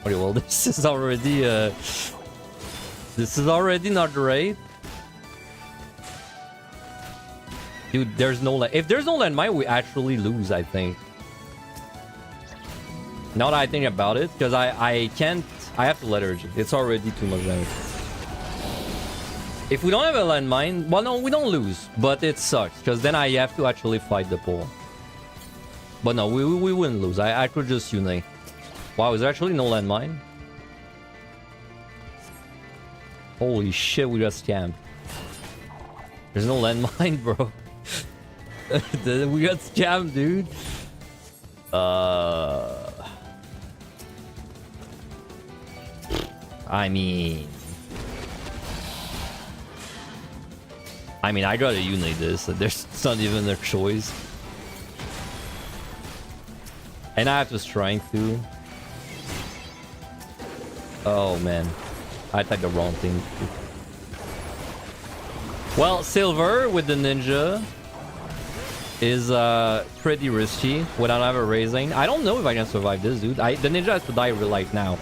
Okay, well, this is already not great. Dude, there's no if there's no landmine, we actually lose, I think. Now that I think about it, because I can't, I have to lethargy. It's already too much damage. If we don't have a landmine, well, no, we don't lose, but it sucks because then I have to actually fight the pole. But no, we wouldn't lose. I could just unite. Wow, is there actually no landmine? Holy shit, we got scammed. There's no landmine, bro. We got scammed, dude. I mean, I gotta unite this. There's not even a choice. And I have to strength too. Oh man, I typed the wrong thing. Well, silver with the ninja is pretty risky without ever raising. I don't know if I can survive this, dude. The ninja has to die right now.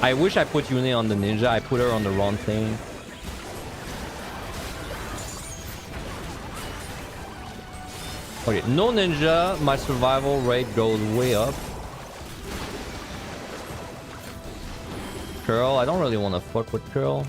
I wish I put Uni on the ninja. I put her on the wrong thing. Okay, no ninja. My survival rate goes way up. Curl. I don't really want to fuck with Curl.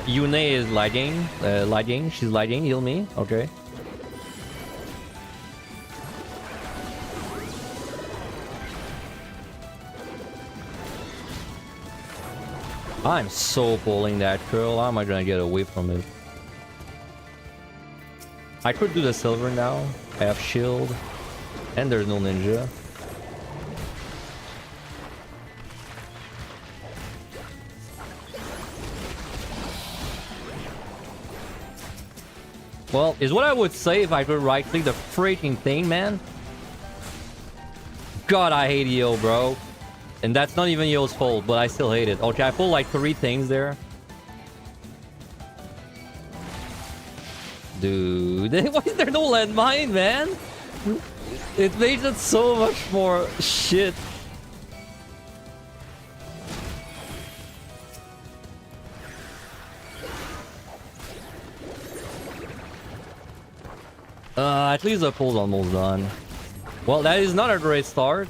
Yune is lagging. She's lagging. Heal me. Okay. I'm so pulling that curl. How am I gonna get away from it? I could do the silver now. I have shield. And there's no ninja. Well, is what I would say if I could right-click the freaking thing, man. God, I hate EO, bro. And that's not even EO's fault, but I still hate it. Okay, I pulled like 3 things there. Dude, why is there no landmine, man? It makes it so much more shit. At least the pull's almost done. Well, that is not a great start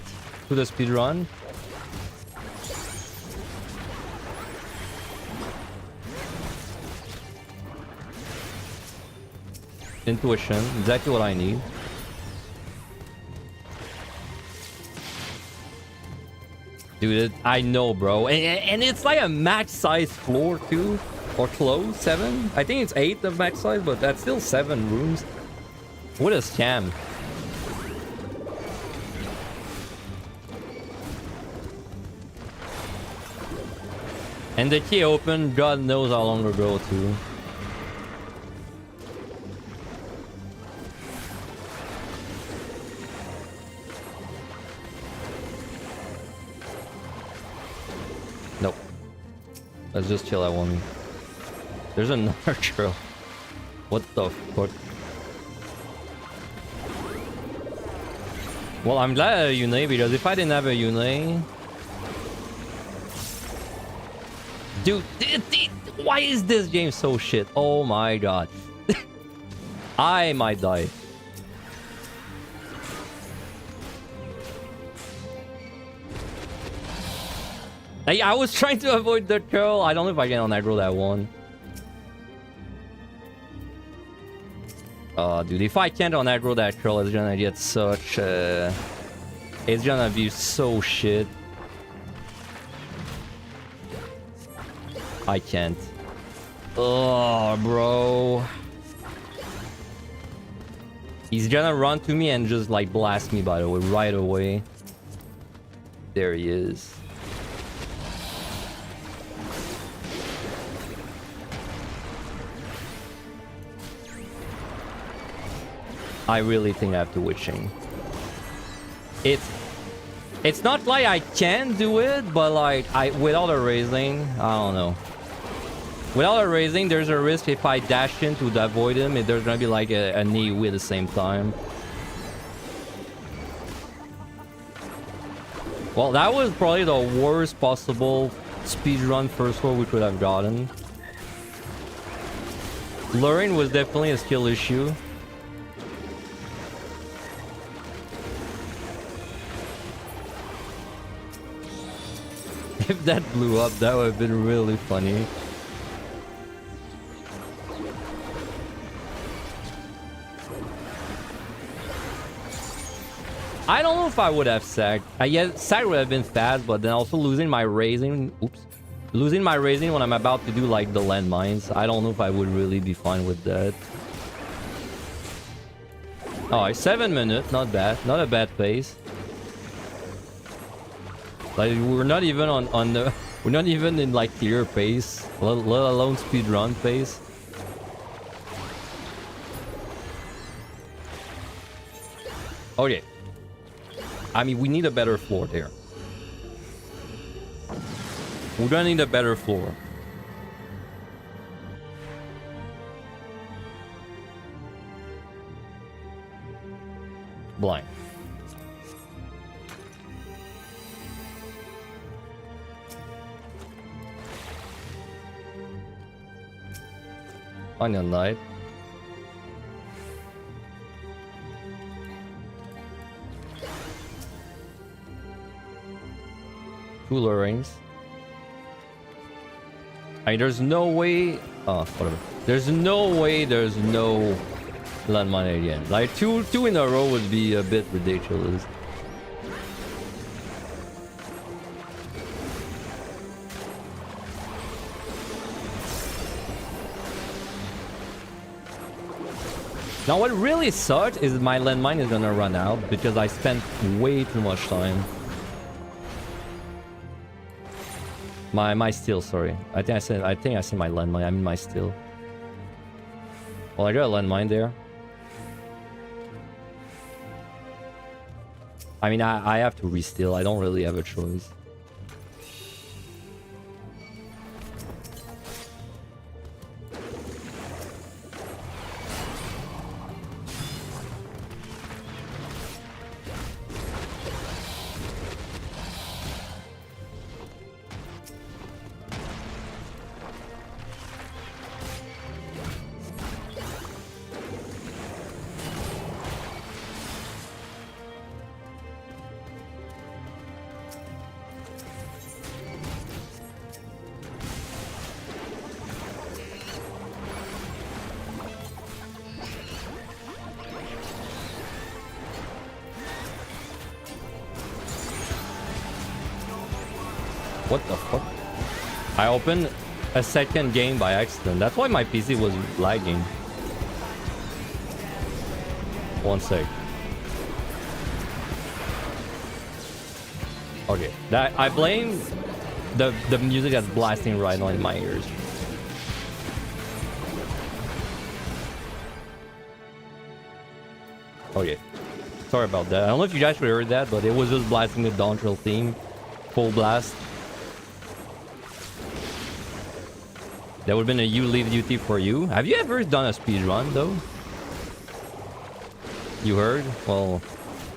to the speedrun. Intuition, exactly what I need. Dude, I know, bro. And it's like a max size floor too. Or close, 7? I think it's 8 of max size, but that's still 7 rooms. What a scam. And the key opened, God knows how long ago too. Nope. Let's just chill at one. There's another trail. What the fuck? Well, I'm glad I had a Yune, because if I didn't have a Yune... Dude, why is this game so shit? Oh my god. I might die. I was trying to avoid the curl. I don't know if I can on aggro that one. Dude, if I can't on aggro that curl, it's gonna get such it's gonna be so shit. I can't. Oh, bro. He's gonna run to me and just like blast me, by the way, right away. There he is. I really think I have to witching. It's not like I can do it, but like without a raising, I don't know. Without a raising, there's a risk if I dash in to avoid him, there's gonna be like a knee at the same time. Well, that was probably the worst possible speedrun first floor we could have gotten. Luring was definitely a skill issue. If that blew up, that would have been really funny. I don't know if I would have sacked. Yeah, sack would have been fast, but then also losing my raising. Oops. Losing my raising when I'm about to do like the landmines. I don't know if I would really be fine with that. Oh, 7 minutes. Not bad. Not a bad pace. Like we're not even on the we're not even in like clear pace, let alone speed run pace. Okay. I mean, we need a better floor there. We're gonna need a better floor. Blind. Onion Knight. Two lurings. I mean, there's no way. Oh, whatever. There's no way. There's no landmine again. Like two in a row would be a bit ridiculous. Now what really sucks is my landmine is gonna run out because I spent way too much time. My steel, sorry. I think I said my landmine. I mean my steel. Well, I got a landmine there. I mean I have to re-steal. I don't really have a choice. What the fuck? I opened a second game by accident. That's why my PC was lagging. One sec. Okay, that I blame the music that's blasting right now in my ears. Okay, sorry about that. I don't know if you guys heard that, but it was just blasting the Dawntrail theme, full blast. That would have been a you leave duty for you. Have you ever done a speed run though? You heard? Well,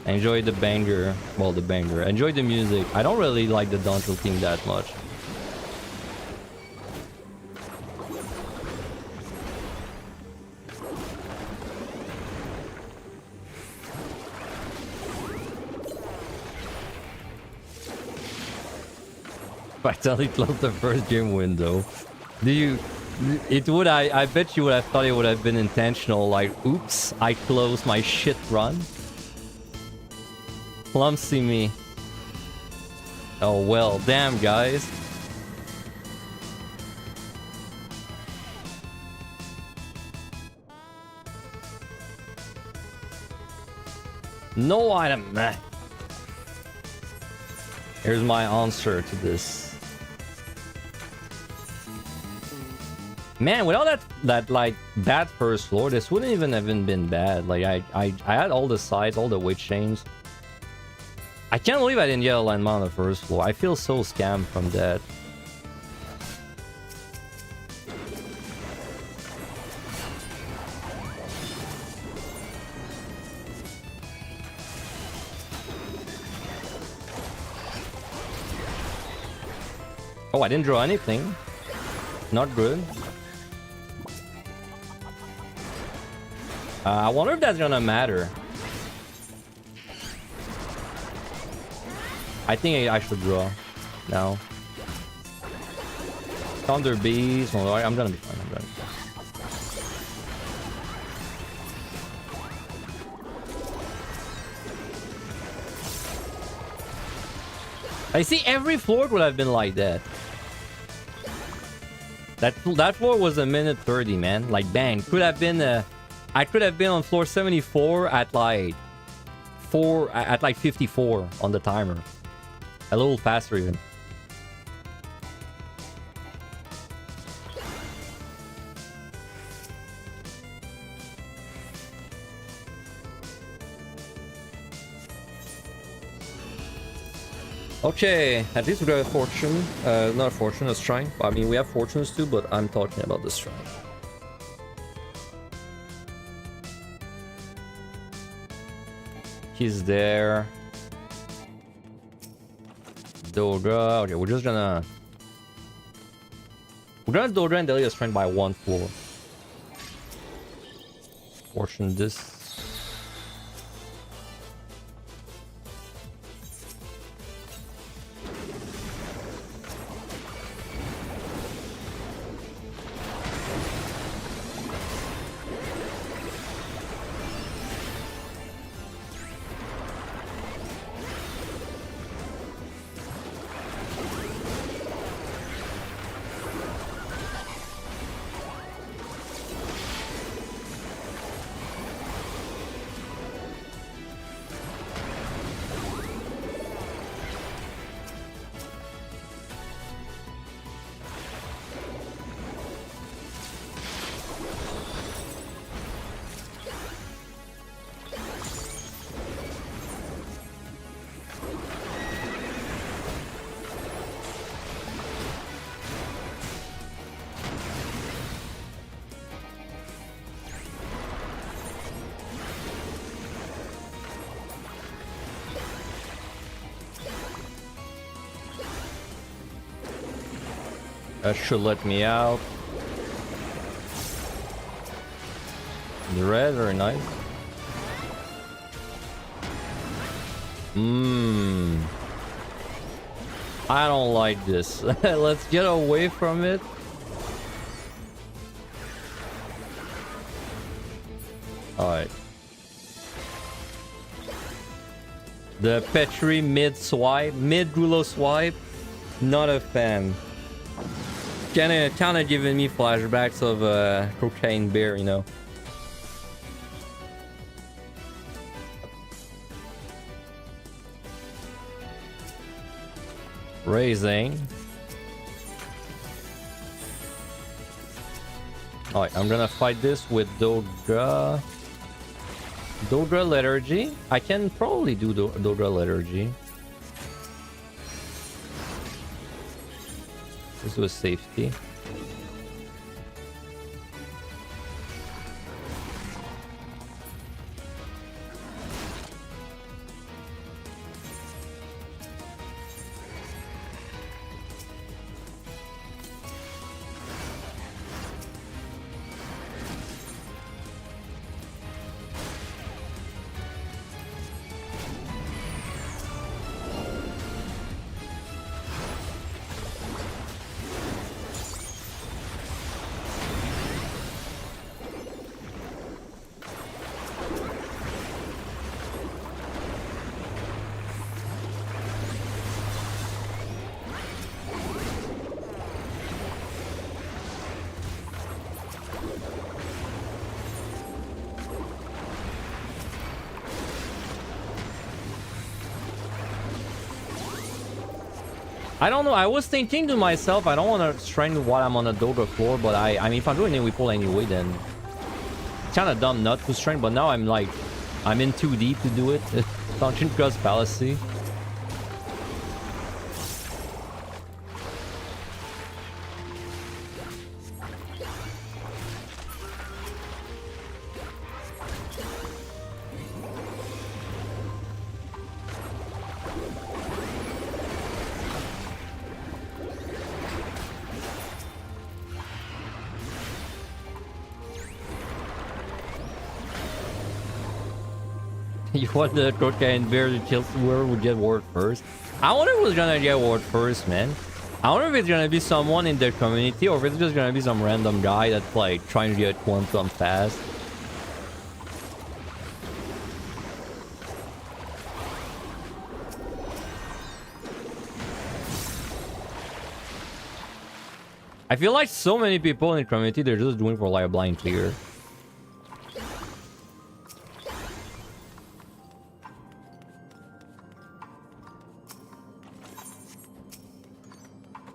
enjoy the banger. Well, the banger. Enjoy the music. I don't really like the Dontrell theme that much. If I totally closed the first game window. Do you... It would... I bet you would have thought it would have been intentional. Like, oops, I closed my shit run. Clumsy me. Oh well, damn guys. No item. Here's my answer to this. Man, without that like bad first floor, this wouldn't even have been bad. Like I had all the sides, all the weight chains. I can't believe I didn't get a landmine on the first floor. I feel so scammed from that. Oh, I didn't draw anything. Not good. I wonder if that's gonna matter. I think I should draw now. Thunder Beast. Oh, I'm gonna be fine. I'm gonna be fine. I see every floor would have been like that. That floor was a minute 30, man. Like bang, could have been I could have been on floor 74 at like 54 on the timer. A little faster even. Okay, at least we got a fortune. Not a fortune, a shrine. I mean, we have fortunes too, but I'm talking about the shrine. He's there. Dogra. Okay, we're gonna Dogra and delete a strength by 1 floor. Fortune this. That should let me out. The red, very nice. I don't like this. Let's get away from it. Alright. The Petri mid swipe, mid Rulo swipe. Not a fan. Kinda giving me flashbacks of Cocaine Bear, you know. Raising. Alright, I'm gonna fight this with Dogra. Dogra Liturgy. I can probably do Dogra Liturgy. This was safety. I don't know. I was thinking to myself, I don't want to strength while I'm on a Doga floor, but I mean, if I'm doing AoE pull anyway, then it's kind of dumb not to strength. But now I'm like, I'm in too deep to do it. Function cross fallacy. You want the Krotka and Bear to kill whoever would get ward first? I wonder who's gonna get ward first, man. I wonder if it's gonna be someone in the community or if it's just gonna be some random guy that's like trying to get Quantum fast. I feel like so many people in the community, they're just doing for like a blind clear.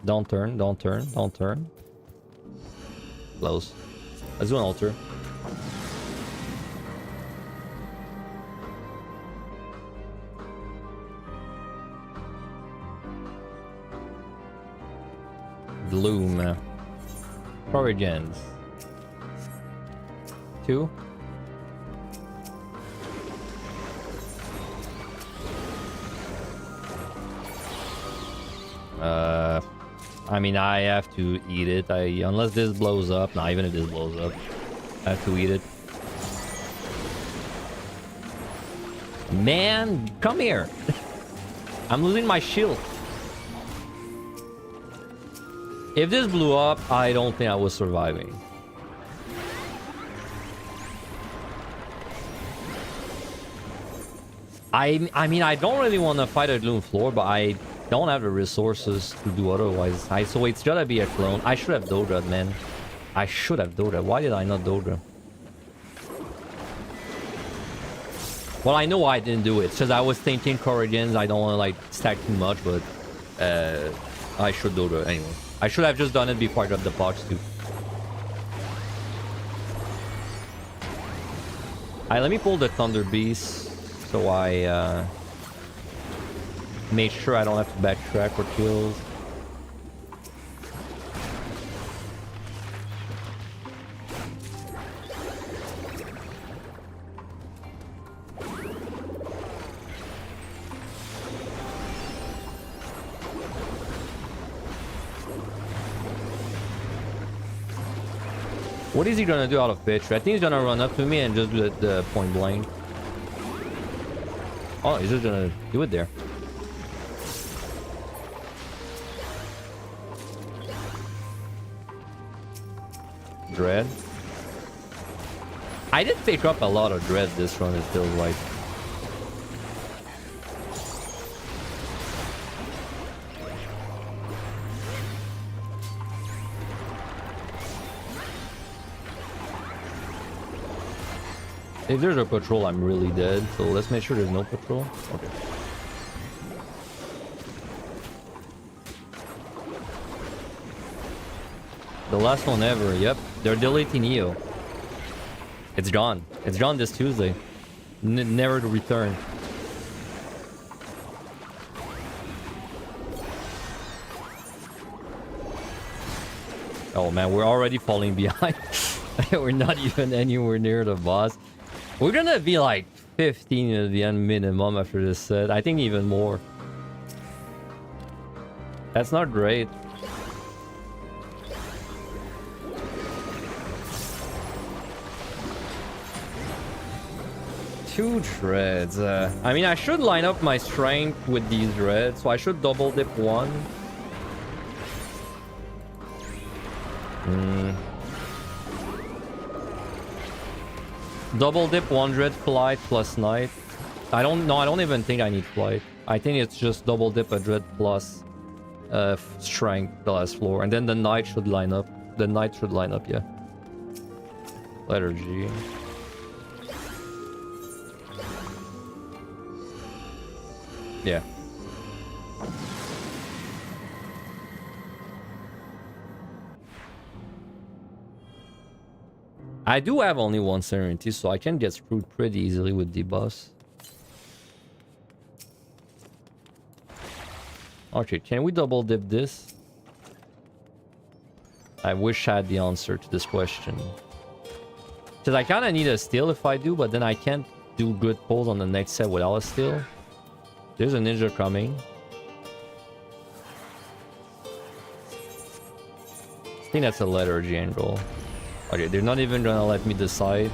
Don't turn, don't turn, don't turn. Close. Let's do an altar. Gloom. Origins. 2. I mean, I have to eat it. Unless this blows up. Not even if this blows up, I have to eat it. Man, come here. I'm losing my shield. If this blew up, I don't think I was surviving. I mean, I don't really want to fight a Gloom floor, but I don't have the resources to do otherwise. So it's gotta be a clone. I should have Dodra, man. I should have Dodra. Why did I not Dodra? Well, I know why I didn't do it. It's just I was thinking Corrigens. I don't want to like stack too much, but I should Dodra anyway. I should have just done it before I got the box too. Alright, let me pull the Thunder Beast so I make sure I don't have to backtrack for kills. What is he gonna do out of pitch? I think he's gonna run up to me and just do the point blank. Oh, he's just gonna do it there. Dread. I did pick up a lot of dread this run, it feels like. If there's a patrol, I'm really dead. So let's make sure there's no patrol. Okay. The last one ever. Yep. They're deleting EO. It's gone. It's gone this Tuesday. Never to return. Oh man, we're already falling behind. We're not even anywhere near the boss. We're gonna be like 15 at the end minimum after this set. I think even more. That's not great. Two dreads. I mean, I should line up my strength with these dreads, so I should double dip one. Double dip 100 flight plus night. I don't even think I need flight. I think it's just double dip a dread plus strength the last floor. And then the night should line up. The night should line up, yeah. Letter G. Yeah. I do have only one Serenity, so I can get screwed pretty easily with the boss. Okay, can we double dip this? I wish I had the answer to this question. Because I kind of need a steal if I do, but then I can't do good pulls on the next set without a steal. There's a ninja coming. I think that's a lethargy angle. Okay, they're not even gonna let me decide.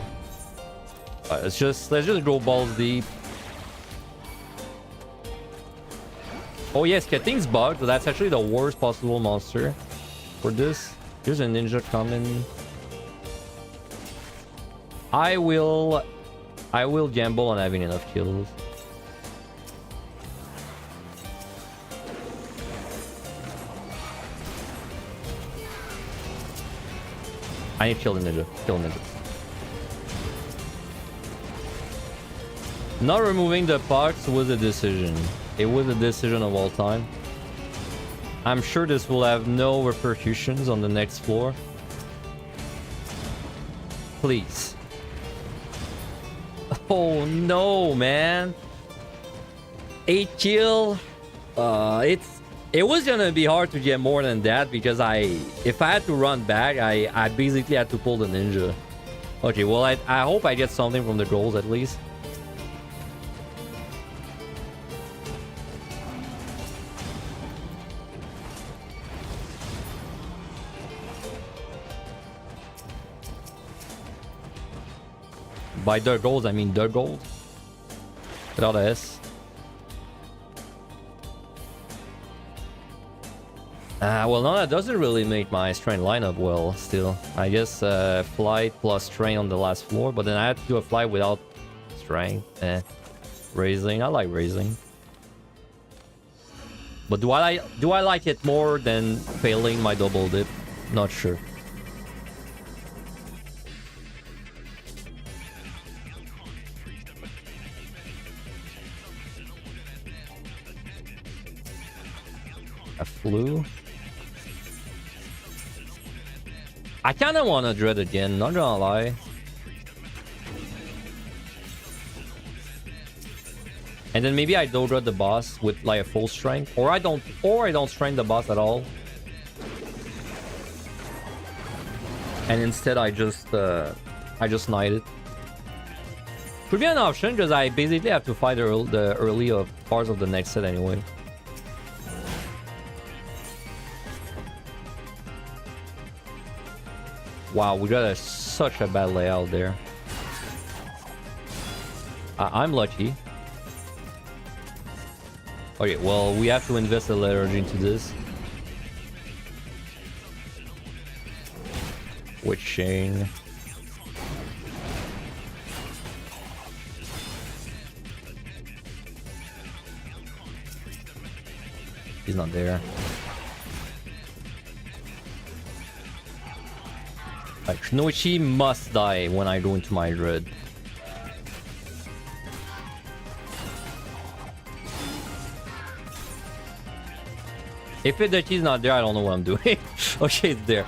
Let's just go balls deep. Oh yes, Ketting's bugged, but that's actually the worst possible monster for this. There's a ninja coming. I will gamble on having enough kills. I need to kill the ninja. Kill the ninja. Not removing the pox was a decision. It was a decision of all time. I'm sure this will have no repercussions on the next floor. Please. Oh no, man. 8 kill. It was gonna be hard to get more than that because if I had to run back, I basically had to pull the ninja. Okay, well I hope I get something from the goals at least. By the goals, I mean the gold. Without a S. Well, no, that doesn't really make my strength line up well, still. I guess flight plus strength on the last floor, but then I had to do a flight without strength. Raising, I like raising. But do I like it more than failing my double dip? Not sure. A flu. I kind of want to dread again, not gonna lie. And then maybe I don't dread the boss with like a full strength, or I don't strength the boss at all. And instead I just knight it. Could be an option because I basically have to fight the early of parts of the next set anyway. Wow, we got such a bad layout there. I'm lucky. Okay, well, we have to invest a lethargy into this. Which chain? He's not there. Shinoichi must die when I go into my dread. If the key's not there, I don't know what I'm doing. Okay, it's there.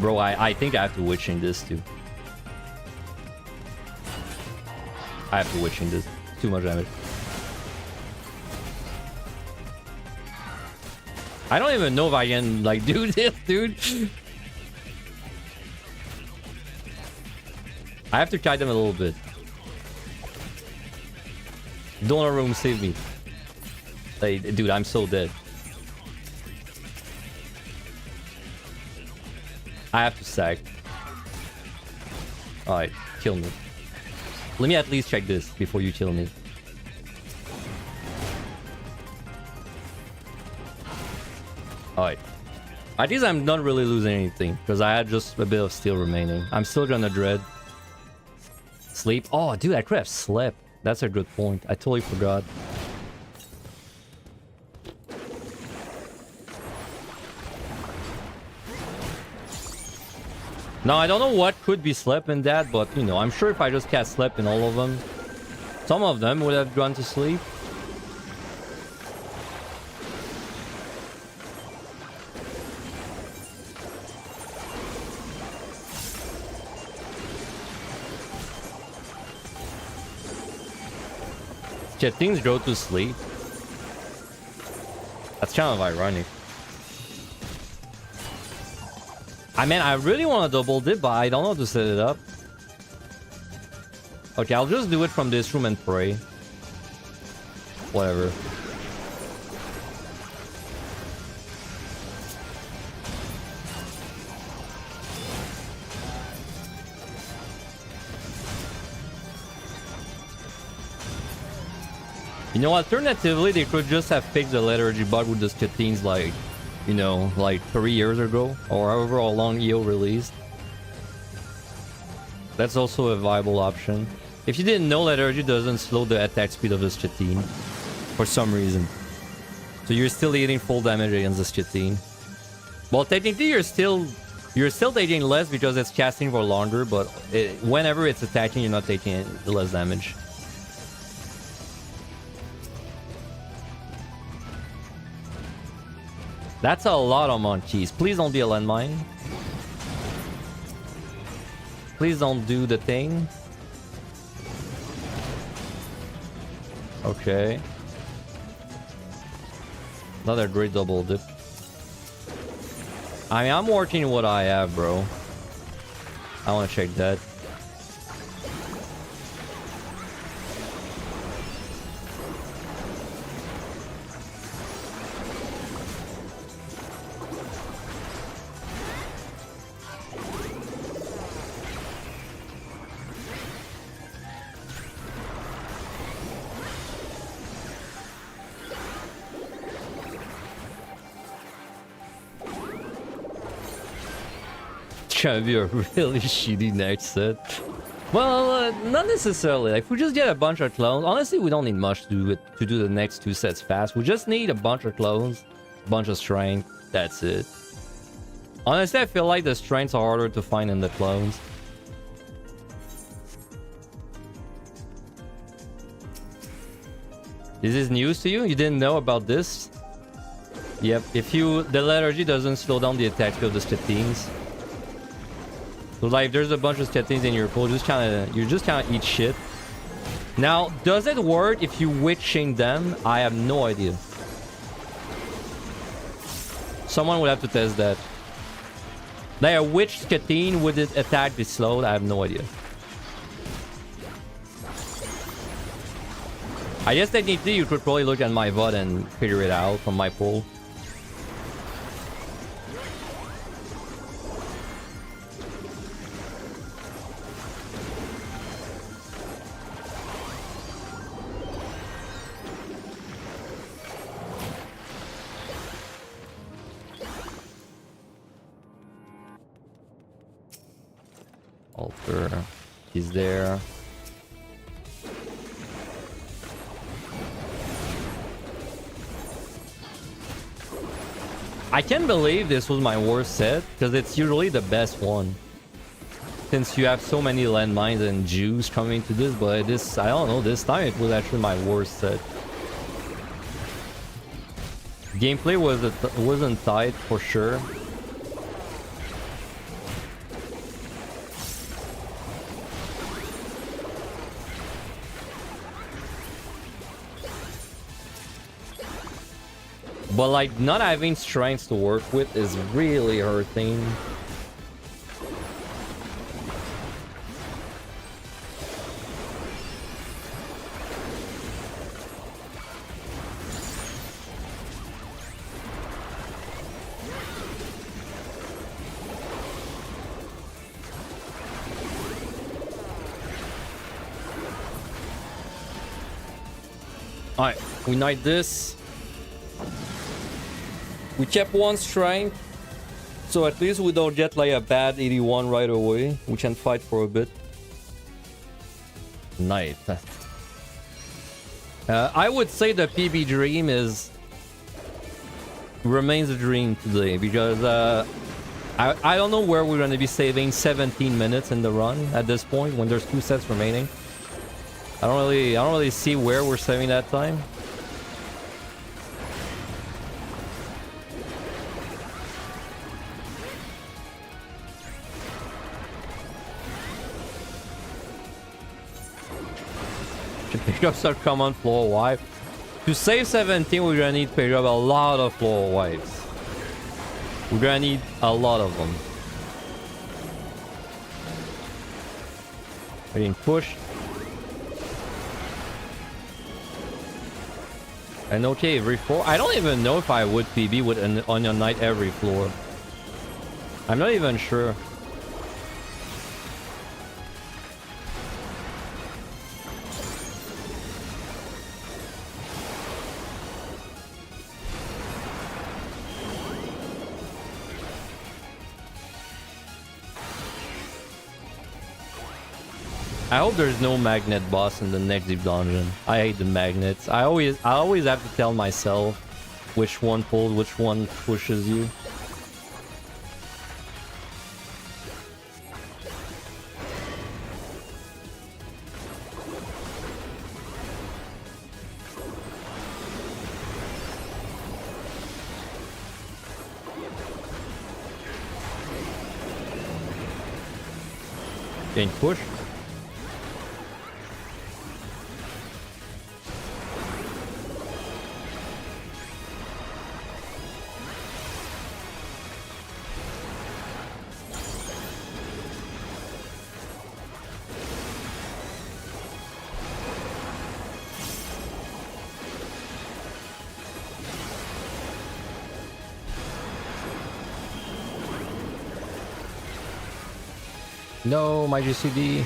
Bro, I think I have to witching this too. I have to witching this. Too much damage. I don't even know if I can like do this, dude. I have to kite them a little bit. Donor room, save me. Like, dude, I'm so dead. I have to sack. Alright, kill me. Let me at least check this before you kill me. Alright. At least I'm not really losing anything, because I had just a bit of steel remaining. I'm still gonna dread. Sleep. Oh, dude, I could have slept. That's a good point. I totally forgot. Now, I don't know what could be slept in that, but, you know, I'm sure if I just cast slept in all of them, some of them would have gone to sleep. Chittings go to sleep. That's kind of ironic. I mean, I really want to double dip, but I don't know how to set it up. Okay, I'll just do it from this room and pray. Whatever. You know, alternatively, they could just have fixed the lethargy bug with the Skittines, like, you know, like 3 years ago, or however long EO released. That's also a viable option. If you didn't know, lethargy doesn't slow the attack speed of the Skittine for some reason. So you're still eating full damage against the Skittine. Well, technically, you're still taking less because it's casting for longer, but whenever it's attacking, you're not taking less damage. That's a lot of monkeys. Please don't be a landmine. Please don't do the thing. Okay. Another great double dip. I mean, I'm working what I have, bro. I want to check that. Gonna be a really shitty next set. Well, not necessarily. Like, if we just get a bunch of clones, honestly, we don't need much to do the next 2 sets fast. We just need a bunch of clones, a bunch of strength. That's it. Honestly, I feel like the strengths are harder to find than the clones. This is news to you? You didn't know about this? Yep. The lethargy doesn't slow down the attack speed of the Skittines. So like, if there's a bunch of Skittines in your pool, you just kind of eat shit. Now, does it work if you witch chain them? I have no idea. Someone would have to test that. Like, a witch Skittine, would its attack be slowed? I have no idea. I guess technically you could probably look at my VOD and figure it out from my pool. Alter, he's there. I can't believe this was my worst set, because it's usually the best one. Since you have so many landmines and Jews coming to this, but this, I don't know, this time it was actually my worst set. Gameplay wasn't tight for sure. But like, not having strengths to work with is really hurting. Alright, we knight this. We kept one strength, so at least we don't get like a bad 81 right away. We can fight for a bit. Knight. I would say the PB dream remains a dream today, because I don't know where we're going to be saving 17 minutes in the run at this point when there's 2 sets remaining. I don't really see where we're saving that time. Pick up some common floor wipe. To save 17, we're gonna need to pick up a lot of floor wipes. We're gonna need a lot of them. I didn't push. And okay, every floor. I don't even know if I would PB with an Onion Knight every floor. I'm not even sure. I hope there's no magnet boss in the next deep dungeon. I hate the magnets. I always have to tell myself which one pulls, which one pushes you. Getting pushed. No, my GCD.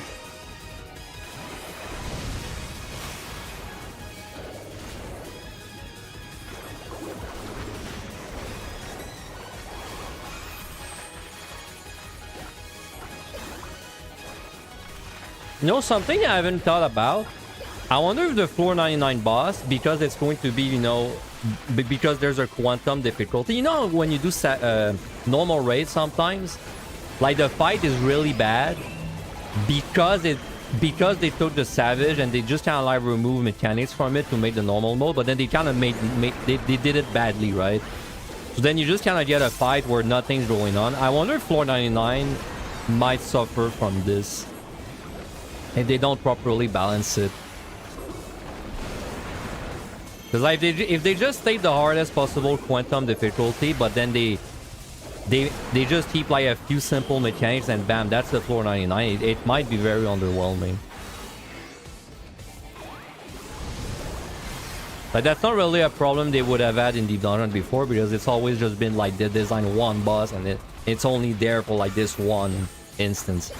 You know something I haven't thought about? I wonder if the floor 99 boss, because it's going to be, you know, because there's a quantum difficulty. You know when you do normal raids sometimes, like the fight is really bad because they took the savage and they just kind of like remove mechanics from it to make the normal mode, but then they kind of they did it badly, right? So then you just kind of get a fight where nothing's going on. I wonder if floor 99 might suffer from this if they don't properly balance it. Because like if they just take the hardest possible quantum difficulty, but then they just keep like a few simple mechanics and bam, that's the floor 99. It might be very underwhelming. But that's not really a problem they would have had in Deep Dungeon before, because it's always just been like they design one boss and it's only there for like this one instance.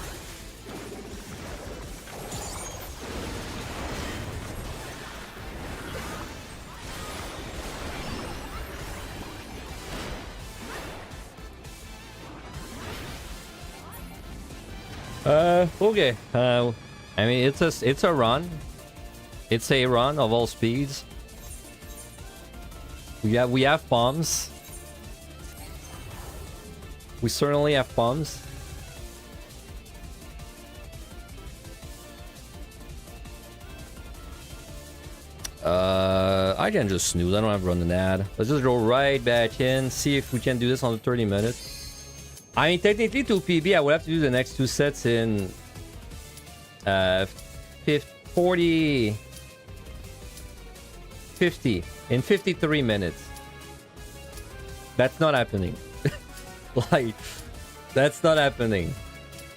Okay. I mean, it's a run. It's a run of all speeds. We have bombs. We certainly have bombs. I can just snooze. I don't have to run an ad. Let's just go right back in. See if we can do this on the 30 minutes. I mean, technically to PB, I would have to do the next two sets in 50 in 53 minutes. That's not happening. Like, that's not happening.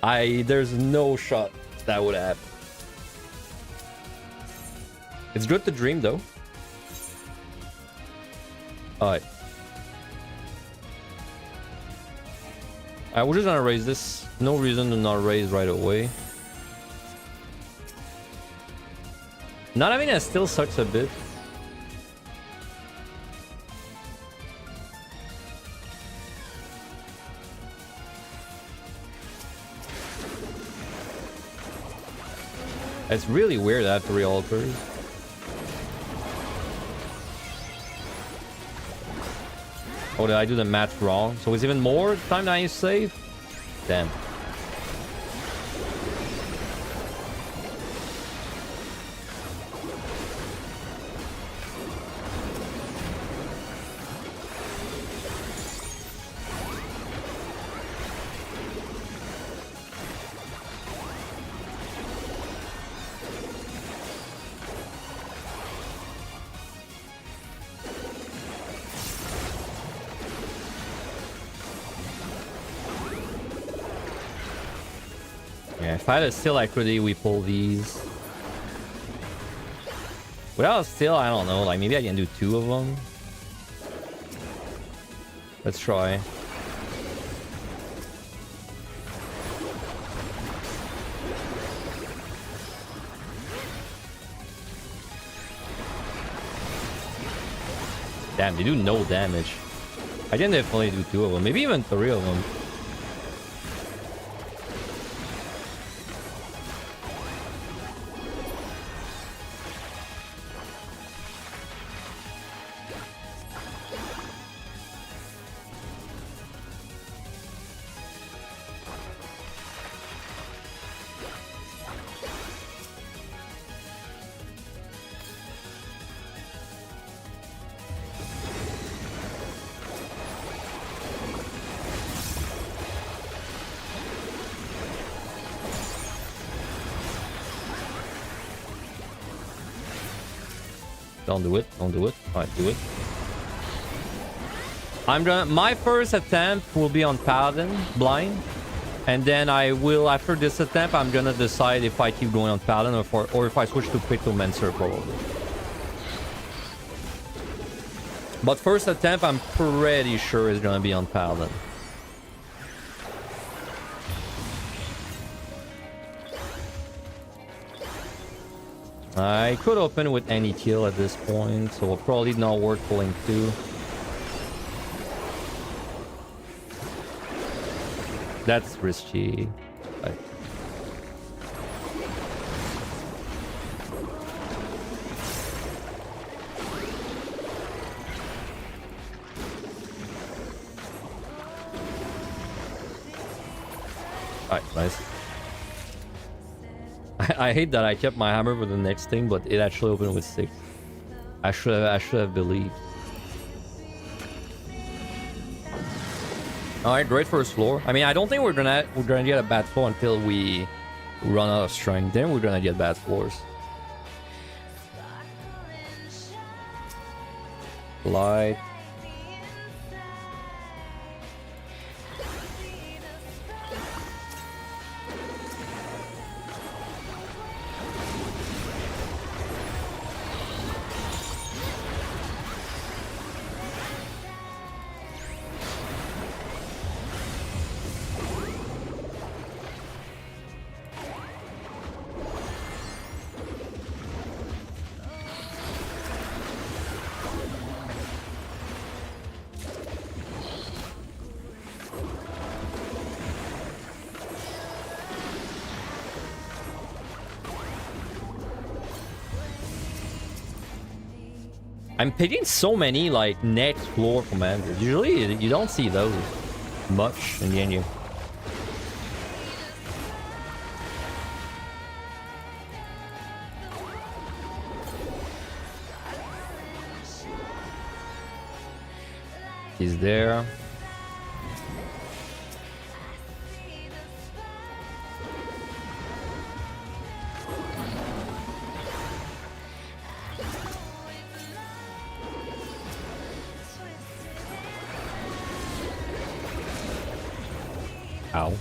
There's no shot that would happen. It's good to dream though. Alright. We're just gonna raise this. No reason to not raise right away. Not having it still sucks a bit. It's really weird to have 3 altars. Oh, did I do the math wrong? So it's even more time that I need to save? Damn. Yeah, if I had a steel equity, we pull these. Without a steel, I don't know. Like, maybe I can do 2 of them. Let's try. Damn, they do no damage. I can definitely do 2 of them. Maybe even 3 of them. Don't do it. Don't do it. Alright, do it. I'm gonna... My first attempt will be on Paladin, blind. And then I will, after this attempt, I'm gonna decide if I keep going on Paladin or if I switch to Necromancer probably. But first attempt, I'm pretty sure is gonna be on Paladin. I could open with any kill at this point, so probably not worth pulling 2. That's risky. Right. Alright, nice. I hate that I kept my hammer for the next thing, but it actually opened with 6. I should have believed. Alright, great first floor. I mean, I don't think we're gonna get a bad floor until we run out of strength. Then we're gonna get bad floors. Light. I'm picking so many like next floor commanders. Usually you don't see those much in the engine. He's there. Ow.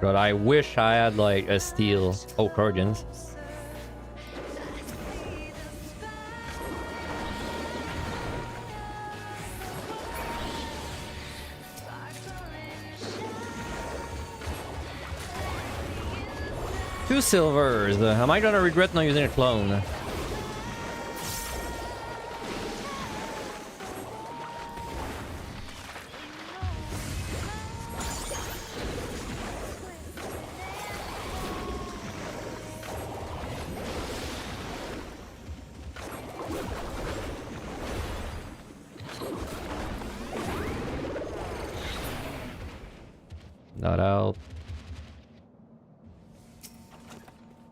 God, I wish I had like a steel. Oh, Kurgans. Two silvers. Am I gonna regret not using a clone? Not out.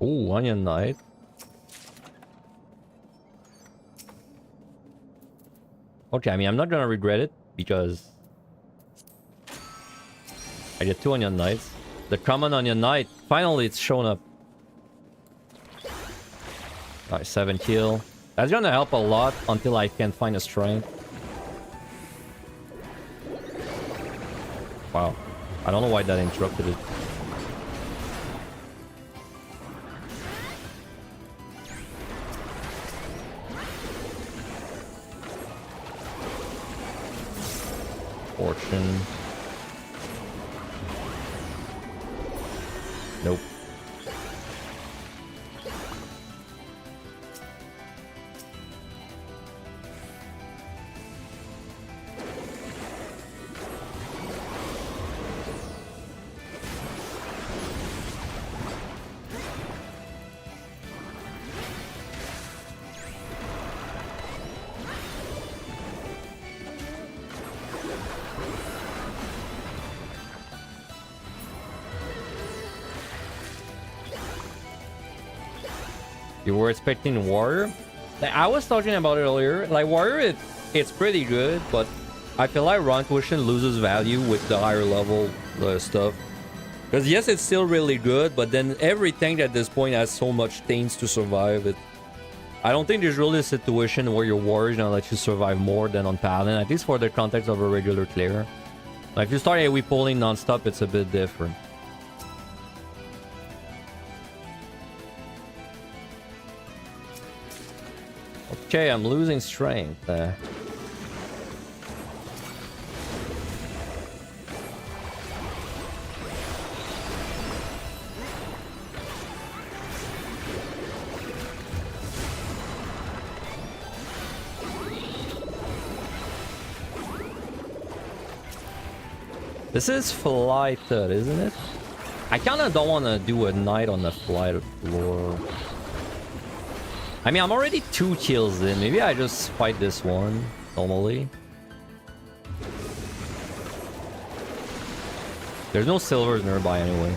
Ooh, Onion Knight. Okay, I mean, I'm not gonna regret it because I get 2 Onion Knights. The common Onion Knight, finally it's shown up. Alright, 7 kill. That's gonna help a lot until I can find a strength. Wow. I don't know why that interrupted it. Fortune. Nope. You were expecting Warrior? Like, I was talking about it earlier. Like, Warrior, it's pretty good, but I feel like Run Tuition loses value with the higher level stuff. Because yes, it's still really good, but then every tank at this point has so much things to survive it. I don't think there's really a situation where your Warrior is gonna let you survive more than on Paladin, at least for the context of a regular clear. Like, if you start AoE pulling non-stop, it's a bit different. Okay, I'm losing strength. This is flighted, isn't it? I kind of don't want to do a knight on the flighted floor. I mean, I'm already 2 kills in. Maybe I just fight this one normally. There's no silvers nearby anyway.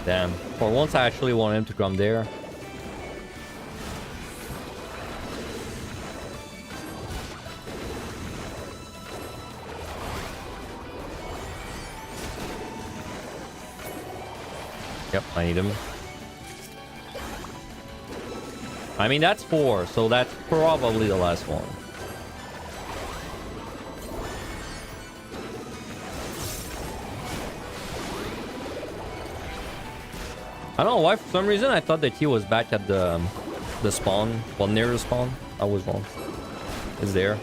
Damn. For once, I actually want him to come there. Yep, I need him. I mean, that's 4, so that's probably the last one. I don't know why, for some reason I thought that he was back at the spawn. Well, near the spawn. I was wrong. It's there.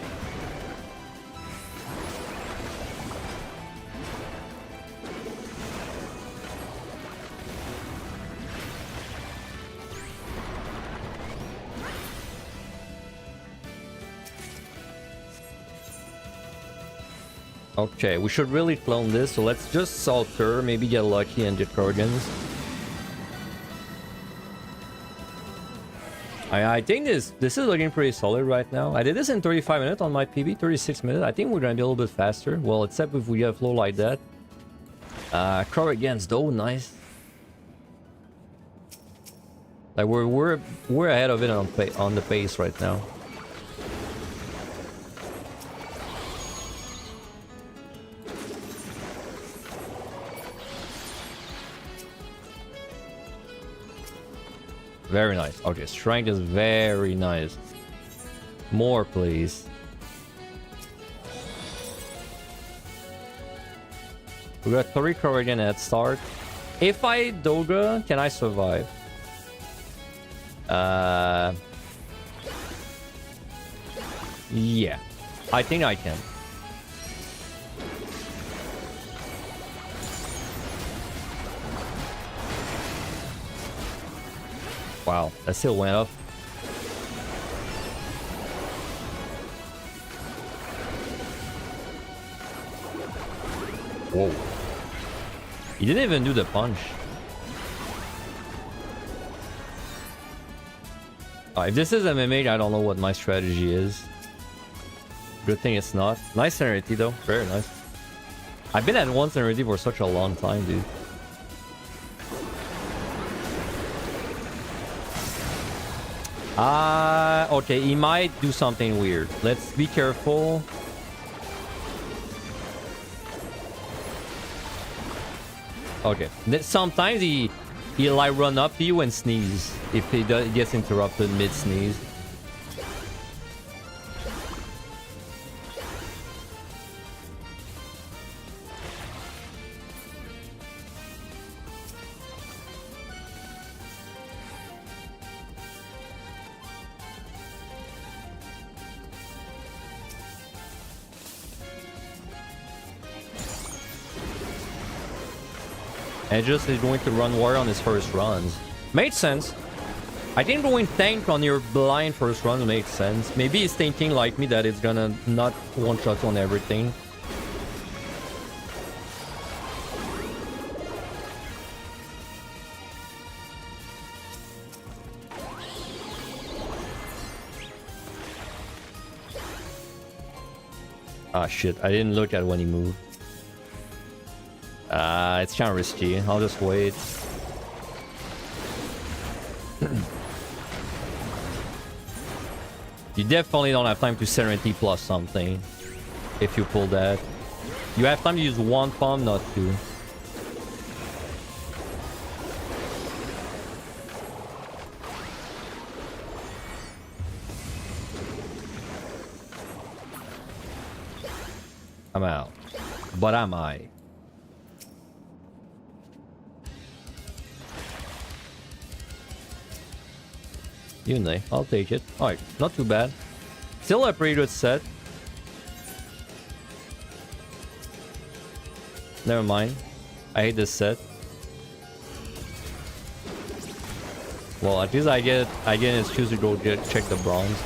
Okay, we should really clone this, so let's just Salter, maybe get lucky and get Kurgans. I think this is looking pretty solid right now. I did this in 35 minutes on my PB, 36 minutes. I think we're gonna be a little bit faster. Well, except if we have flow like that. Kurgans though, nice. Like we're ahead of it on the pace right now. Very nice. Okay, strength is very nice. More, please. We got 3 Kurgan at start. If I Doga, can I survive? Yeah. I think I can. Wow, that still went up. Whoa. He didn't even do the punch. If this is MMA, I don't know what my strategy is. Good thing it's not. Nice Serenity though. Very nice. I've been at 1 Serenity for such a long time, dude. Okay, he might do something weird. Let's be careful. Okay. Sometimes he'll like run up to you and sneeze if he gets interrupted mid-sneeze. Edges is going to run war on his first runs. Made sense. I think going tank on your blind first run makes sense. Maybe he's thinking like me that it's gonna not one-shot on everything. Ah shit, I didn't look at when he moved. It's kind of risky. I'll just wait. You definitely don't have time to Serenity plus something if you pull that. You have time to use one palm, not two. I'm out. But am I? Unite, I'll take it. Alright, not too bad. Still a pretty good set. Never mind. I hate this set. Well, at least I get an excuse to go check the bronze.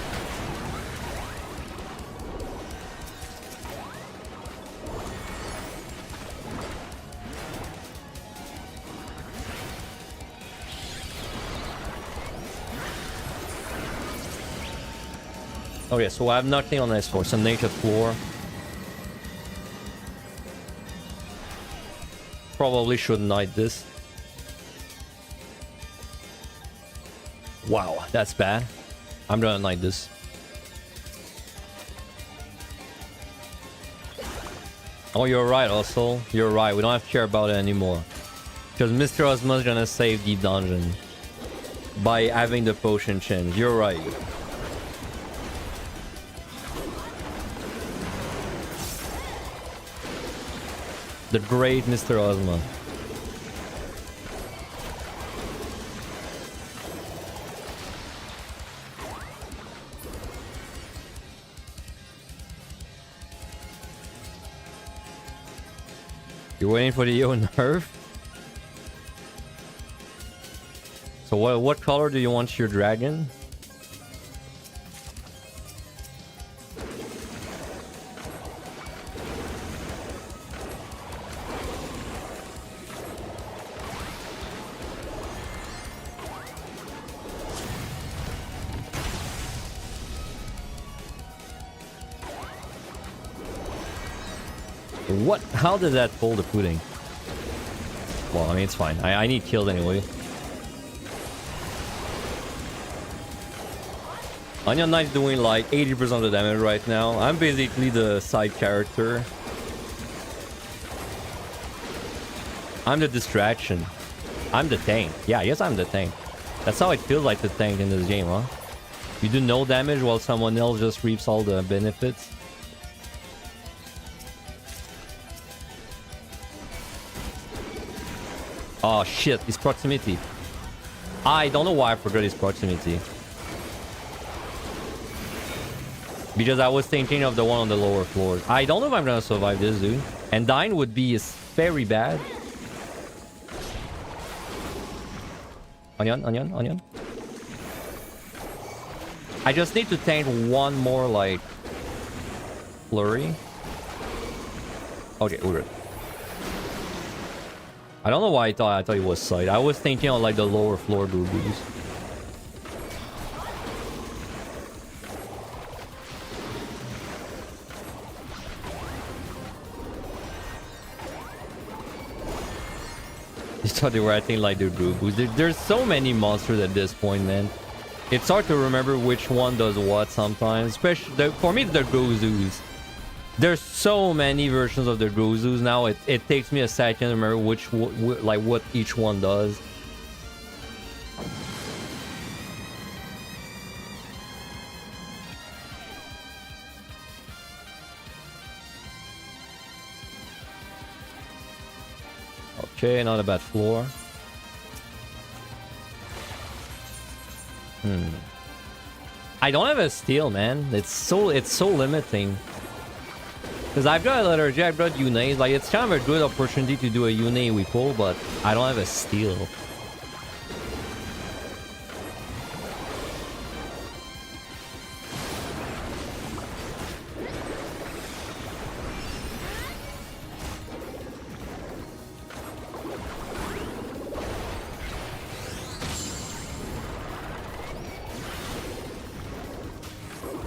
Okay, so I have nothing on this floor. Some naked floor. Probably should knight this. Wow, that's bad. I'm gonna knight this. Oh, you're right, also. You're right. We don't have to care about it anymore. Because Mr. Ozma's gonna save Deep Dungeon by having the potion change. You're right. The great Mr. Ozma. You're waiting for the Yo nerf? So what color do you want your dragon? What? How did that pull the pudding? Well, I mean, it's fine. I need killed anyway. Onion Knight's doing like 80% of the damage right now. I'm basically the side character. I'm the distraction. I'm the tank. Yeah, yes, I'm the tank. That's how it feels like the tank in this game, huh? You do no damage while someone else just reaps all the benefits. Oh shit, his proximity. I don't know why I forgot his proximity. Because I was thinking of the one on the lower floor. I don't know if I'm gonna survive this, dude. And dying would be very bad. Onion, onion, onion. I just need to tank one more, like, flurry. Okay, we're good. I don't know why I thought it was side. I was thinking on like the lower floor boo-boos. You thought they were acting like they're Goo Boos. There's so many monsters at this point, man. It's hard to remember which one does what sometimes. Especially, for me, the Gozoos. There's so many versions of the Gozoos now. It takes me a second to remember what each one does. Okay, not a bad floor. I don't have a steal, man. It's so limiting. Because I've got a Lethargy, I've got Unays. Like, it's kind of a good opportunity to do a Unay we pull, but I don't have a steal.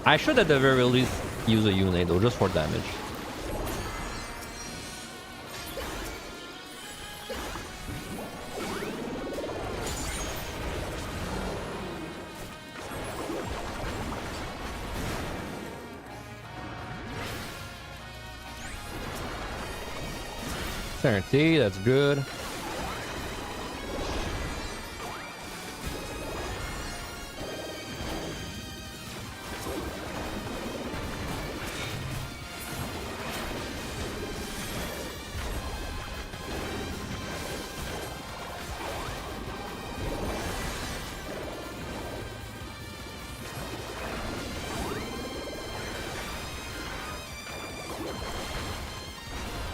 I should at the very least use a Unay though, just for damage. Certainty, that's good.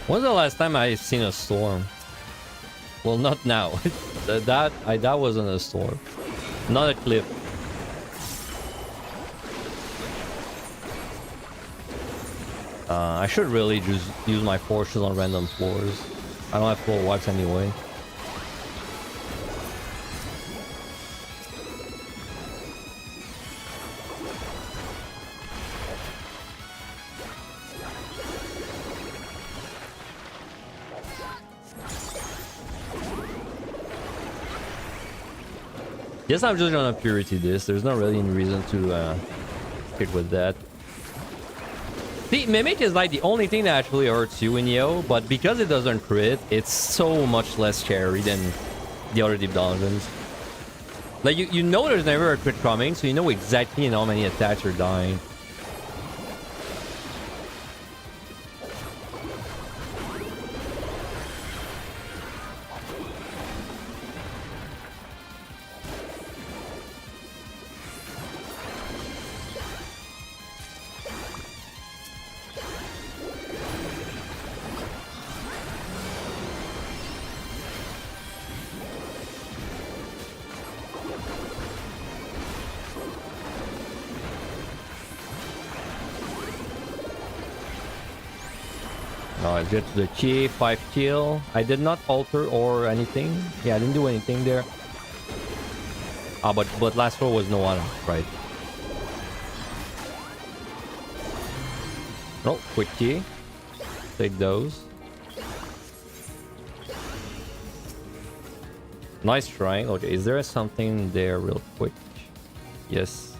When's the last time I seen a storm? Well, not now. that wasn't a storm. Not a cliff. I should really just use my forces on random floors. I don't have floor wipes anyway. Guess I'm just gonna purity this. There's not really any reason to stick with that. The Mimic is like the only thing that actually hurts you in Yo, but because it doesn't crit, it's so much less scary than the other deep dungeons. Like you know there's never a crit coming, so you know exactly how many attacks are dying. Let's get to the key, 5 kill. I did not alter or anything. Yeah, I didn't do anything there. Ah, but last row was no one, right? Oh, quick key. Take those. Nice try. Okay, is there something there real quick? Yes.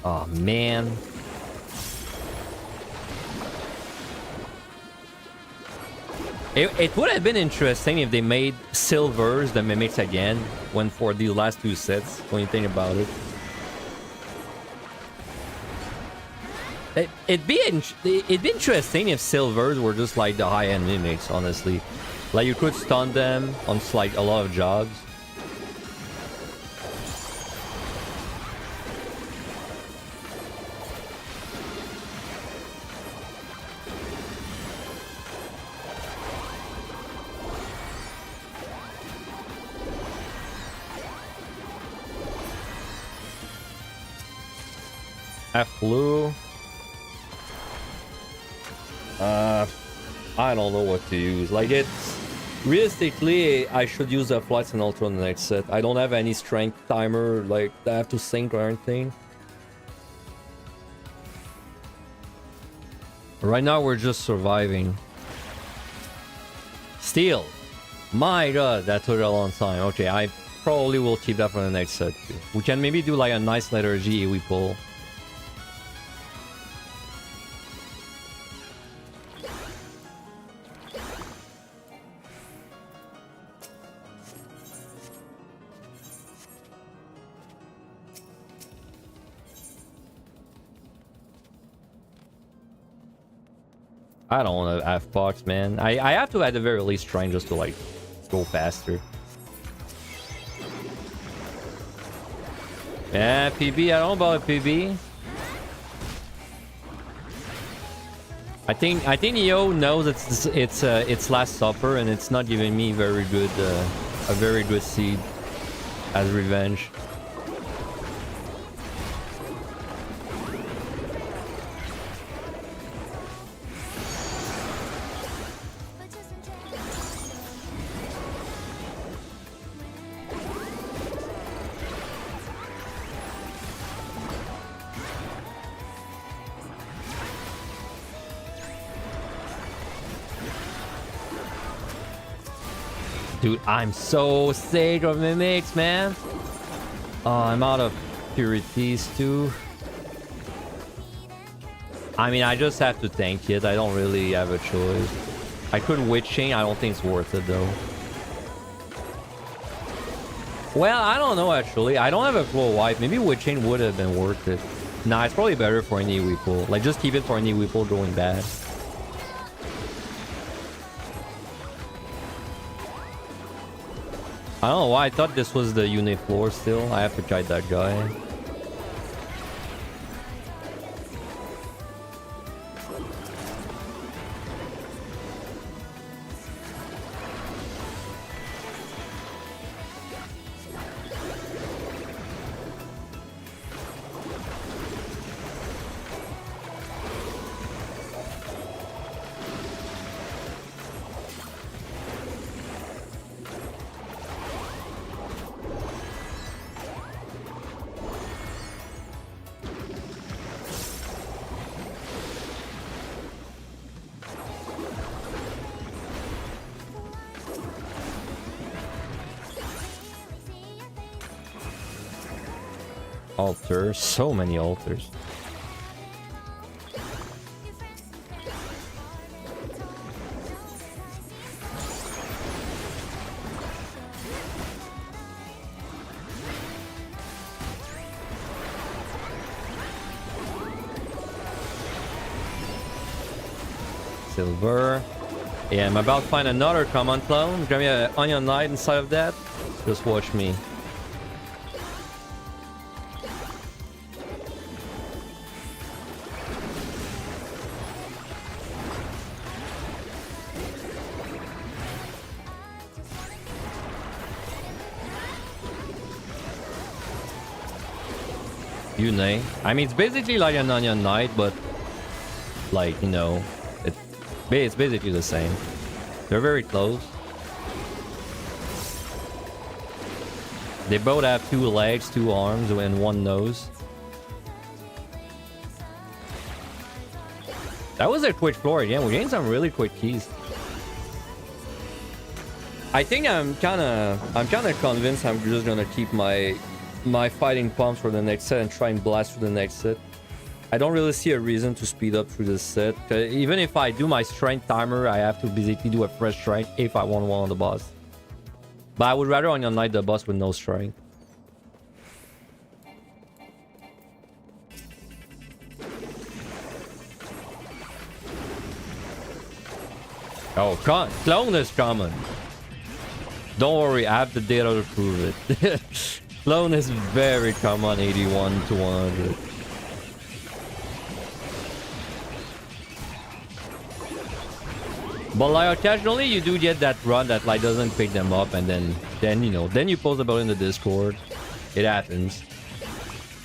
Oh man. It would have been interesting if they made silvers the mimics again when for the last 2 sets, when you think about it. It'd be interesting if silvers were just like the high-end mimics, honestly. Like you could stun them on like a lot of jobs. F blue. I don't know what to use. Like it's realistically, I should use the flights and ultra on the next set. I don't have any strength timer like I have to sync or anything. Right now we're just surviving. Steel. My god, that took a long time. Okay, I probably will keep that for the next set too. We can maybe do like a nice letter G we pull. I don't want to have box, man. I have to at the very least try just to like go faster. Yeah, PB. I don't know about a PB. I think Neo knows it's Last Supper and it's not giving me very good a very good seed as revenge. Dude, I'm so sick of mimics, man. Oh, I'm out of purities too. I mean, I just have to tank it. I don't really have a choice. I could witch chain. I don't think it's worth it though. Well, I don't know actually. I don't have a full wipe. Maybe witch chain would have been worth it. Nah, it's probably better for any weeple. Like, just keep it for any weeple going bad. I don't know why. I thought this was the unit floor still. I have to guide that guy. Altars, so many altars. Silver. Yeah, I'm about to find another common clone. Grab me an Onion Knight inside of that. Just watch me. You know, I mean, it's basically like an Onion Knight, but like, you know, it's basically the same. They're very close. They both have 2 legs, 2 arms, and 1 nose. That was a quick floor again. We're getting some really quick keys. I think I'm kind of convinced I'm just gonna keep my fighting pumps for the next set and try and blast through the next set. I don't really see a reason to speed up through this set. Even if I do my strength timer, I have to basically do a fresh strength if I want one on the boss. But I would rather Onion Knight the boss with no strength. Oh, clone is common. Don't worry, I have the data to prove it. Clone is very common, 81 to 100. But like occasionally you do get that run that like doesn't pick them up, and then you know, then you post about it in the Discord. It happens.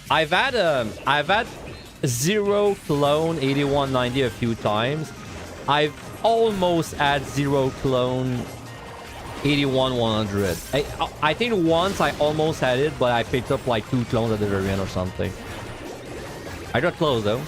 I've had 0 clone 8190 a few times. I've almost had 0 clone 81-100. I think once I almost had it, but I picked up like 2 clones at the very end or something. I got close though.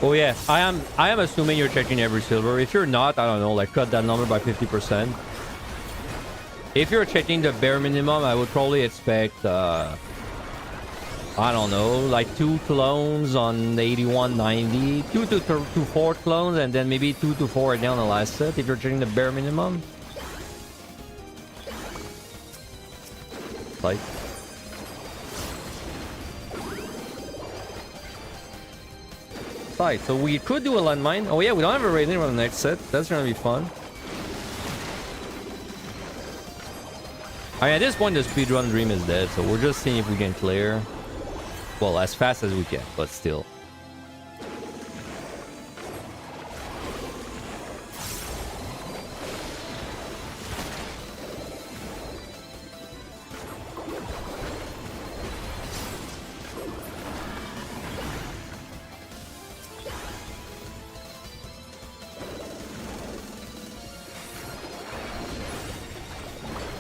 Oh yeah, I am assuming you're checking every silver. If you're not, I don't know, like cut that number by 50%. If you're checking the bare minimum, I would probably expect I don't know, like 2 clones on 8190, 2 to 4 clones, and then maybe 2 to 4 again on the last set if you're checking the bare minimum. Like right, so we could do a landmine. Oh yeah, we don't have a rating on the next set. That's gonna be fun. I mean, at this point, the speedrun dream is dead, so we're just seeing if we can clear. Well, as fast as we can, but still.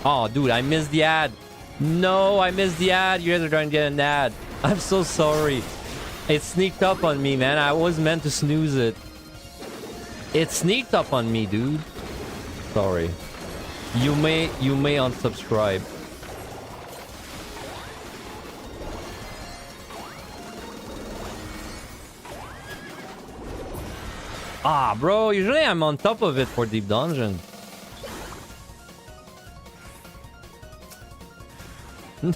Oh, dude, I missed the ad. No, I missed the ad. You guys are trying to get an ad. I'm so sorry. It sneaked up on me, man. I was meant to snooze it. It sneaked up on me, dude. Sorry. You may unsubscribe. Ah, bro. Usually I'm on top of it for Deep Dungeon.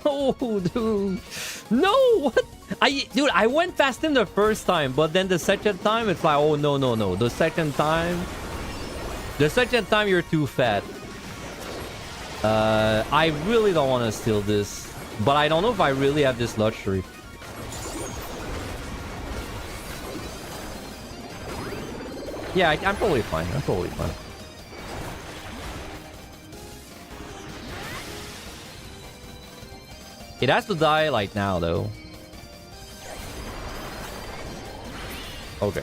No, dude. No, what? Dude, I went past him the first time, but then the second time, it's like, oh, no, no, no. The second time, you're too fat. I really don't want to steal this, but I don't know if I really have this luxury. Yeah, I'm totally fine. I'm totally fine. It has to die like now, though. Okay.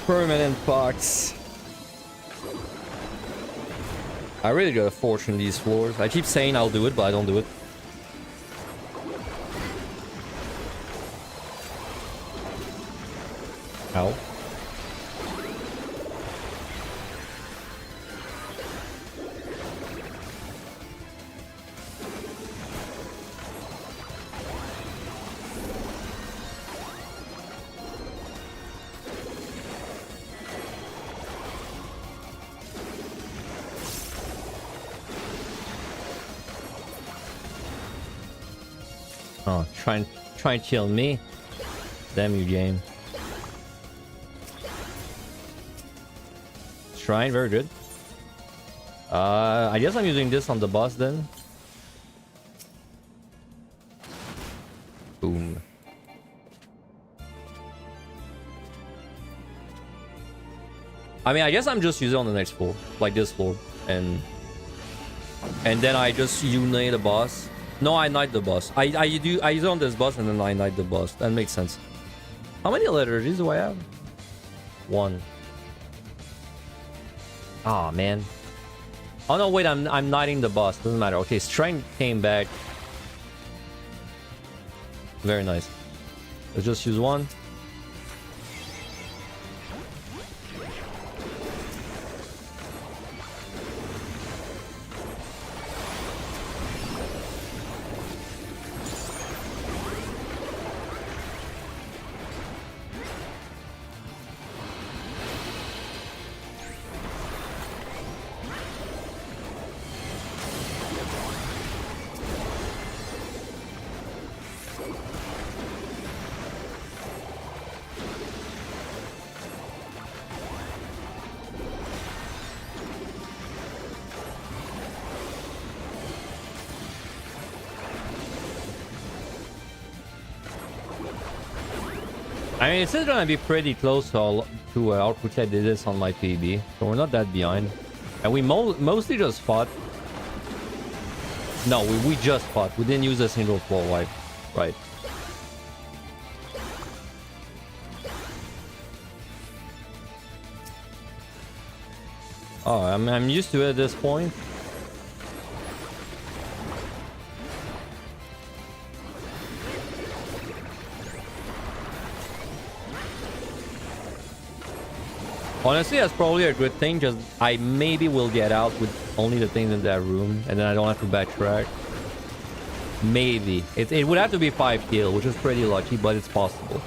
Permanent box. I really gotta fortune these floors. I keep saying I'll do it, but I don't do it. Ow. Oh, try and kill me. Damn you, game. Shrine, very good. I guess I'm using this on the boss then. Boom. I mean, I guess I'm just using it on the next floor, like this floor, and then I just unite the boss. No, I knight the boss. I use it on this boss and then I knight the boss. That makes sense. How many liturgies do I have? 1. Ah, oh, man. Oh no, wait, I'm knighting the boss. Doesn't matter. Okay, strength came back. Very nice. Let's just use 1. I mean, it's still gonna be pretty close to how quickly I did this on my PB, so we're not that behind. And we mostly just fought. No, we just fought. We didn't use a single floor wipe. Right. Oh, I'm used to it at this point. Honestly, that's probably a good thing, just I maybe will get out with only the things in that room, and then I don't have to backtrack. Maybe. It would have to be 5 kill, which is pretty lucky, but it's possible.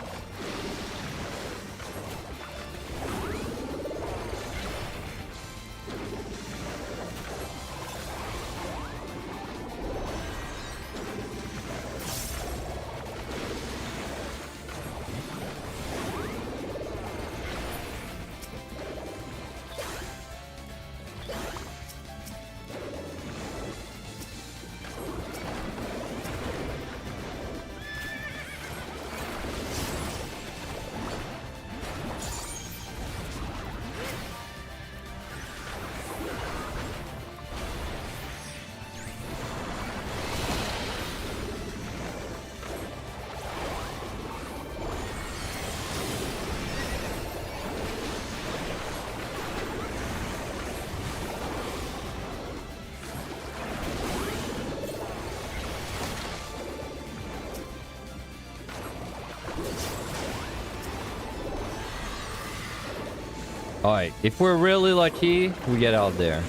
Alright, if we're really lucky, we get out there.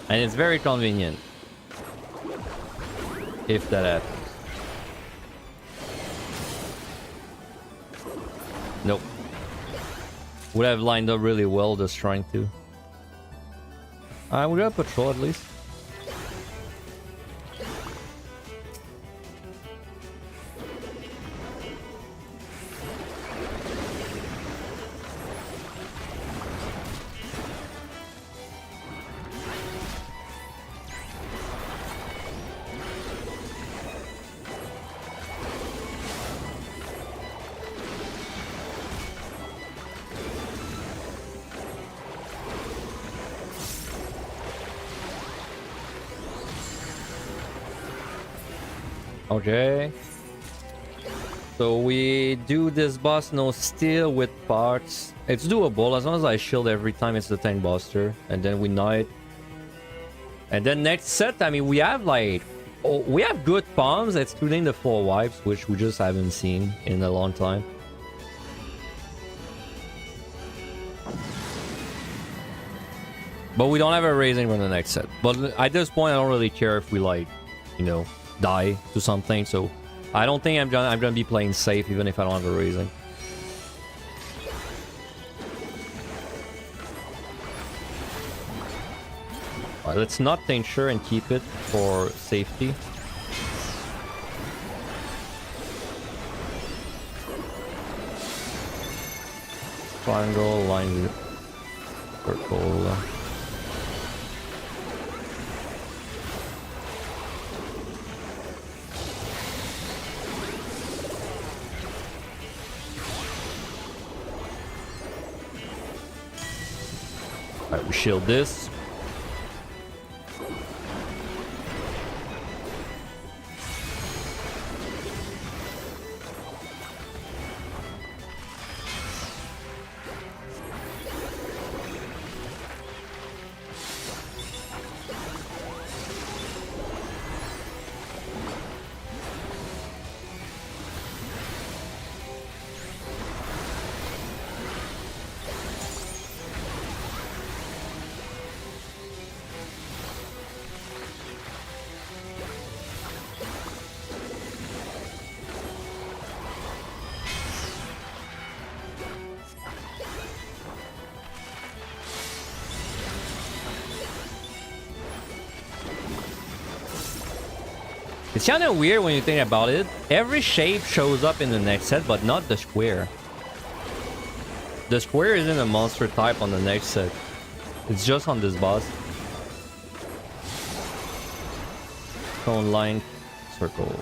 And it's very convenient. If that happens. Nope. Would have lined up really well just trying to. We got a patrol at least. Okay. So we do this boss no steal with parts. It's doable as long as I shield every time it's the tank buster. And then we knight. And then next set, I mean, we have like... Oh, we have good bombs excluding the 4 wipes, which we just haven't seen in a long time. But we don't have a raising from the next set. But at this point, I don't really care if we like, you know, die to something. So I don't think I'm gonna be playing safe even if I don't have a raising. Alright, let's not tincture and keep it for safety. Triangle, line with circle. Alright, we shield this. It's kind of weird when you think about it. Every shape shows up in the next set, but not the square. The square isn't a monster type on the next set. It's just on this boss. Cone, line, circle.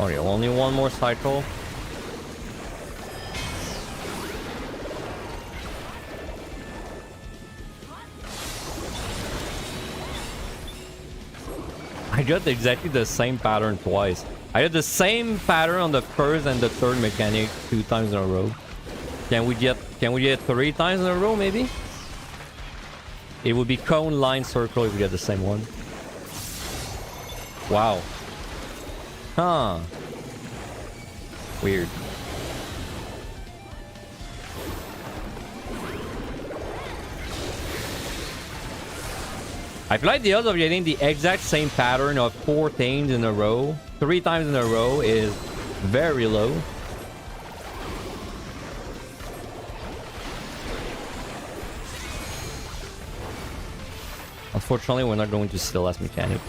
Okay, only one more cycle. I got exactly the same pattern twice. I had the same pattern on the first and the third mechanic 2 times in a row. Can we get 3 times in a row maybe? It would be cone, line, circle if we get the same one. Wow. Huh. Weird. I feel like the odds of getting the exact same pattern of 4 things in a row, 3 times in a row, is very low. Unfortunately, we're not going to see the last mechanic.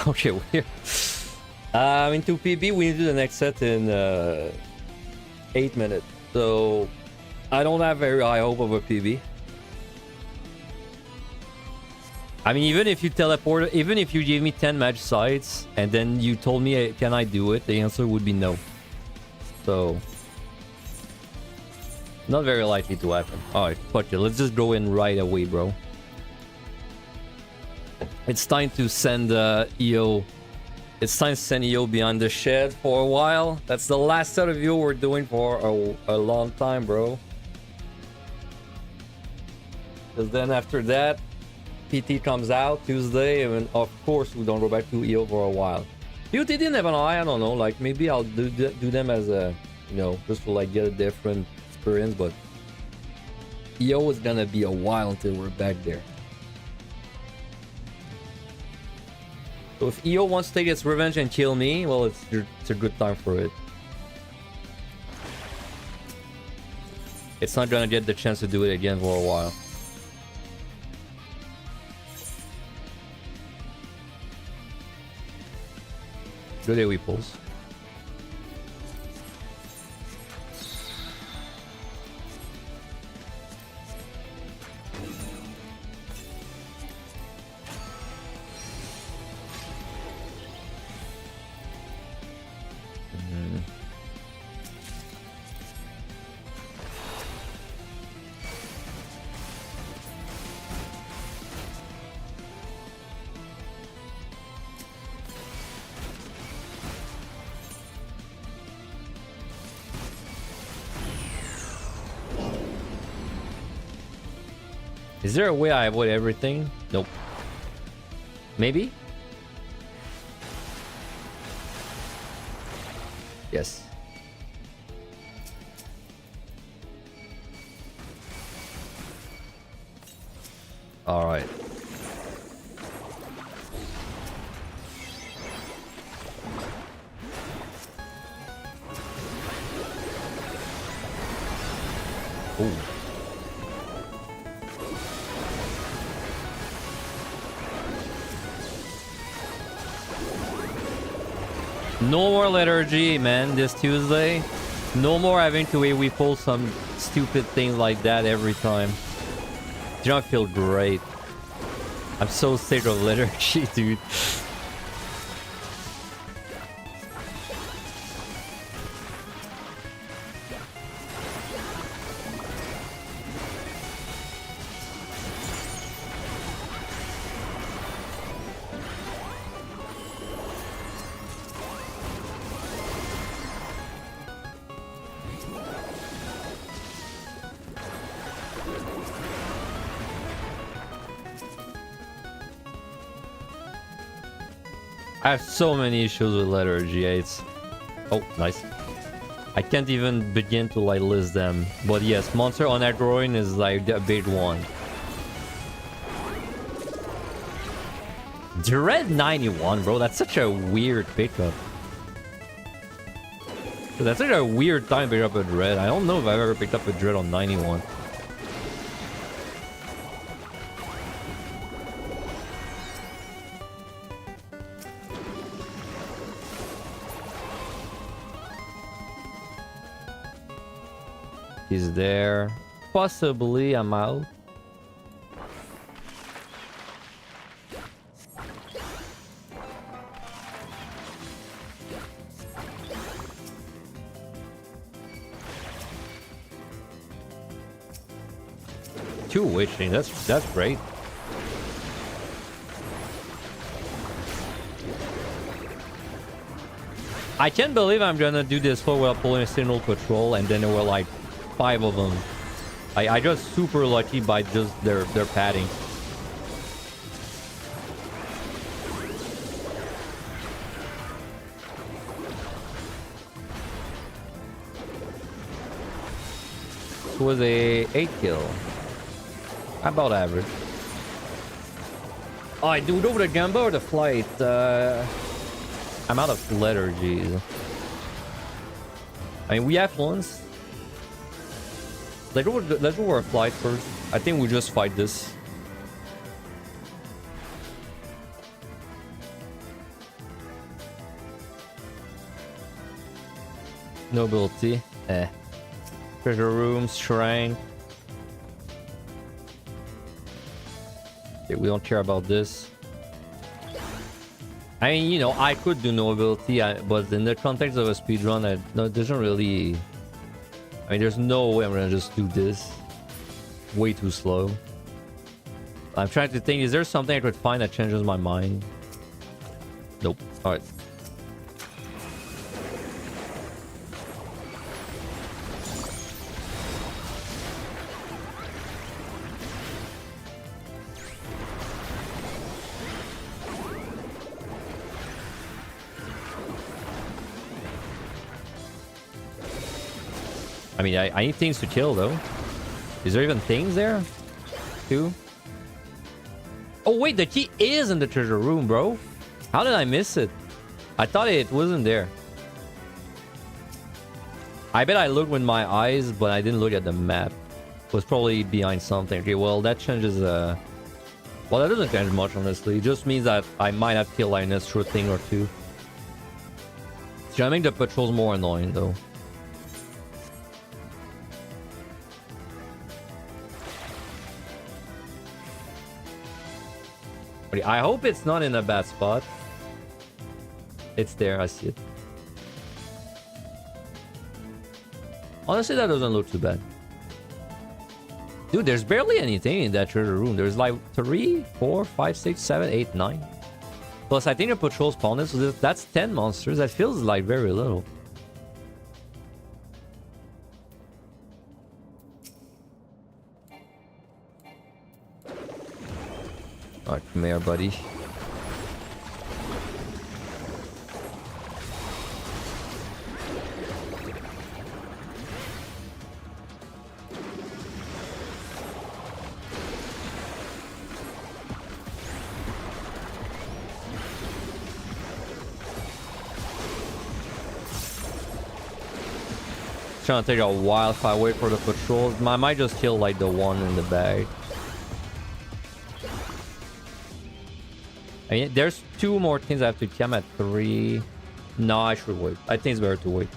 Okay, weird. Into PB, we need to do the next set in 8 minutes. So I don't have very high hope of a PB. I mean, even if you teleport, even if you gave me 10 match sites and then you told me, can I do it? The answer would be no. So not very likely to happen. Alright, fuck it. Let's just go in right away, bro. It's time to send EO. It's time to send EO behind the shed for a while. That's the last set of EO we're doing for a long time, bro. Because then after that, PT comes out Tuesday, and of course we don't go back to EO for a while. POT didn't have an eye, I don't know. Like maybe I'll do them as a, you know, just to like get a different experience. But EO is gonna be a while until we're back there. So if EO wants to take its revenge and kill me, well, it's a good time for it. It's not gonna get the chance to do it again for a while. Good AoE pulls. Is there a way I avoid everything? Nope. Maybe? Yes. All right. Ooh. No more liturgy, man, this Tuesday. No more having to AoE pull some stupid thing like that every time. Do not feel great. I'm so sick of liturgy, dude. I have so many issues with liturgy. It's... Oh, nice. I can't even begin to like list them. But yes, monster on aggroing is like a big one. Dread 91, bro. That's such a weird pickup. That's such a weird time to pick up a Dread. I don't know if I've ever picked up a Dread on 91. He's there. possibly I'm out. Two witching, that's great. I can't believe I'm gonna do this floor while pulling a signal patrol, and then there were like 5 of them. I just super lucky by just their padding. This was a 8 kill. About average. Oh, I do it over the gumbo or the flight. I'm out of lethargies. I mean, we have ones. Let's go for a flight first. I think we just fight this. Nobility. Treasure room, shrine. Okay, we don't care about this. I mean, you know, I could do nobility, but in the context of a speedrun, it doesn't really... I mean, there's no way I'm gonna just do this. Way too slow. I'm trying to think, is there something I could find that changes my mind? Nope. Alright. I mean, I need things to kill, though. Is there even things there? Too? Oh, wait, the key is in the treasure room, bro. How did I miss it? I thought it wasn't there. I bet I looked with my eyes, but I didn't look at the map. It was probably behind something. Okay, well, that changes... Well, that doesn't change much, honestly. It just means that I might have killed like an extra thing or two. It's gonna make the patrols more annoying, though. I hope it's not in a bad spot. It's there, I see it. Honestly, that doesn't look too bad. Dude, there's barely anything in that treasure room. There's like 3, 4, 5, 6, 7, 8, 9. Plus, I think the patrol spawned, so that's 10 monsters. That feels like very little. Alright, come here, buddy. It's gonna take a while if I wait for the patrols. I might just kill like the one in the bag. I mean, there's 2 more things I have to kill. I'm at 3. No, I should wait. I think it's better to wait.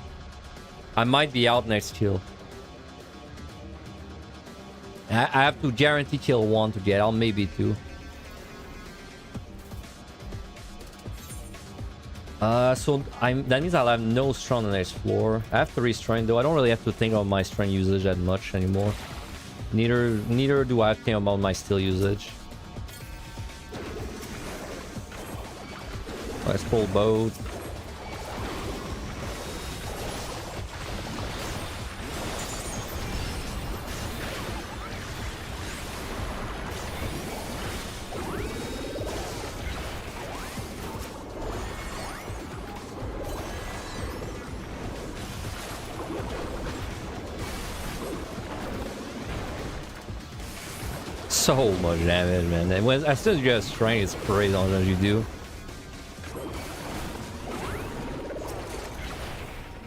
I might be out next kill. I have to guarantee kill 1 to get out, maybe 2. So that means I'll have no strength on the next floor. I have 3 strength though. I don't really have to think about my strength usage that much anymore. Neither do I have to think about my steel usage. Let's pull boat. So much damage, man. And as soon as you have strength, it's crazy how much you do.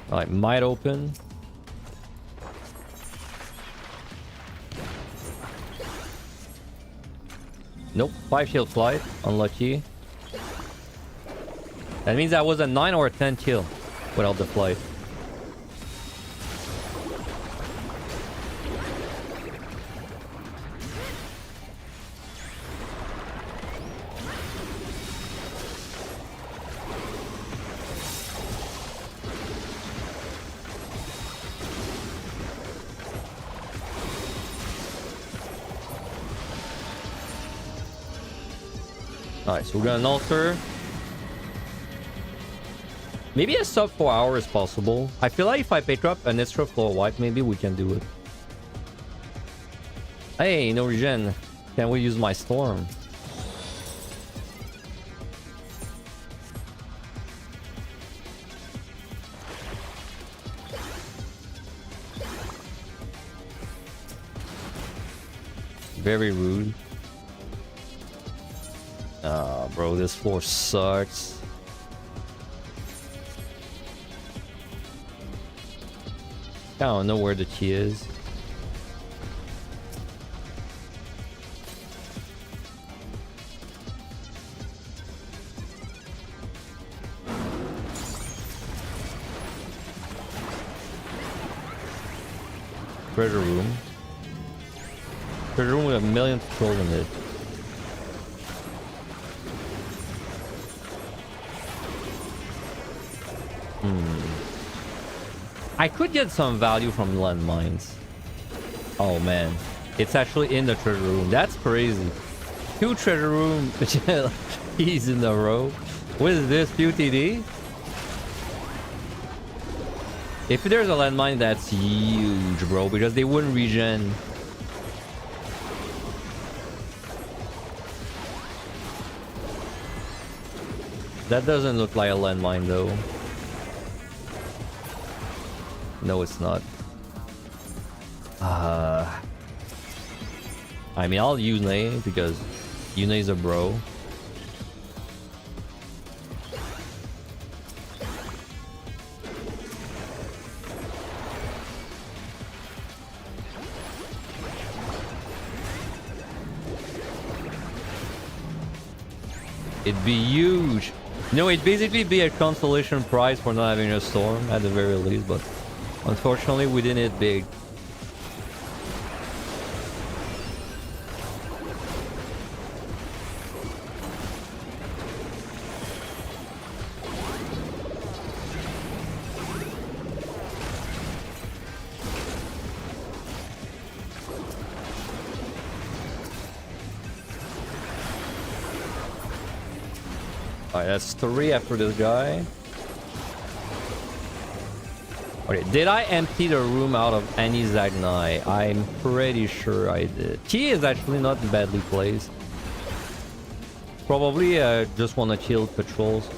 Alright, might open. Nope, 5 shield flight. Unlucky. That means that was a 9 or a 10 kill without the flight. Alright, so we're gonna alter. Maybe a sub 4 hour is possible. I feel like if I pick up an extra floor wipe, maybe we can do it. Hey, no regen. Can we use my storm? Very rude. Bro, this floor sucks. I don't know where the key is. Treasure room. Treasure room with a million patrols in it. I could get some value from landmines. Oh man, it's actually in the treasure room. That's crazy. 2 treasure room keys in a row. What is this, PCT? If there's a landmine, that's huge, bro, because they wouldn't regen. That doesn't look like a landmine though. No, it's not. I mean, I'll use Yune because Yune's a bro. It'd be huge. No, it'd basically be a consolation prize for not having a storm at the very least, but unfortunately we didn't hit big. Alright, that's 3 after this guy. Okay, did I empty the room out of any Zagnai? I'm pretty sure I did. Key is actually not badly placed. Probably just want to kill patrols.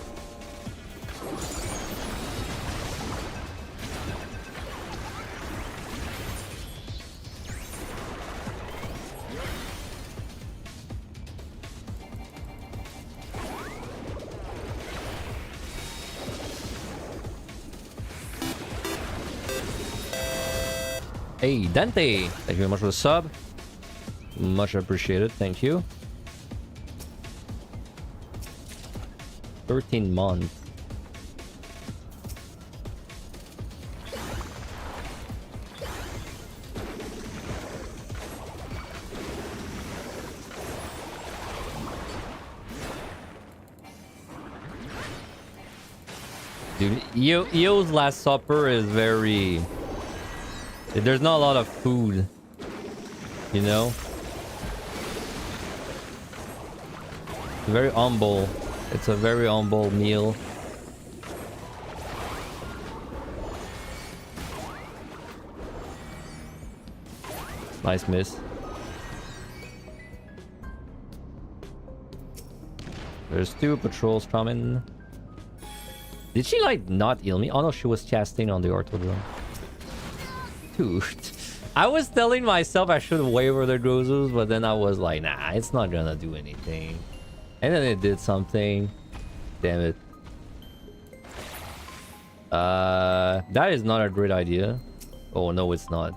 Hey, Dante! Thank you very much for the sub. Much appreciated, thank you. 13 months. Dude, EO's Last Supper is very... There's not a lot of food, you know? It's very humble. It's a very humble meal. Nice miss. There's 2 patrols coming. Did she like not heal me? Oh no, she was casting on the orthodrome. Dude, I was telling myself I should waver the Grozus, but then I was like, nah, it's not gonna do anything. And then it did something. Damn it. That is not a great idea. Oh no, it's not.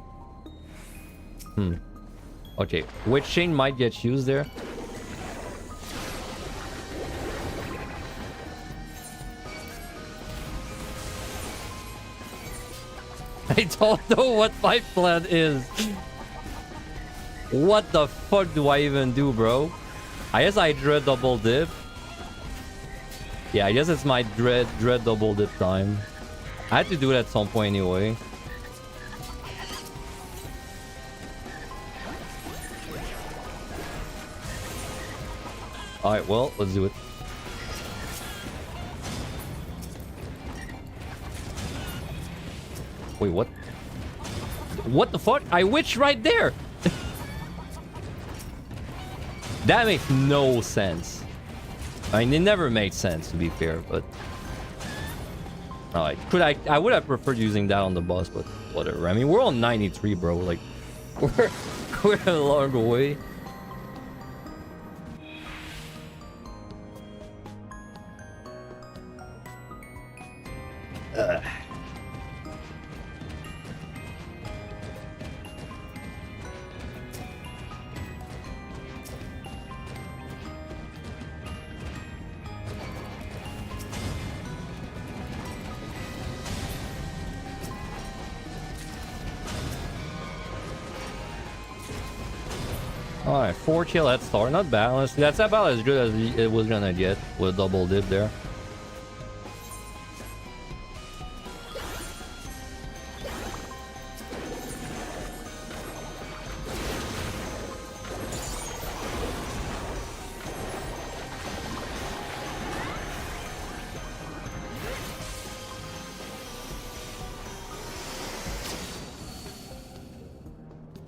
Okay, Witch Chain might get used there. I don't know what my plan is. What the fuck do I even do, bro? I guess I dread double dip. Yeah, I guess it's my dread double dip time. I had to do it at some point anyway. Alright, well, let's do it. Wait, what? What the fuck? I witched right there! That makes no sense. I mean, it never made sense, to be fair, but... Alright, I would have preferred using that on the boss, but whatever. I mean, we're on 93, bro. Like, we're a long way. Alright, 4 kill head start, not bad. Honestly, that's about as good as it was gonna get with a double dip there.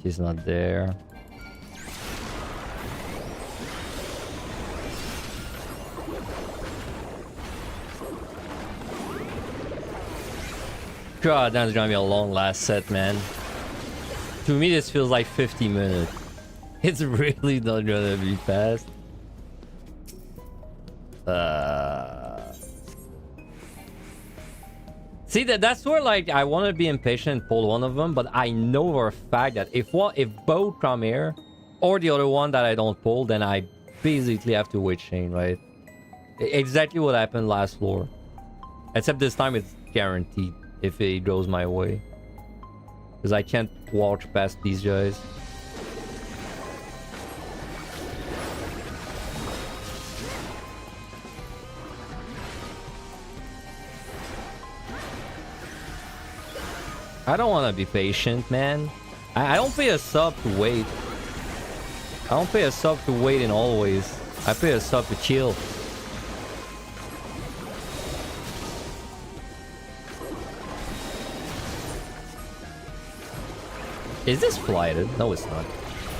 He's not there. God, that's gonna be a long last set, man. To me, this feels like 50 minutes. It's really not gonna be fast. See, that's where, like, I want to be impatient and pull one of them, but I know for a fact that if both come here, or the other one that I don't pull, then I basically have to wait chain, right? Exactly what happened last floor. Except this time it's guaranteed if it goes my way. Because I can't walk past these guys. I don't want to be patient, man. I don't pay a sub to wait. I don't pay a sub to wait in always. I pay a sub to chill. Is this flighted? No, it's not.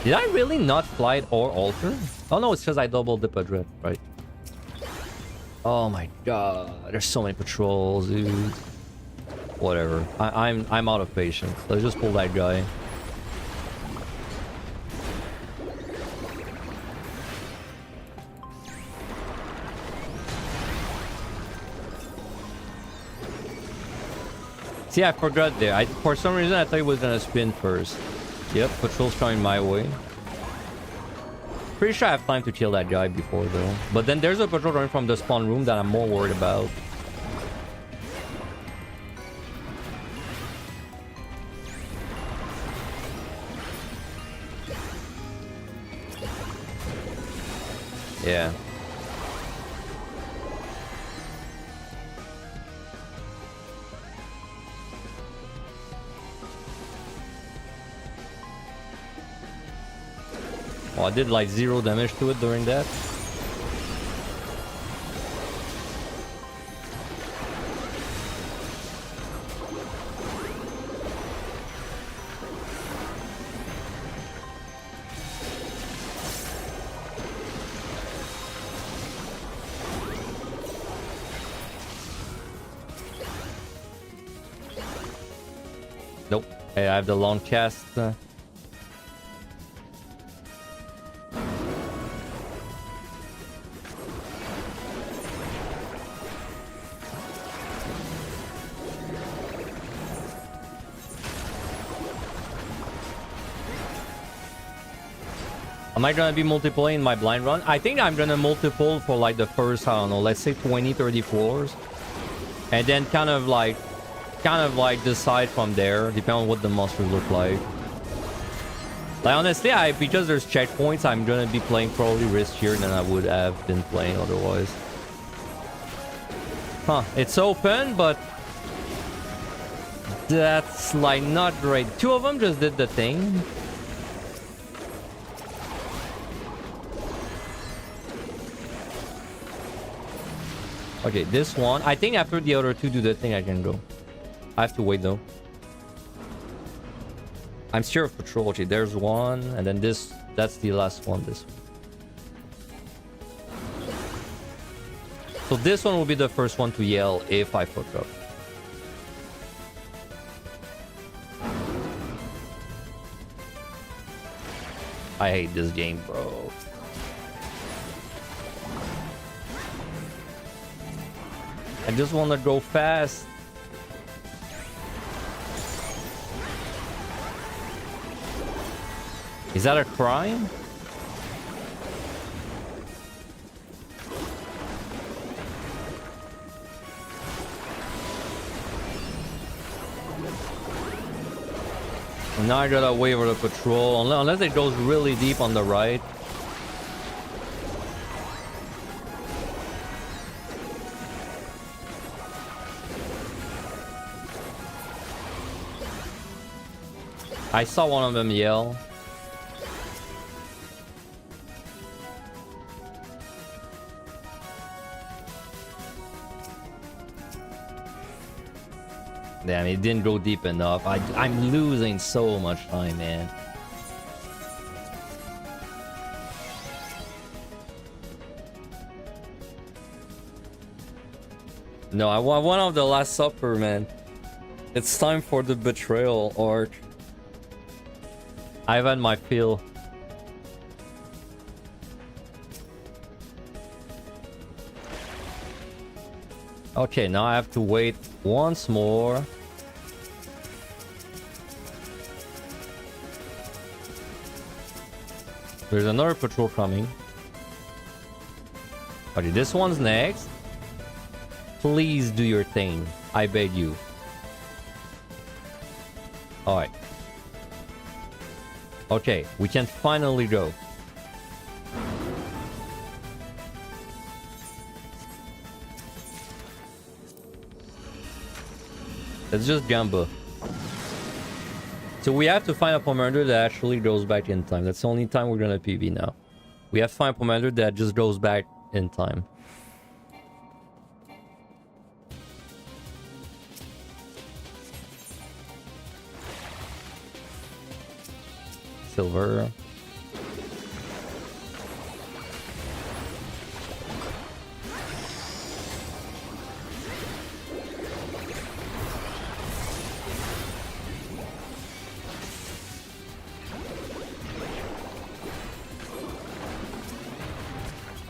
Did I really not flight or alter? Oh no, it's because I double dip a drift, right? Oh my god, there's so many patrols, dude. Whatever. I'm out of patience. Let's just pull that guy. See, I forgot there. For some reason, I thought he was gonna spin first. Yep, patrol's coming my way. Pretty sure I have time to kill that guy before, though. But then there's a patrol coming from the spawn room that I'm more worried about. Yeah. Oh, I did like 0 damage to it during that. Nope. Hey, I have the long cast. Am I gonna be multiplying my blind run? I think I'm gonna multiple for like the first, I don't know, let's say 20-30 floors. And then kind of like decide from there, depending on what the monsters look like. Like honestly, because there's checkpoints, I'm gonna be playing probably riskier than I would have been playing otherwise. Huh, it's open, but that's like not great. 2 of them just did the thing. Okay, this one. I think after the other two do the thing, I can go. I have to wait though. I'm sure of patrol. Okay, there's one, and then this. That's the last one. This one. So this one will be the first one to yell if I fuck up. I hate this game, bro. I just want to go fast. Is that a crime? Now I gotta wait for the patrol, unless it goes really deep on the right. I saw one of them yell. Damn, it didn't go deep enough. I'm losing so much time, man. No, I want one of the Last Supper, man. It's time for the betrayal arc. I've had my fill. Okay, now I have to wait once more. There's another patrol coming. Okay, this one's next. Please do your thing. I beg you. Alright. Okay, we can finally go. Let's just gamble. So we have to find a commander that actually goes back in time. That's the only time we're gonna PB now. We have to find a commander that just goes back in time. Silver.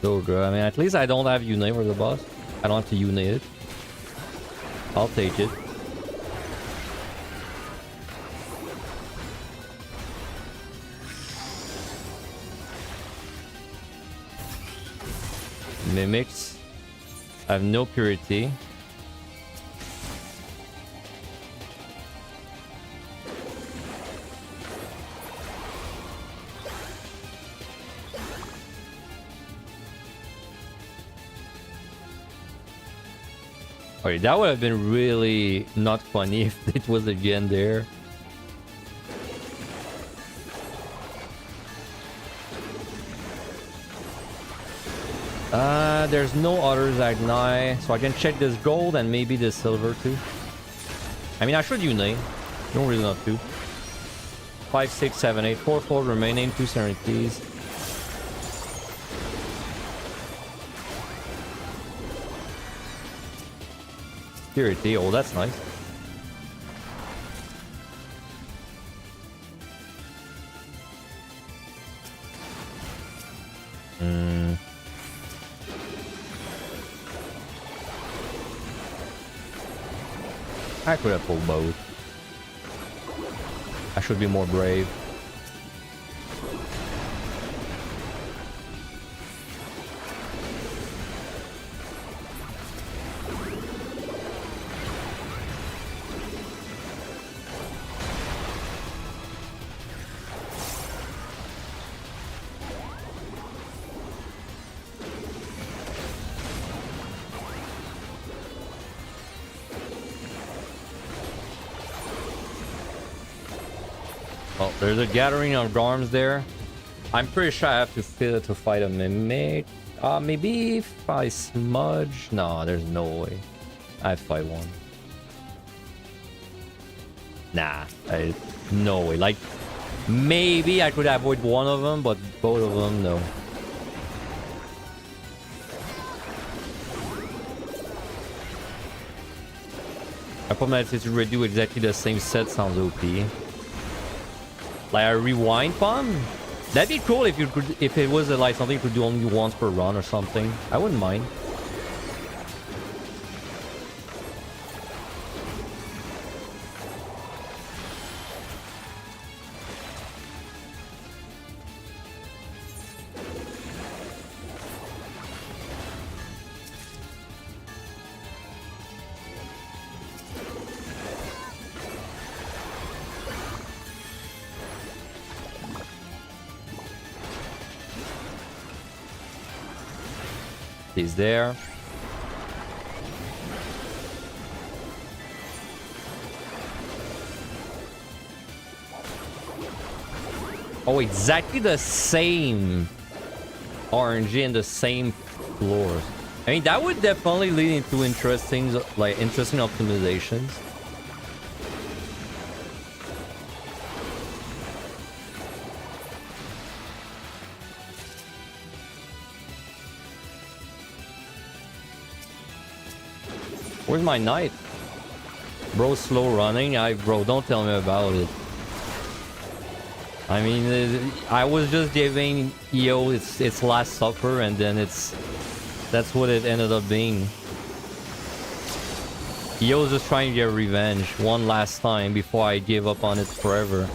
So good. I mean, at least I don't have unite for the boss. I don't have to unite it. I'll take it. Mimics. I have no purity. Okay, that would have been really not funny if it was again there. There's no others ignite, so I can check this gold and maybe this silver too. I mean, I should unite. No reason not to. 5, 6, 7, 8, 4, 4 remaining, 2 serenities. Purity, oh, that's nice. I could have pulled both. I should be more brave. There's a gathering of arms there. I'm pretty sure I have to fight a mimic. Maybe if I smudge. No, there's no way. I fight one. Nah, no way. Like, maybe I could avoid one of them, but both of them, no. I probably have to redo exactly the same set sounds OP. Like a rewind bomb? That'd be cool if you could, if it was like something you could do only once per run or something. I wouldn't mind. He's there. Oh, exactly the same RNG and the same floors. I mean, that would definitely lead into interesting optimizations. Where's my knight? Bro, slow running? Bro, don't tell me about it. I mean, I was just giving EO its last supper, and then that's what it ended up being. EO was just trying to get revenge one last time before I gave up on it forever.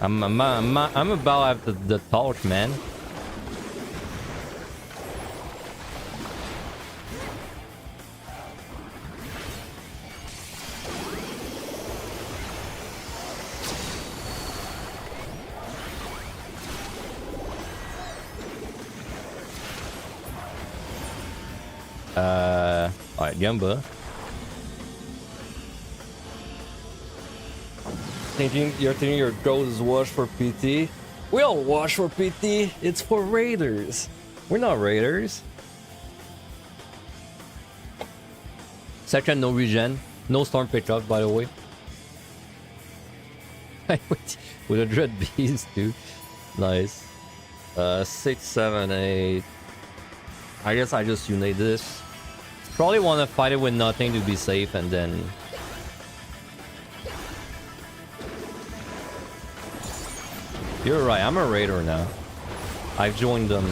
I'm about to have the torch, man. Alright, Gamba. You're thinking your goal is wash for PT? We all wash for PT. It's for raiders. We're not raiders. Second, no regen. No storm pickup, by the way. With a dread beast, dude. Nice. 6, 7, 8. I guess I just unite this. Probably want to fight it with nothing to be safe, and then... You're right, I'm a raider now. I've joined them.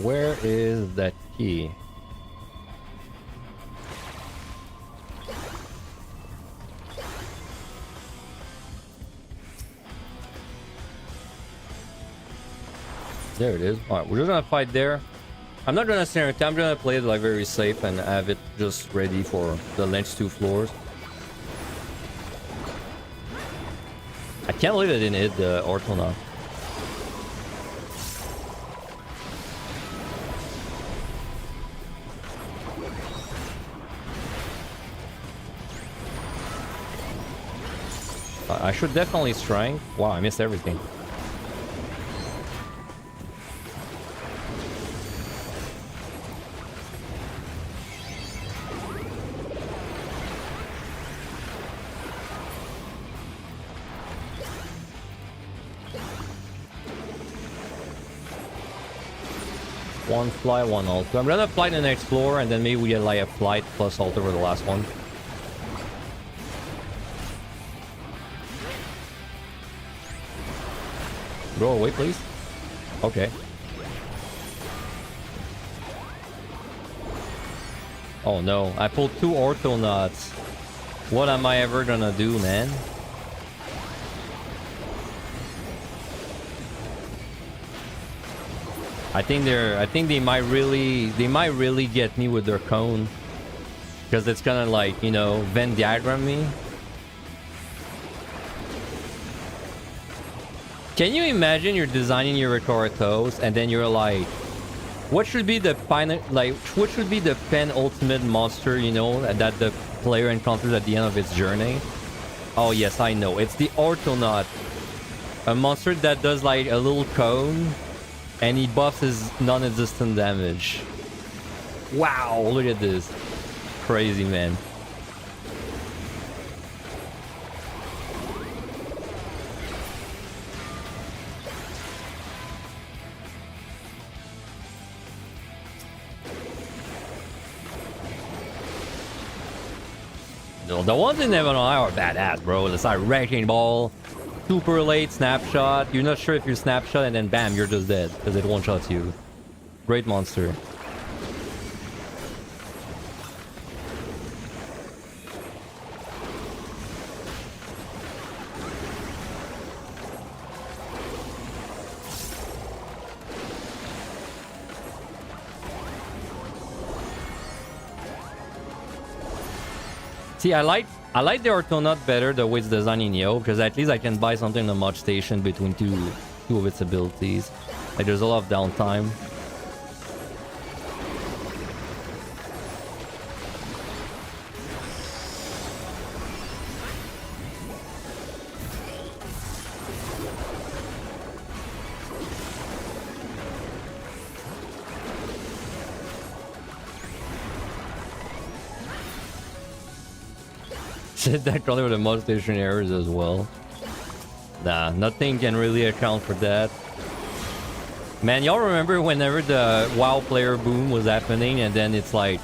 Where is that key? There it is. Alright, we're just gonna fight there. I'm not gonna stand it. I'm gonna play it like very safe and have it just ready for the next 2 floors. I can't believe I didn't hit the Orton now. I should definitely strength. Wow, I missed everything. One fly, one alter. I'm gonna fly the next floor, and then maybe we get like a flight plus alter for the last one. Go away, please. Okay. Oh no, I pulled 2 ortho nuts. What am I ever gonna do, man? I think they might really get me with their cone. Because it's gonna, like, you know, Venn diagram me. Can you imagine you're designing your Recortos and then you're like, what should be the penultimate monster, you know, that the player encounters at the end of its journey? Oh yes, I know. It's the Orthonaut. A monster that does like a little cone and he buffs his non-existent damage. Wow, look at this. Crazy, man. The ones in Heaven on High are badass, bro. It's like Wrecking Ball, super late snapshot. You're not sure if you snapshot and then bam, you're just dead because it one-shots you. Great monster. See, I like the Orthonaut better the way it's designed in Yo, because at least I can buy something in the mod station between two of its abilities. Like there's a lot of downtime. That probably with the mod station errors as well. Nah, nothing can really account for that. Man, y'all remember whenever the WoW player boom was happening, and then it's like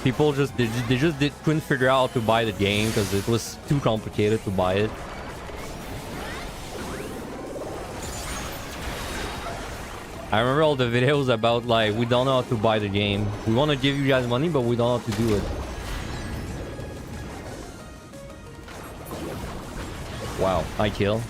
people just couldn't figure out how to buy the game because it was too complicated to buy it. I remember all the videos about like we don't know how to buy the game. We want to give you guys money, but we don't know how to do it. Wow, I kill.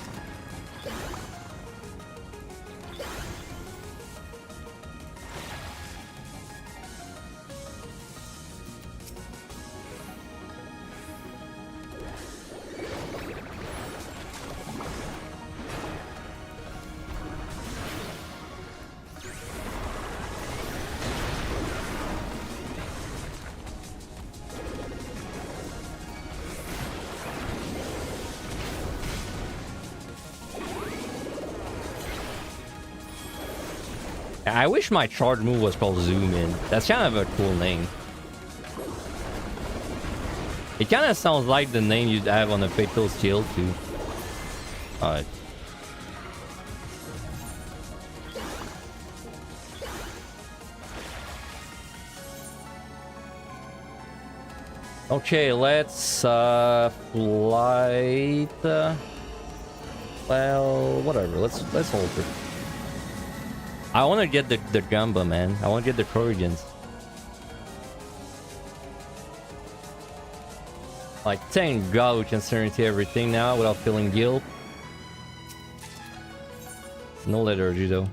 I wish my charge move was called Zoom In. That's kind of a cool name. It kind of sounds like the name you'd have on a Fatal Steel too. Alright. Okay, let's flight. Well, whatever. Let's hold it. I want to get the Gamba, man. I want to get the Corrigans. Like, thank God we can certainty everything now without feeling guilt. No liturgy, though.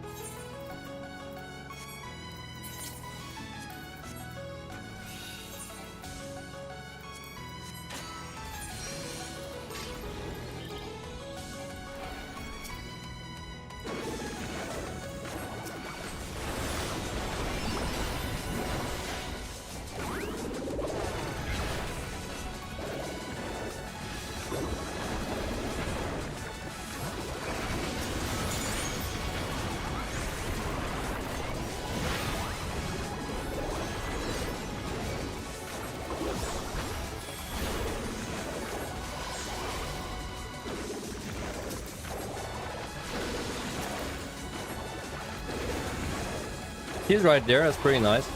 He's right there. That's pretty nice.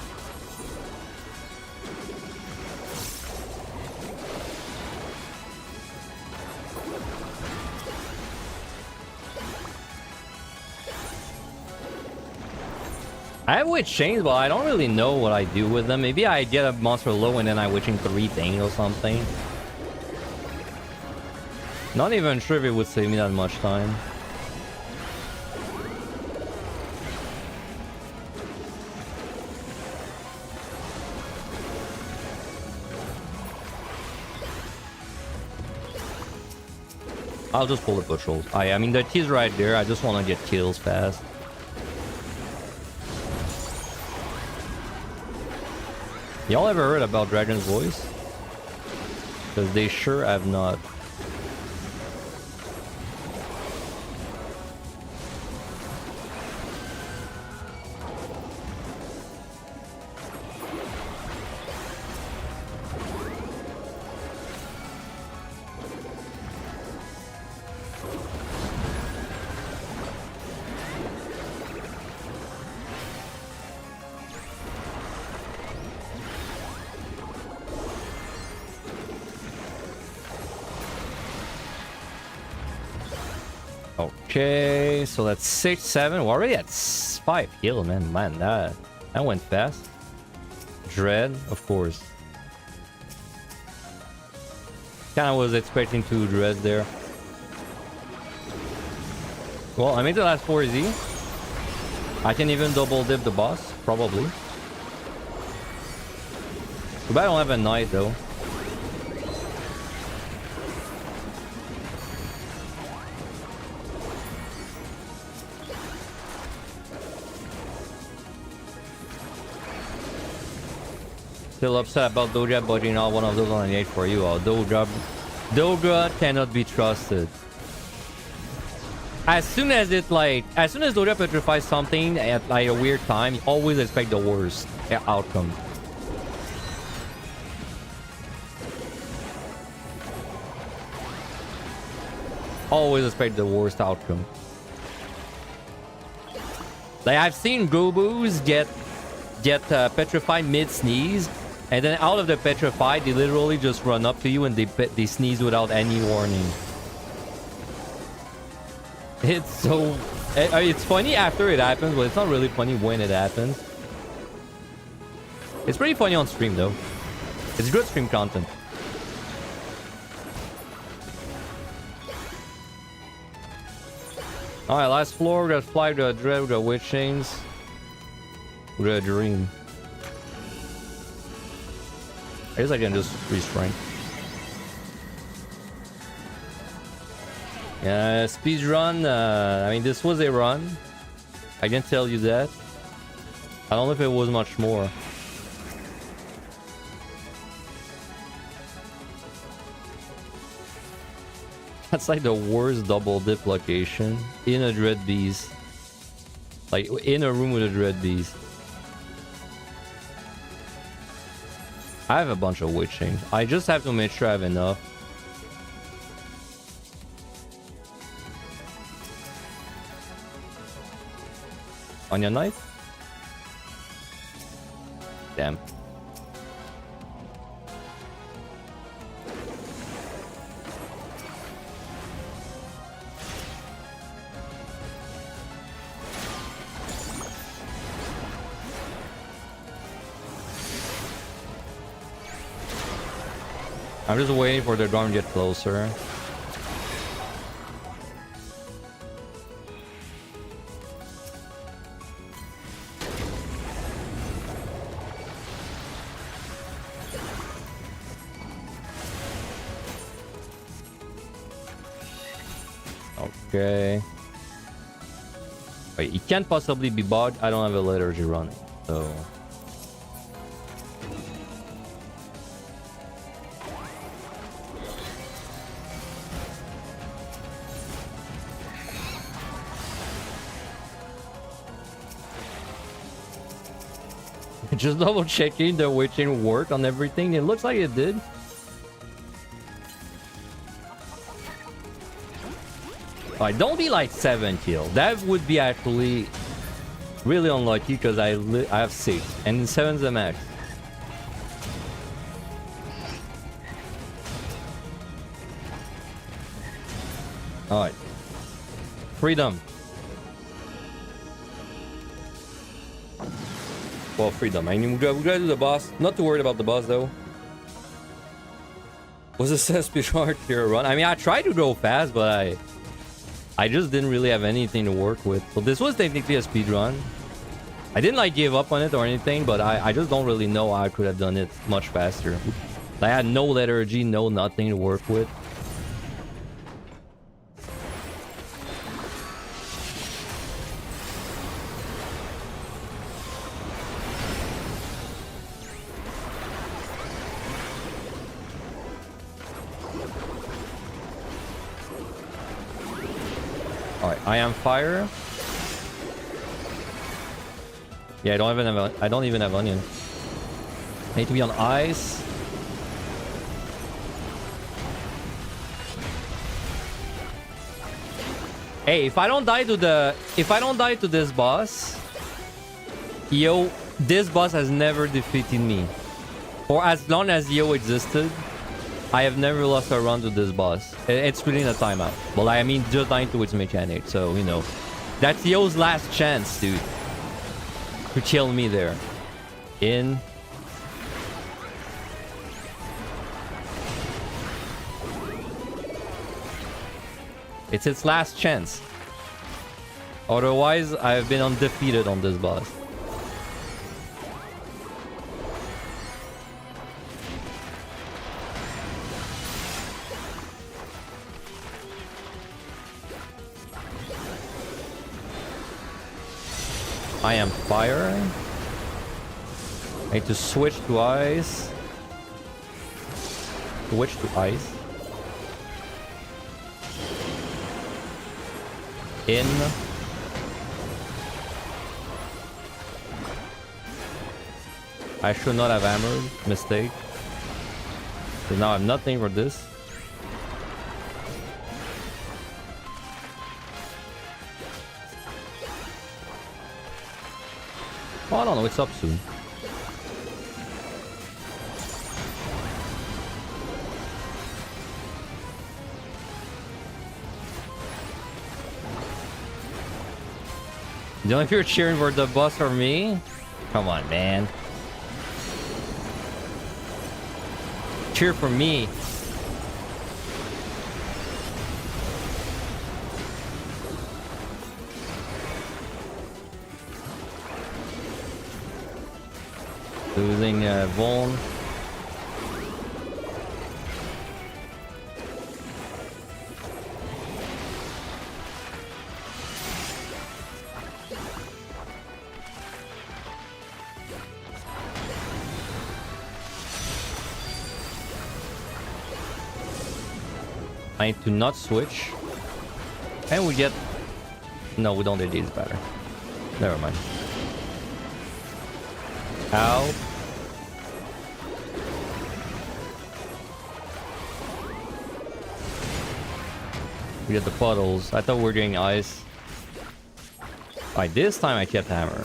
I have witch chains, but I don't really know what I do with them. Maybe I get a monster low and then I witching 3 things or something. Not even sure if it would save me that much time. I'll just pull the patrols. I mean, the T's right there. I just want to get kills fast. Y'all ever heard about Dragon's Voice? Because they sure have not. Okay, so that's 6, 7. We're already at 5 kills, man. Man, that went fast. Dread, of course. Kinda was expecting 2 dreads there. Well, I made the last 4 easy. I can even double dip the boss, probably. Too bad I don't have a knight though. Still upset about Doja budging all one of those on the 8 for you. Oh, Doja cannot be trusted. As soon as Doja petrifies something at like a weird time, you always expect the worst outcome. Always expect the worst outcome. Like I've seen Gobus get petrified mid-sneeze, and then out of the petrified, they literally just run up to you and they sneeze without any warning. It's so... It's funny after it happens, but it's not really funny when it happens. It's pretty funny on stream, though. It's good stream content. Alright, last floor. We got Fly, we got Dread, we got Witch Chains. We got Dream. I guess I can just restrain. Speedrun. I mean, this was a run. I can tell you that. I don't know if it was much more. That's like the worst double dip location in a Dread Beast. Like in a room with a Dread Beast. I have a bunch of witching. I just have to make sure I have enough. On your knife? Damn. I'm just waiting for the dorm to get closer. Okay. Wait, it can't possibly be bugged. I don't have a liturgy running, so... Just double checking the witching work on everything. It looks like it did. Alright, don't be like 7 kill. That would be actually Really unlucky because I have 6 and 7's the max. Alright. Freedom. Well, freedom. I mean, we gotta do the boss. Not too worried about the boss though. Was a speedrun here run? I mean, I tried to go fast, but I just didn't really have anything to work with. So this was technically a speedrun. I didn't like give up on it or anything, but I just don't really know how I could have done it much faster. I had no liturgy, no nothing to work with. Alright, I am fire. Yeah, I don't even have onion. I need to be on ice. Hey, if I don't die to this boss, yo, this boss has never defeated me. For as long as Yo existed, I have never lost a run to this boss. It's really a timeout. Well, I mean, just dying to its mechanic, so, you know. That's Yo's last chance, dude. To kill me there. In. It's its last chance. Otherwise, I've been undefeated on this boss. I am fire. I need to switch to ice. Switch to ice. In. I should not have hammered. Mistake. So now I have nothing for this. Oh, I don't know, it's up soon. You know, if you're cheering for the boss or me, come on, man. Cheer for me. Losing Vaughn. I need to not switch. And we get... No, we don't. It is better. Never mind. Ow. We get the puddles. I thought we were getting ice. By this time I kept hammer.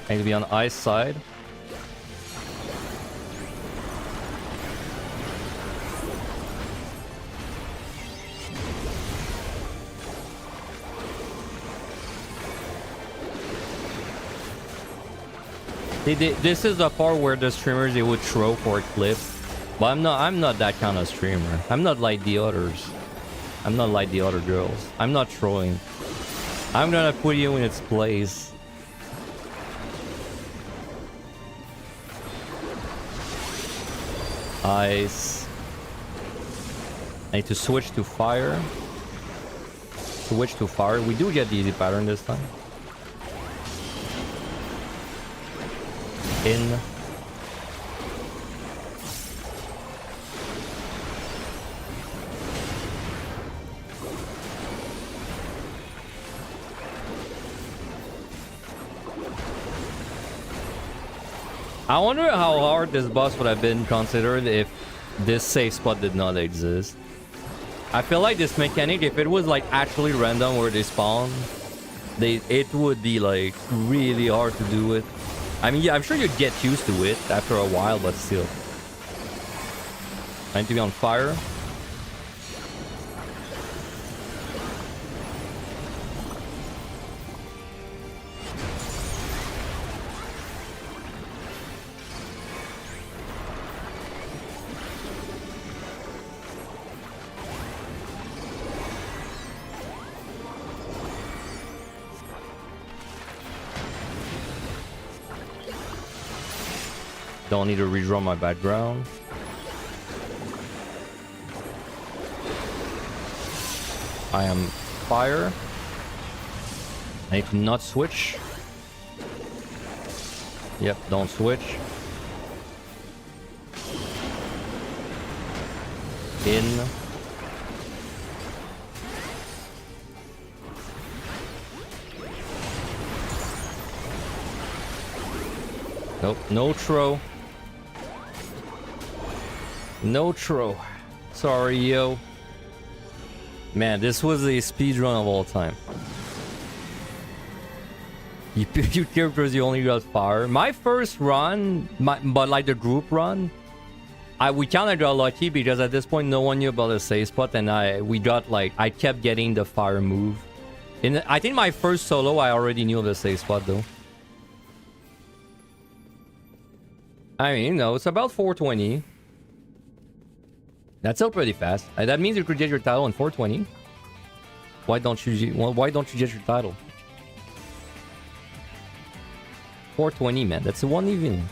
I need to be on ice side. This is the part where the streamers, they would throw for a clip. But I'm not that kind of streamer. I'm not like the others. I'm not like the other girls. I'm not throwing. I'm gonna put you in its place. Ice. I need to switch to fire. Switch to fire. We do get the easy pattern this time. In. I wonder how hard this boss would have been considered if this safe spot did not exist. I feel like this mechanic, if it was like actually random where they spawn, it would be like really hard to do it. I mean, yeah, I'm sure you'd get used to it after a while, but still. I need to be on fire. Don't need to redraw my background. I am fire. I need to not switch. Yep, don't switch. In. Nope, no throw. No throw. Sorry, yo. Man, this was a speedrun of all time. You characters, you only got fire. My first run, but like the group run, we kind of got lucky because at this point no one knew about the safe spot, and I kept getting the fire move. I think my first solo, I already knew the safe spot though. I mean, you know, it's about 420. That's still pretty fast. That means you could get your title in 420. Why don't you get your title? 420, man. That's one evening.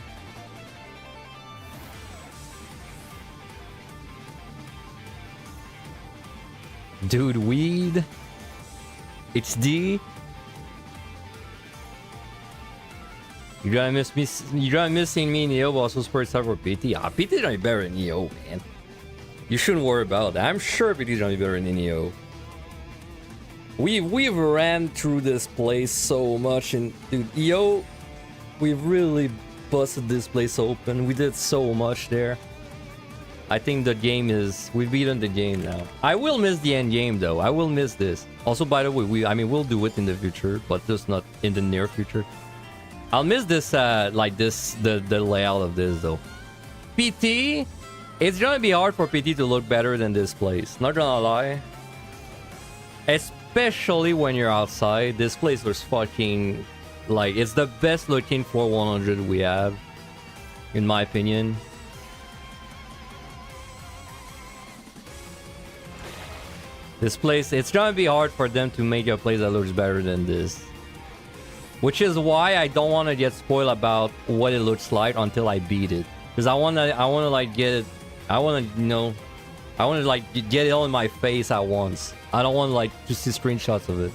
Dude, weed. It's D. You're gonna miss me. You're gonna miss seeing me in Neo, but also Spurs for PT. Ah, PT's gonna be better than Neo, man. You shouldn't worry about that. I'm sure PT's gonna be better than Neo. We've ran through this place so much, and dude, Yo, we've really busted this place open. We did so much there. I think the game we've beaten the game now. I will miss the end game though. I will miss this. Also, by the way, we'll do it in the future, but just not in the near future. I'll miss this, like this, the layout of this though. PT, it's gonna be hard for PT to look better than this place. Not gonna lie. Especially when you're outside. This place was fucking, like, it's the best looking 4100 we have, in my opinion. This place, it's gonna be hard for them to make a place that looks better than this. Which is why I don't want to get spoiled about what it looks like until I beat it. Because I wanna like get it, I wanna like get it all in my face at once. I don't want like to see screenshots of it.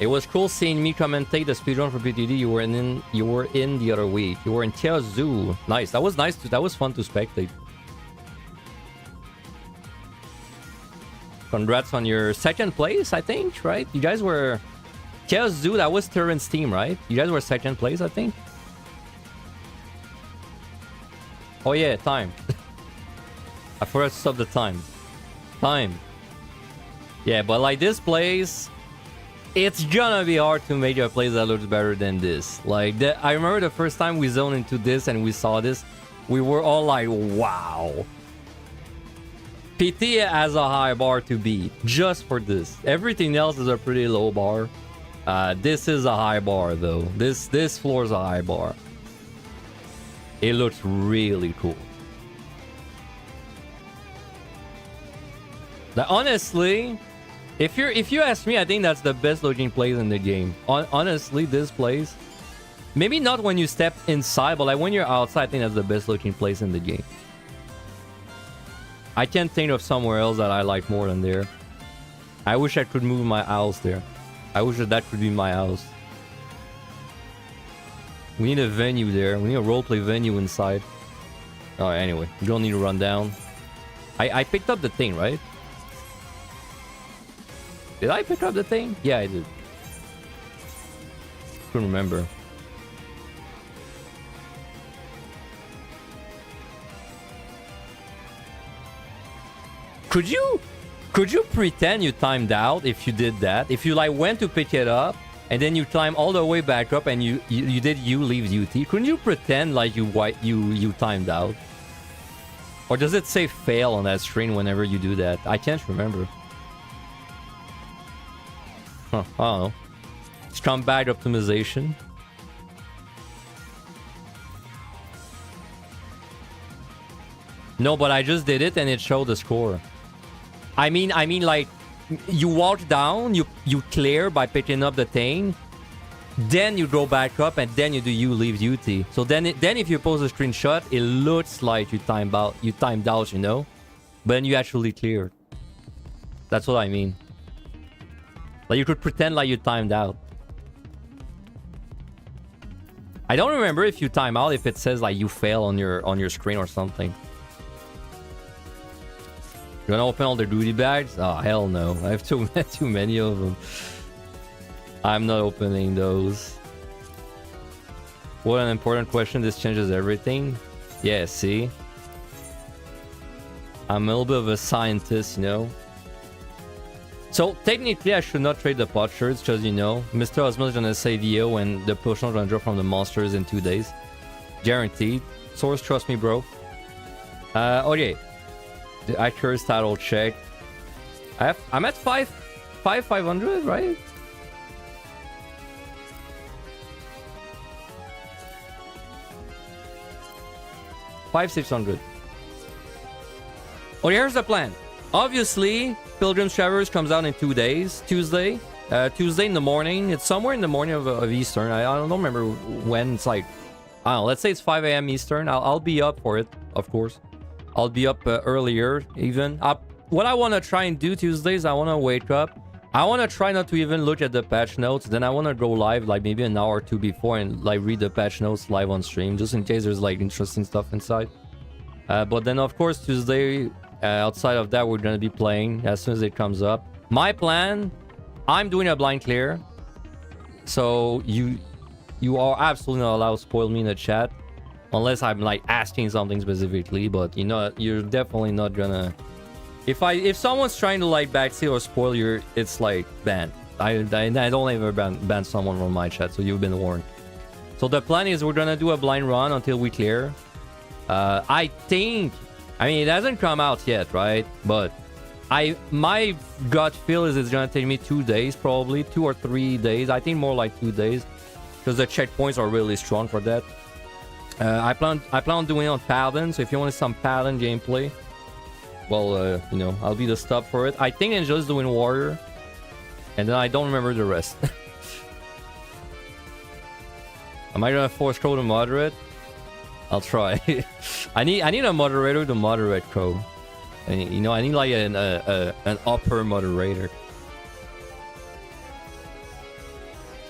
It was cool seeing me commentate the speedrun for PTD. You were in the other week. You were in Tiazu. Nice. That was nice. That was fun to spectate. Congrats on your second place, I think, right? You guys were... Tiazu, that was Turin's team, right? You guys were second place, I think. Oh yeah, time. I forgot to stop the time. Time. Yeah, but like this place... It's gonna be hard to make a place that looks better than this. Like, I remember the first time we zoned into this and we saw this, we were all like, wow. PT has a high bar to beat, just for this. Everything else is a pretty low bar. This is a high bar, though. This floor is a high bar. It looks really cool. Now, honestly... If you ask me, I think that's the best looking place in the game. Honestly, this place, maybe not when you step inside, but like when you're outside, I think that's the best looking place in the game. I can't think of somewhere else that I like more than there. I wish I could move my house there. I wish that could be my house. We need a venue there. We need a roleplay venue inside. Oh, anyway, you don't need to run down. I picked up the thing, right? Did I pick up the thing? Yeah, I did. Couldn't remember. Could you pretend you timed out if you did that? If you like went to pick it up and then you climb all the way back up and you leave UT? Couldn't you pretend like you timed out? Or does it say fail on that screen whenever you do that? I can't remember. Huh, I don't know. Scumbag optimization. No, but I just did it and it showed the score. I mean, like, you walk down, you clear by picking up the thing, then you go back up, and then you leave UT. So then if you post a screenshot, it looks like you timed out, you know, but then you actually cleared. That's what I mean. Like, you could pretend like you timed out. I don't remember if you time out if it says like you fail on your screen or something. You wanna open all the goodie bags? Oh, hell no. I have too many of them. I'm not opening those. What an important question. This changes everything. Yeah, see? I'm a little bit of a scientist, you know? So, technically, I should not trade the pot shirts, because, you know, Mr. Osmo is gonna say VO and the potion is gonna drop from the monsters in 2 days. Guaranteed. Source, trust me, bro. Okay. The accuracy title check. I'm at 500, right? $5,600. 600. Oh, here's the plan. Obviously, Pilgrim's Traverse comes out in 2 days. Tuesday in the morning. It's somewhere in the morning of Eastern. I don't remember when. It's like, I don't know. Let's say it's 5 a.m. Eastern. I'll be up for it, of course. I'll be up earlier, even. What I want to try and do Tuesdays, I want to wake up. I want to try not to even look at the patch notes. Then I want to go live, like, maybe an hour or two before and, like, read the patch notes live on stream, just in case there's, like, interesting stuff inside. But then, of course, Tuesday, outside of that, we're going to be playing as soon as it comes up. My plan, I'm doing a blind clear. So, you are absolutely not allowed to spoil me in the chat. Unless I'm like asking something specifically, but you know, you're definitely not gonna. If someone's trying to like backseat or spoil your, it's like banned. I don't ever ban someone from my chat, so you've been warned. So the plan is we're gonna do a blind run until we clear. I think, I mean, it hasn't come out yet, right? But my gut feel is it's gonna take me 2 days, probably 2 or 3 days. I think more like 2 days, because the checkpoints are really strong for that. I plan on doing it on Paladin, so if you want some Paladin gameplay, well, you know, I'll be the stop for it. I think Angel's doing Warrior, and then I don't remember the rest. Am I gonna force Crow to moderate? I'll try. I need a moderator to moderate Crow. And, you know, I need like an upper moderator.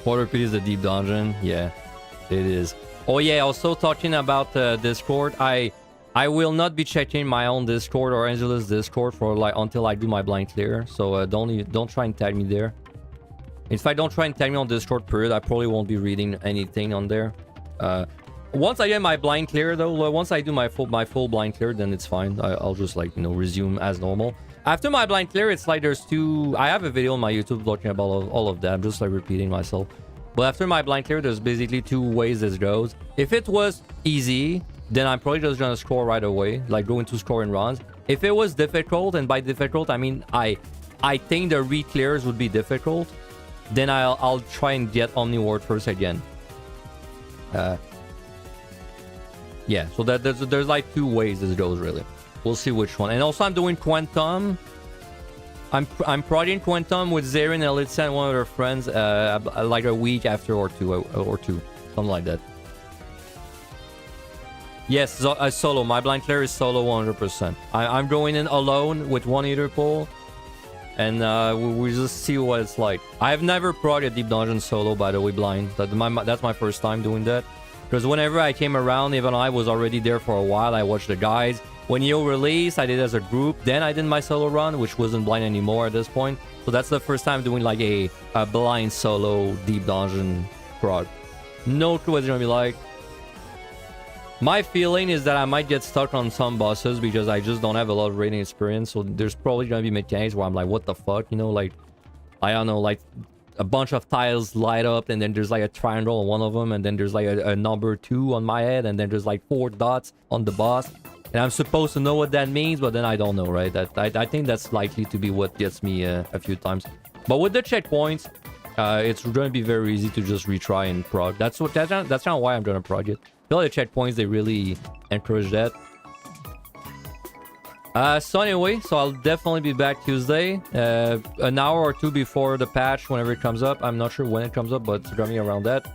Water Pit is a deep dungeon. Yeah, it is. Oh yeah, also talking about Discord, I will not be checking my own Discord or Angela's Discord for like until I do my blind clear. So don't try and tag me there. In fact, don't try and tag me on Discord period. I probably won't be reading anything on there. Once I get my blind clear though, once I do my full blind clear, then it's fine. I'll just like, you know, resume as normal. After my blind clear, it's like there's two. I have a video on my YouTube talking about all of that. I'm just like repeating myself. But after my blind clear, there's basically 2 ways this goes. If it was easy, then I'm probably just gonna score right away, like go into scoring runs. If it was difficult, and by difficult I mean I think the re-clears would be difficult, then I'll try and get Omni Ward first again. Yeah, so there's like 2 ways this goes really. We'll see which one. And also I'm doing Quantum. I'm prodding Quantum with Zarian and Elitsa and one of their friends like a week after or two, something like that. Yes, solo. My blind clear is solo 100%. I'm going in alone with 1 Ether Pole, and we just see what it's like. I've never prodded a deep dungeon solo, by the way, blind. That's my first time doing that. Because whenever I came around, even I was already there for a while. I watched the guys. When Yo released, I did as a group. Then I did my solo run, which wasn't blind anymore at this point. So that's the first time doing like a blind solo deep dungeon prod. No clue what it's gonna be like. My feeling is that I might get stuck on some bosses because I just don't have a lot of raiding experience. So there's probably gonna be mechanics where I'm like, what the fuck, you know, like, I don't know, like a bunch of tiles light up and then there's like a triangle on one of them and then there's like a number 2 on my head and then there's like 4 dots on the boss. And I'm supposed to know what that means, but then I don't know, right? I think that's likely to be what gets me a few times. But with the checkpoints, it's going to be very easy to just retry and prog. That's not why I'm going to prog it. I feel like the checkpoints, they really encourage that. So anyway, so I'll definitely be back Tuesday. An hour or two before the patch, whenever it comes up. I'm not sure when it comes up, but it's going to be around that.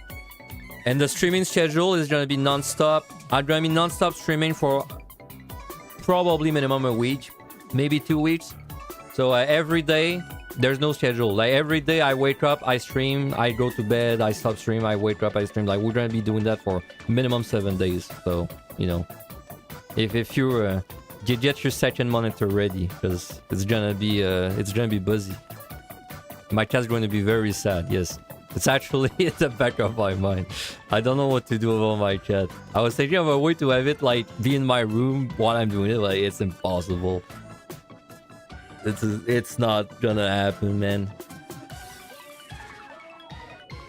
And the streaming schedule is going to be non-stop. I'm going to be non-stop streaming for probably minimum a week, maybe 2 weeks. So every day, there's no schedule. Like every day I wake up, I stream, I go to bed, I stop stream, I wake up, I stream. Like we're going to be doing that for minimum 7 days. So, you know, if you get your second monitor ready, because it's gonna be busy. My cat's going to be very sad. Yes, it's actually in the back of my mind. I don't know what to do about my cat. I was thinking of a way to have it like be in my room while I'm doing it. Like it's impossible. It's not gonna happen, man.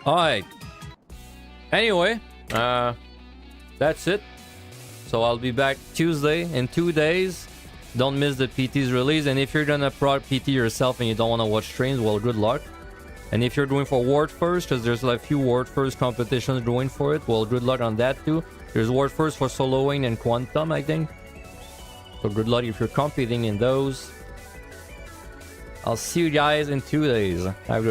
All right. Anyway, that's it. So I'll be back Tuesday in 2 days. Don't miss the PT's release. And if you're gonna prod PT yourself and you don't want to watch streams, well, good luck. And if you're going for World First, because there's like a few World First competitions going for it, well, good luck on that too. There's World First for soloing and Quantum, I think. So good luck if you're competing in those. I'll see you guys in 2 days. Have a good